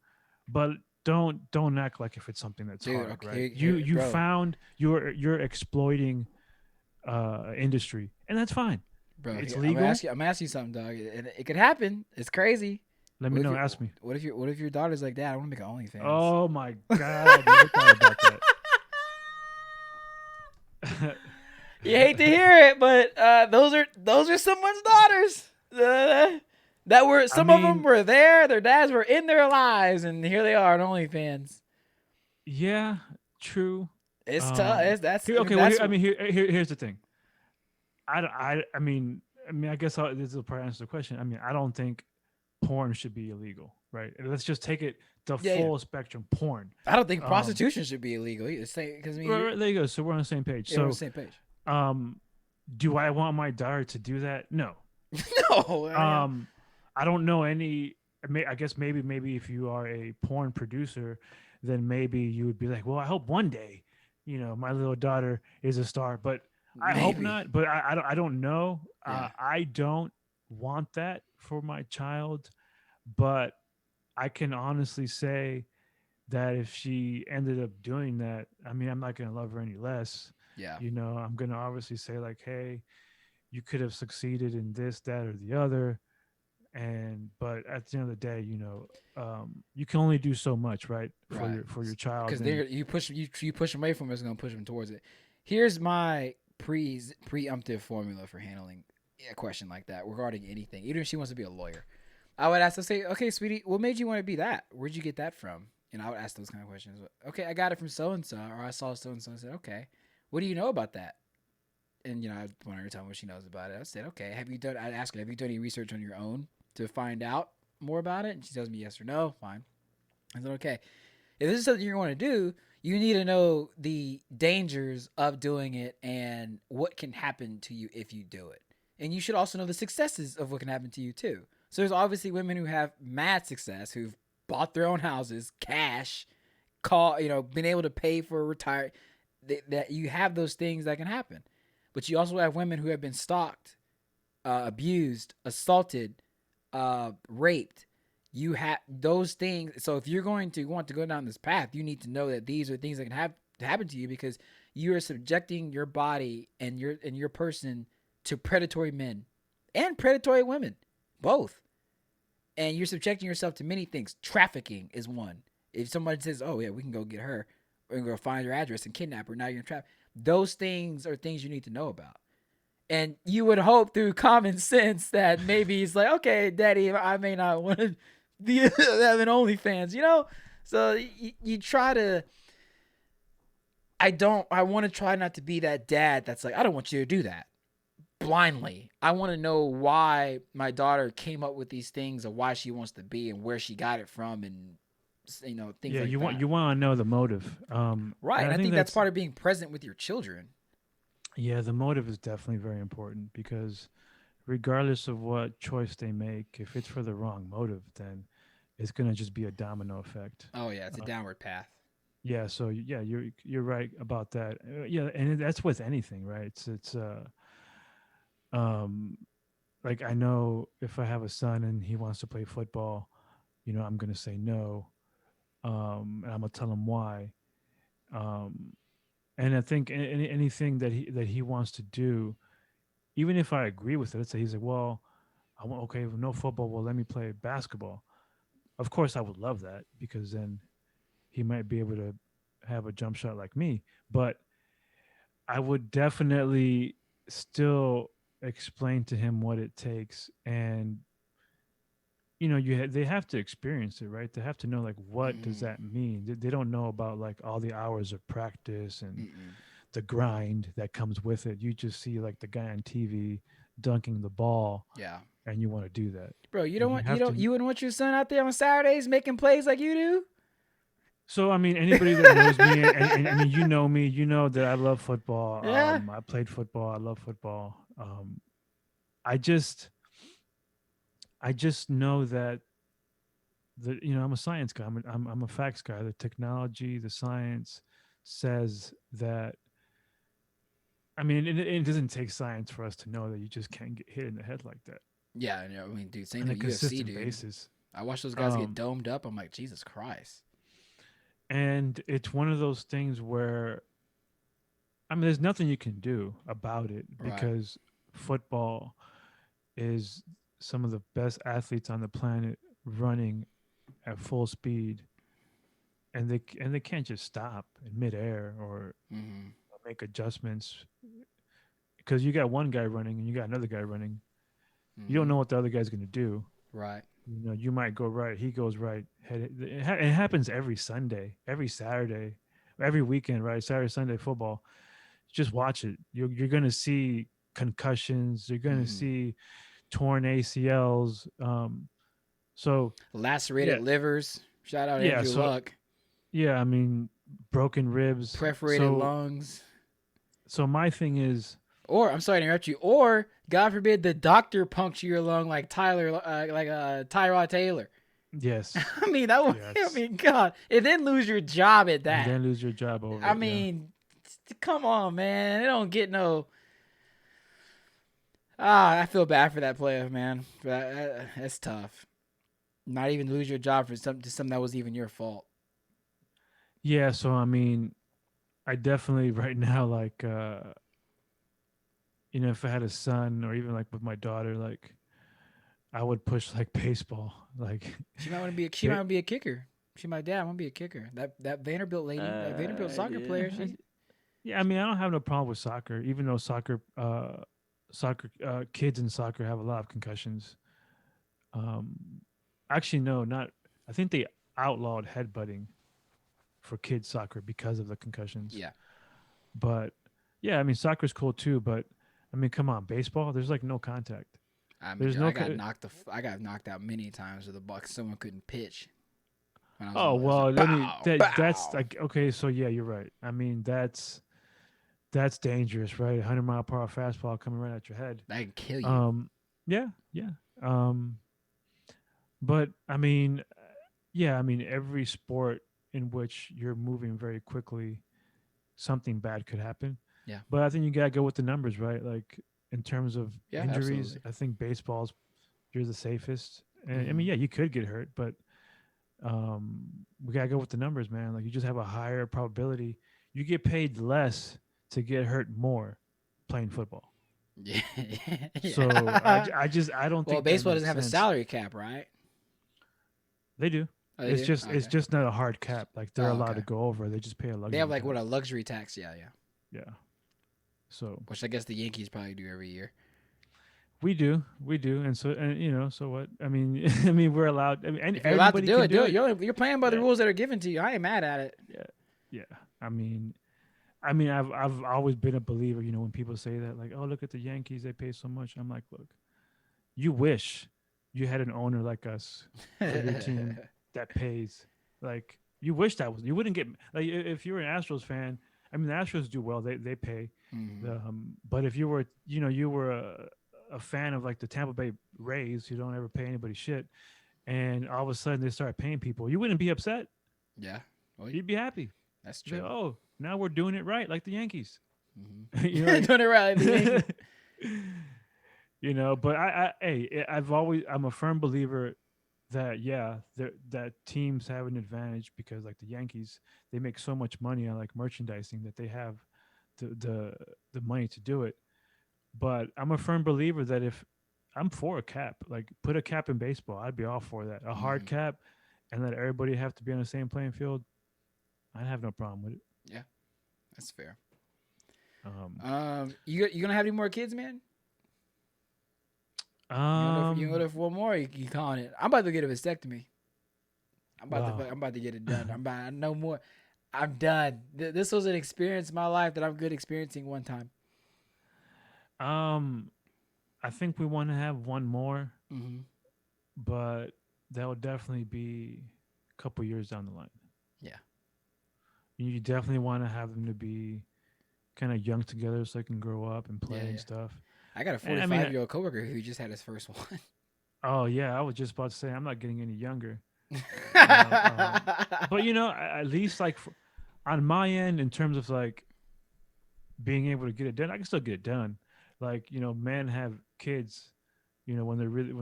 but don't act like if it's something that's dude. hard, right? Okay, You bro, found you're exploiting industry, and that's fine. bro. It's Here, I'm gonna legal. ask you. I'm gonna ask you something, dog. It could happen. It's crazy. Let me What if know. you? Ask me. What if your daughter's like, Dad, I want to make an OnlyFans. Oh my god, I never thought about that. You hate to hear it, but those are someone's daughters. That were I some of them mean, were there. Their dads were in their lives, and here they are on OnlyFans. yeah, true. It's tough. Um, It's, that's here, I mean okay. Well, that's here's the thing. I mean, I guess this will probably answer the question. I mean, I don't think porn should be illegal, right? Let's just take it the yeah, yeah. full spectrum. Porn. I don't think Um, prostitution should be illegal. It's because I mean right, right, there you go. So we're on the same page. we're on the So, same page. um, do I want my daughter to do that? No. No, Um, I don't know any. I guess maybe if you are a porn producer, then maybe you would be like, well, I hope one day, my little daughter is a star. But I hope maybe. not. But I don't know. Yeah, I don't want that for my child. But I can honestly say that if she ended up doing that, I mean, I'm not gonna love her any less. yeah, I'm gonna obviously say like, hey, you could have succeeded in this, that, or the other, and but at the end of the day, you can only do so much, right, for right. your child. Because And you push them away from it, it's gonna push them towards it. Here's my preemptive formula for handling a question like that regarding anything, even if she wants to be a lawyer. I would ask her, say, okay, sweetie, what made you want to be that? Where'd you get that from? I would ask those kind of questions. Okay, I got it from so and so, or I saw so and so and said, okay, what do you know about that? And I want her to tell me what she knows about it. I said, okay, have you done? I'd ask her, have you done any research on your own to find out more about it? And she tells me yes or no. Fine. I said, okay, if this is something you're going to do, you need to know the dangers of doing it and what can happen to you if you do it. And you should also know the successes of what can happen to you too. So there's obviously women who have mad success, who've bought their own houses, cash, been able to pay for retire. That you have those things that can happen, but you also have women who have been stalked, abused, assaulted, raped. You have those things. So if you're going to want to go down this path, you need to know that these are things that can happen to you because you are subjecting your body and your person to predatory men and predatory women, both. And you're subjecting yourself to many things. Trafficking is one. If somebody says, "Oh yeah, we can go get her, we're gonna go find her address and kidnap her," now you're in trap. Those things are things you need to know about. And you would hope through common sense that maybe he's like, okay, daddy, I may not want to be having OnlyFans, you know? So you try to, I want to try not to be that dad that's like, I don't want you to do that blindly. I want to know why my daughter came up with these things or why she wants to be and where she got it from and, things Yeah, like that. you want to know the motive. Right. And And I I think think that's that's part of being present with your children. yeah, the motive is definitely very important because regardless of what choice they make, if it's for the wrong motive, then it's gonna just be a domino effect. Oh, yeah. It's a Uh, downward path. yeah, so yeah, you're right about that. Yeah, and that's with anything, right? Um like I know if I have a son and he wants to play football, I'm gonna say no, and I'm gonna tell him why. Um, and I think anything that he wants to do, even if I agree with it, let's say he's like, well, I want okay, no football. Well, let me play basketball. Of course, I would love that because then he might be able to have a jump shot like me. But I would definitely still explain to him what it takes, and they have to experience it, right? They have to know like what does Mm-mm. that mean. They don't know about like all the hours of practice and Mm-mm. the grind that comes with it. You just see like the guy on TV dunking the ball, Yeah. and you want to do that. Bro, You have to. you wouldn't want your son out there on Saturdays making plays like you do? So I mean, anybody that knows me, and I mean, you know me, you know that I love football. Yeah. I played football. I love football. I just, I just know that I'm a science guy. I'm a facts guy. The technology, the science says that. I mean, it doesn't take science for us to know that you just can't get hit in the head like that Yeah, I mean, dude, same on thing a with UFC, consistent dude. basis. I watch those guys get Um, domed up. I'm like, Jesus Christ. and it's one of those things where I mean, there's nothing you can do about it Right. because football is some of the best athletes on the planet running at full speed, and they can't just stop in midair or Mm-hmm. make adjustments because you got one guy running and you got another guy running. You don't Mm-hmm. know what the other guy's going to do. Right. You might go right, he goes right. It happens every Sunday, every Saturday, every weekend, right? Saturday, Sunday football. Just watch it. You're going to see concussions. You're going to Mm-hmm. see torn ACLs. So Lacerated yeah, livers. Shout out yeah. Andrew So Luck. yeah, I mean, broken ribs. Perforated So lungs. my thing is, Or I'm sorry to interrupt you. Or God forbid the doctor puncture your lung like Tyrod Taylor. yes, I mean that would. I yes, mean, God, and then lose your job at and that. then lose your job over I it. Yeah. mean, come on, man. They don't get no. Ah, I feel bad for that player, man. That's tough. Not even lose your job for something that was even your fault. Yeah. So I mean, I definitely right now like if I had a son or even like with my daughter, like I would push like baseball, like She might want to be. She might ba- want to be a kicker. She might dad want to be a kicker. That Vanderbilt lady, that Vanderbilt soccer yeah, player. She. yeah. I mean, I don't have no problem with soccer, even though soccer kids in soccer have a lot of concussions. Um, actually, no, not. I think they outlawed headbutting for kids soccer because of the concussions. Yeah. But yeah, I mean, soccer's cool too. But I mean, come on, baseball. There's like no contact. I mean, There's dude, no. I got knocked out many times with a buck. Someone couldn't pitch when I was Oh little. It was well, like let me. bow, That's bow. like okay. So yeah, you're right. I mean, that's dangerous, right? 100-mile-per-hour fastball coming right at your head. That can kill you. Um, yeah, yeah. Um, but I mean, yeah, I mean, every sport in which you're moving very quickly, something bad could happen. Yeah. But I think you gotta go with the numbers, right? Like in terms of Yeah. injuries, Absolutely. I think baseball's you're the safest. And I Mm-hmm. mean, yeah, you could get hurt, but we gotta go with the numbers, man. Like you just have a higher probability. You get paid less to get hurt more playing football. Yeah. So Yeah. I don't Well, think that baseball doesn't makes have a sense. salary cap, right? They do. Oh, they do. It's Okay. just not a hard cap. Like they're Oh, allowed okay. to go over. They just pay a They have luxury like what, a tax. luxury tax? Yeah, yeah. Yeah. So Which I guess the Yankees probably do every year. we do, and so and so what? I mean, I mean, we're allowed. I mean, and If you're allowed to everybody do can it, do do it. it. You're playing by the Yeah, rules that are given to you. I ain't mad at it. yeah, yeah. I mean, I've always been a believer. When people say that, like, oh, look at the Yankees, they pay so much. I'm like, look, you wish you had an owner like us for your team that pays. Like, you wish that was. You wouldn't get like if you're an Astros fan. I mean, the Astros do well. They pay. Mhm. But if you were, you were a fan of like the Tampa Bay Rays, who don't ever pay anybody shit, and all of a sudden they start paying people, you wouldn't be upset. Yeah. Well, You'd be happy. that's You'd be true. like, oh, now we're doing it right, like the Yankees. Mm-hmm. Doing it right, like the Yankees. But I'm a firm believer that that teams have an advantage because like the Yankees, they make so much money on like merchandising that they have the money to do it. But I'm a firm believer that if I'm for a cap, like put a cap in baseball, I'd be all for that. A hard Mhm. cap and let everybody have to be on the same playing field, I'd have no problem with it. Yeah, that's fair. Um, You gonna have any more kids, man? You gonna um, live for one more? You calling it? I'm about to get a vasectomy. wow. I'm about to get it done. No more. I'm done. This was an experience in my life that I'm good experiencing one time. um, I think we want to have one more, Mm-hmm. but that would definitely be a couple years down the line. Yeah. You definitely want to have them to be kind of young together so they can grow up and play Yeah, and yeah. stuff. I got a And I 45-year-old coworker who just had his first one. oh yeah, I was just about to say I'm not getting any younger. But Yeah, at least like on my end, in terms of like being able to get it done, I can still get it done. Like men have kids, when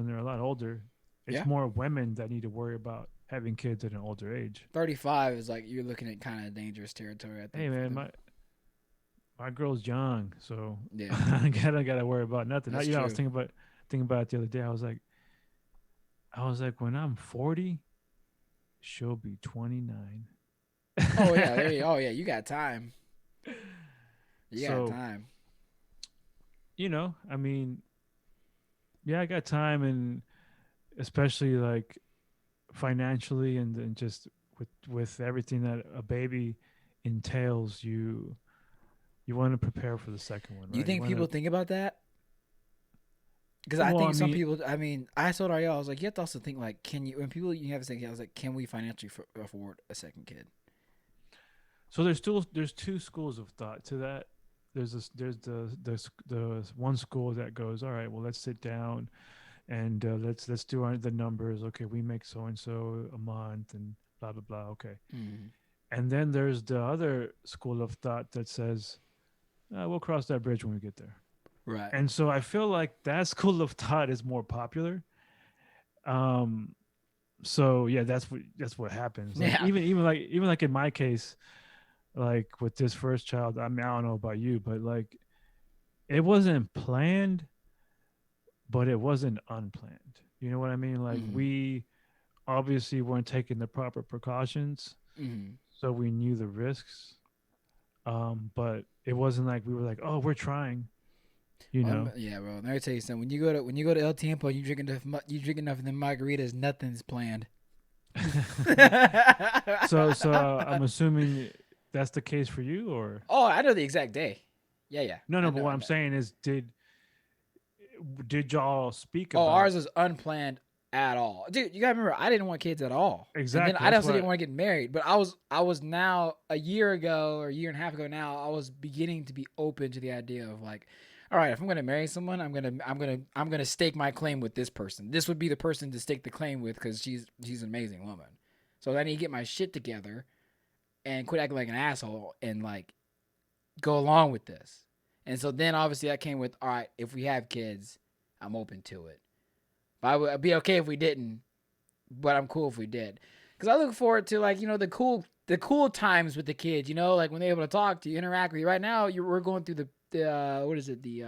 they're a lot older. It's more women that need to worry about having kids at an older age. 35 is like you're looking at kind of dangerous territory. I think Hey for man, them. my girl's young, so Yeah, I gotta worry about nothing. that's I was true. thinking about it the other day. I was like, when I'm 40, she'll be 29. Oh yeah, there you. Oh yeah, you got time. You got So time. I mean, yeah, I got time, and especially like financially, and just with everything that a baby entails, you want to prepare for the second one, Do you right? You think want people to. think about that? Because I Well, I think some mean, people. I mean, I told Ariel, I was like, you have to also think like, can you? When people you have a second kid, I was like, can we financially afford a second kid? so there's two schools of thought to that. There's the one school that goes, all right, well, let's sit down and let's do the numbers. Okay, we make so and so a month and blah blah blah. Okay, Mm-hmm. and then there's the other school of thought that says, we'll cross that bridge when we get there. Right. And so I feel like that school of thought is more popular. Um, so yeah, that's what happens. Like Yeah. even like in my case, like with this first child, I mean, I don't know about you, but like it wasn't planned, but it wasn't unplanned. You know what I mean? Like Mm-hmm. we obviously weren't taking the proper precautions, Mm-hmm. so we knew the risks. But it wasn't like we were like, oh, we're trying, you know. Yeah, bro. Let me tell you something. When you go to El Tiempo, and you drink enough of them margaritas. Nothing's planned. So I'm assuming that's the case for you, or Oh, I know the exact day. Yeah, yeah. no, I no. But know. what I I'm know. saying is, did y'all speak Oh, about ours was unplanned at all, dude. You gotta remember, I didn't want kids at all, and then exactly? I That's also what. didn't want to get married. But I was now a year ago or a year and a half ago now. I was beginning to be open to the idea of like, all right, if I'm gonna marry someone, I'm gonna stake my claim with this person. This would be the person to stake the claim with because she's an amazing woman. So I need to get my shit together and quit acting like an asshole and like go along with this. And so then obviously that came with, all right, if we have kids, I'm open to it. But I'd be okay if we didn't, but I'm cool if we did. Because I look forward to like, the cool times with the kids, like when they're able to talk to you, interact with you. Right now, we're going through the what is it? The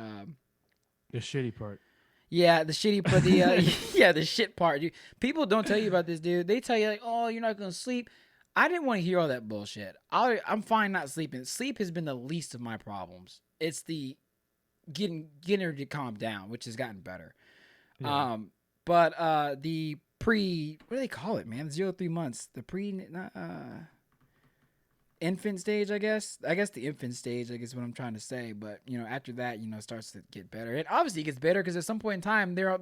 shitty part. Yeah, the shitty part, yeah, the shit part. Dude. People don't tell you about this, dude. They tell you like, oh, you're not gonna sleep. I didn't want to hear all that bullshit. I'm fine not sleeping. Sleep has been the least of my problems it's the getting her to calm down, which has gotten better. Yeah. But the pre, what do they call it, man? 0 3 months, the pre infant stage, I guess. I guess the infant stage, I guess, what I'm trying to say. But after that, it starts to get better. And obviously, it gets better because at some point in time, they're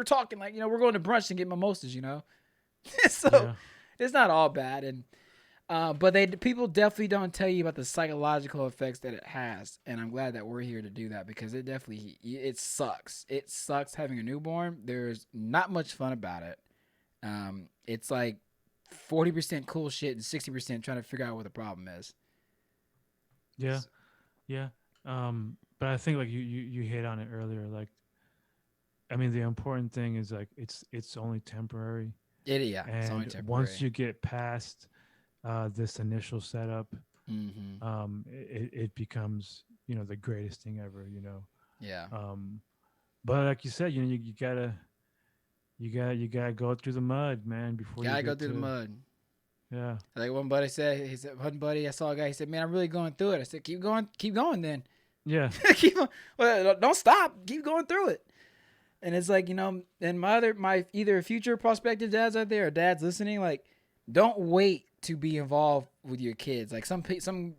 talking like, we're going to brunch and get mimosas. So Yeah. it's not all bad. And but people definitely don't tell you about the psychological effects that it has, and I'm glad that we're here to do that because it sucks. It sucks having a newborn. There's not much fun about it. It's like 40% cool shit and 60% trying to figure out what the problem is. Yeah. Yeah. But I think like you hit on it earlier. Like, I mean, the important thing is like it's only temporary, Yeah, it's only and once temporary. you get past this initial setup, Mm-hmm. it becomes the greatest thing ever. Yeah, Um, but like you said, you gotta go through the mud, man, before you gotta go get through the to mud. yeah. Like one buddy said, one buddy I saw a guy. He said, "Man, I'm really going through it." I said, keep going, then." Yeah. keep on, well, don't stop. Keep going through it. And it's like, and my either future prospective dads out there or dads listening, like, don't wait to be involved with your kids. Like some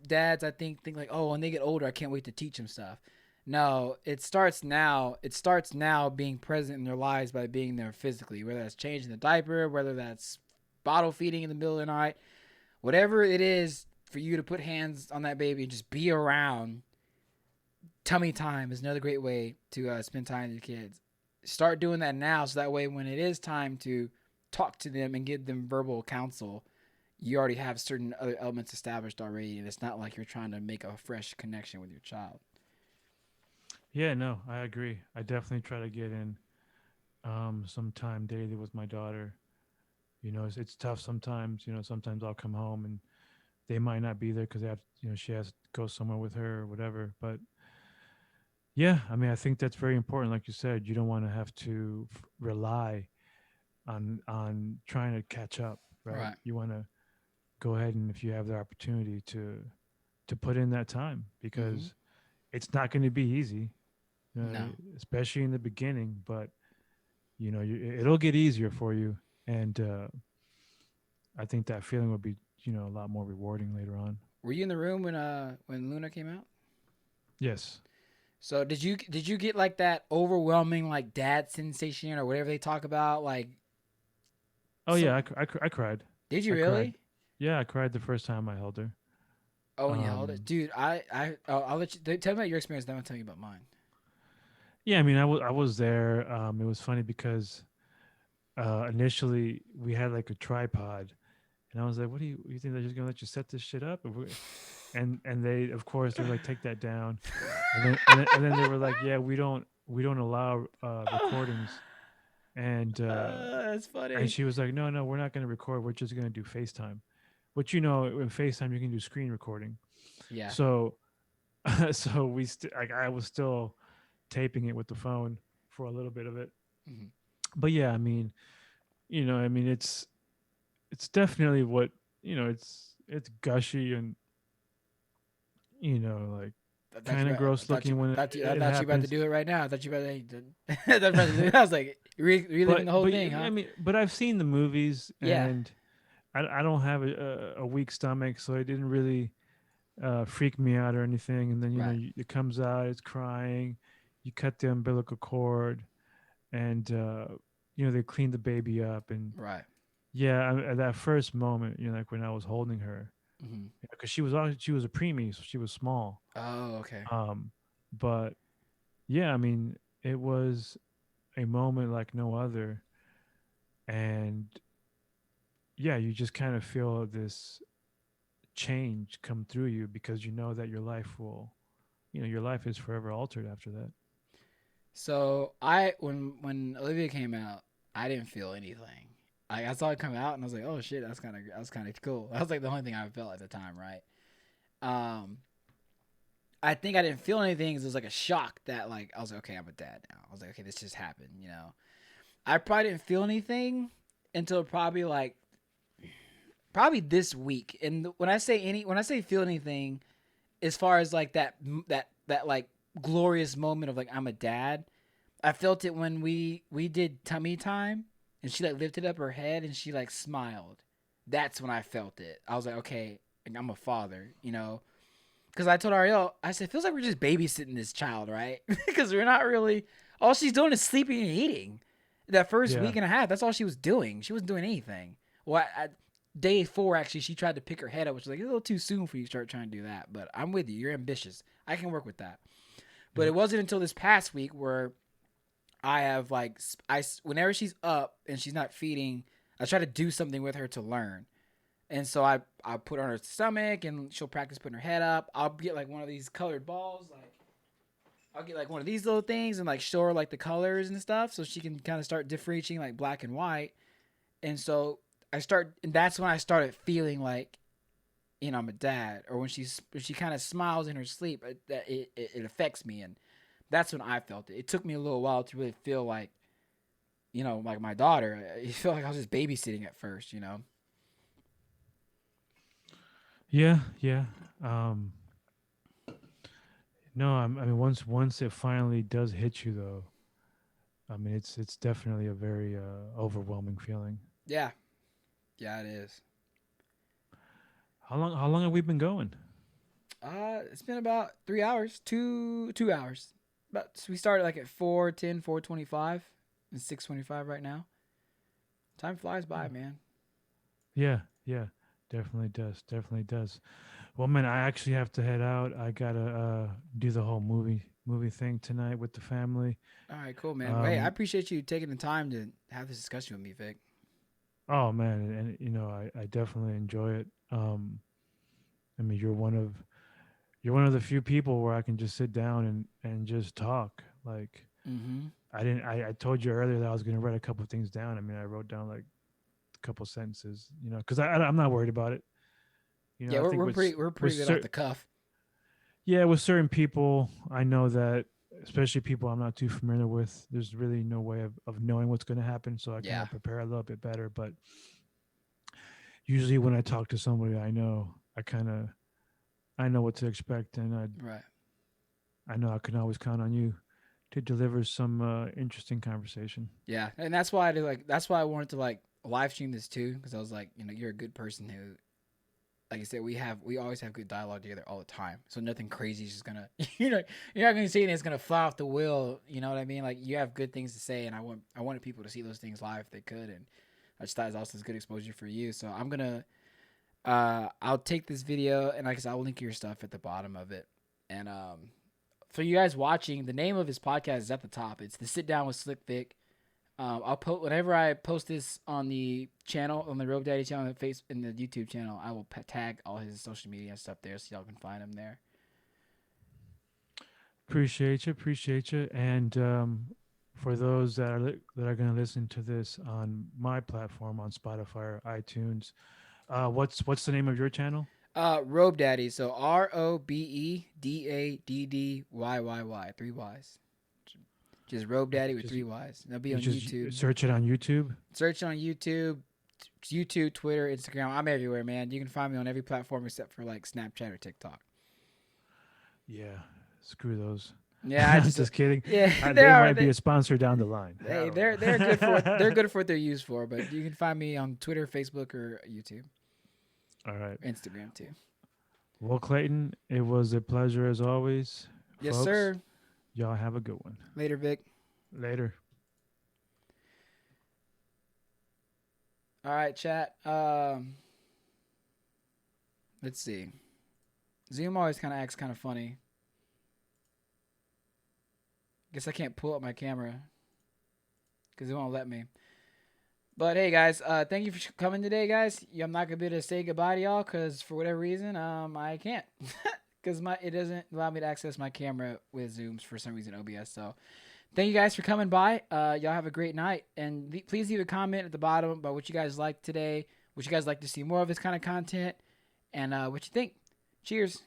dads, I think like, oh, when they get older, I can't wait to teach them stuff. No, it starts now. It starts now being present in their lives by being there physically, whether that's changing the diaper, whether that's bottle feeding in the middle of the night, whatever it is for you to put hands on that baby and just be around. Tummy time is another great way to spend time with your kids. Start doing that now so that way when it is time to talk to them and give them verbal counsel, you already have certain other elements established already, and it's not like you're trying to make a fresh connection with your child. Yeah, no, I agree. I definitely try to get in some time daily with my daughter. It's tough sometimes. Sometimes I'll come home and they might not be there because she has to go somewhere with her or whatever. But yeah, I mean, I think that's very important. Like you said, you don't want to have to rely on trying to catch up, right? Right. You want to go ahead and if you have the opportunity to put in that time Mm-hmm. because it's not going to be easy, No. especially in the beginning. But it'll get easier for you, and I think that feeling will be a lot more rewarding later on. Were you in the room when Luna came out? Yes. So did you get like that overwhelming like dad sensation or whatever they talk about like Oh yeah, some I cried. did you I cried. really? Yeah, I cried the first time I held her. Oh, when you held it, Um, dude. I'll let you tell me about your experience. Then I'll tell you about mine. yeah, I mean, I was there. It was funny because initially we had like a tripod, and I was like, "What do you think they're just gonna let you set this shit up?" And they, of course, they're like, "Take that down," and then they were like, "Yeah, we don't allow recordings," and That's and funny. she was like, "No, no, we're not gonna record. We're just gonna do FaceTime." Which in FaceTime you can do screen recording. Yeah. So so like I was still taping it with the phone for a little bit of it. Hmm. But yeah, I mean, I mean it's definitely what, it's gushy and like kind of gross looking when I it thought you about to happens. do it right now. I thought you about to. I thought you about to do it. I was like reliving the whole But thing, huh? I mean, but I've seen the movies Yeah. and I don't have a weak stomach, so it didn't really freak me out or anything. And then Right. it comes out, it's crying. You cut the umbilical cord, and they clean the baby up, and Right. yeah, at that first moment, like when I was holding her, Hmm. because she was a preemie, so she was small. Oh, okay. Um, but yeah, I mean, it was a moment like no other, and yeah, you just kind of feel this change come through you because you know that your life is forever altered after that. So when Olivia came out, I didn't feel anything. I saw it come out and I was like, oh shit, that's kind of cool. That was like the only thing I felt at the time, right? Um, I think I didn't feel anything. 'Cause it was like a shock that like I was like, okay, I'm a dad now. I was like, okay, this just happened. I probably didn't feel anything until probably this week. And when I say feel anything, as far as like that like glorious moment of like I'm a dad. I felt it when we did tummy time, and she like lifted up her head and she like smiled. That's when I felt it. I was like, okay, I'm a father, you know. Because I told Ariel, I said, feels like we're just babysitting this child, right? Because we're not really. All she's doing is sleeping and eating. That first Yeah. week and a half, that's all she was doing. She wasn't doing anything. Well, day 4, actually, she tried to pick her head up, which was like a little too soon for you to start trying to do that. But I'm with you. You're ambitious. I can work with that. But Yeah. it wasn't until this past week where I have like whenever she's up and she's not feeding, I try to do something with her to learn. And so I put her on her stomach and she'll practice putting her head up. I'll get like one of these colored balls, like I'll get like one of these little things and like show her like the colors and stuff so she can kind of start differentiating like black and white. And so and that's when I started feeling like, you know, I'm a dad. Or when she kind of smiles in her sleep, it affects me, and that's when I felt it. It took me a little while to really feel like, you know, like my daughter. It felt like I was just babysitting at first, you know. Yeah. Yeah. Um, no, I mean, once it finally does hit you, though, I mean, it's definitely a very overwhelming feeling. Yeah, yeah, it is. How long have we been going? It's been about 3 hours, 2 hours. But we started like at 4:10, 4:25, and 6:25 right now. Time flies by, Oh, man. yeah, yeah, definitely does, definitely does. Well, man, I actually have to head out. I gotta do the whole movie thing tonight with the family. All right, cool, man. Well, hey, I Um, appreciate you taking the time to have this discussion with me, Vic. oh man, and you know, I definitely enjoy it. I mean, you're one of the few people where I can just sit down and just talk. Like Mm-hmm. I told you earlier that I was gonna write a couple of things down. I mean, I wrote down like a couple sentences, you know, because I'm not worried about it. You know, Yeah, I think we're with pretty good off the cuff. yeah, with certain people, I know that, especially people I'm not too familiar with, there's really no way of knowing what's going to happen. So I kind Yeah. of prepare a little bit better. But usually when I talk to somebody I know, I know what to expect, and Right. I know I can always count on you to deliver some interesting conversation. Yeah, and that's why that's why I wanted to like live stream this too, because I was like, you know, you're a good person who, like I said, we always have good dialogue together all the time. So nothing crazy is just gonna, you know, you're not gonna see anything that's gonna fly off the wheel. You know what I mean? Like you have good things to say, and I wanted people to see those things live if they could, and I just thought it was also good exposure for you. So I'm gonna, I'll take this video and like I said, I'll link your stuff at the bottom of it, and for you guys watching, the name of his podcast is at the top. It's the Sit Down with Slick Vic. I'll post whenever I post this on the channel, on the Rogue Daddy channel, and in the YouTube channel. I will tag all his social media and stuff there, so y'all can find him there. Appreciate you. And for those that are going to listen to this on my platform on Spotify or iTunes, what's the name of your channel? Robe Daddy. So RobeDaddy, 3 Y's. Just Robe Okay, Daddy with just 3 Y's. That'll be you on just YouTube. search it on YouTube. Search on YouTube, Twitter, Instagram. I'm everywhere, man. You can find me on every platform except for like Snapchat or TikTok. Yeah, screw those. Yeah, I Just kidding. yeah, they They are. might be a sponsor down the line. I Hey, don't they're good for know. what they're used for. But you can find me on Twitter, Facebook, or YouTube, All right. Instagram too. Well, Clayton, it was a pleasure as always, Yes, folks. sir. Y'all have a good one. Later, Vic. Later. All right, chat. Let's see. Zoom always kind of acts kind of funny. Guess I can't pull up my camera because it won't let me. But hey, guys, thank you for coming today, guys. I'm not gonna be able to say goodbye to y'all because for whatever reason, I can't because it doesn't allow me to access my camera with Zooms for some reason OBS. So thank you guys for coming by. Y'all have a great night, and please leave a comment at the bottom about what you guys liked today, what you guys like to see more of this kind of content, and what you think. Cheers.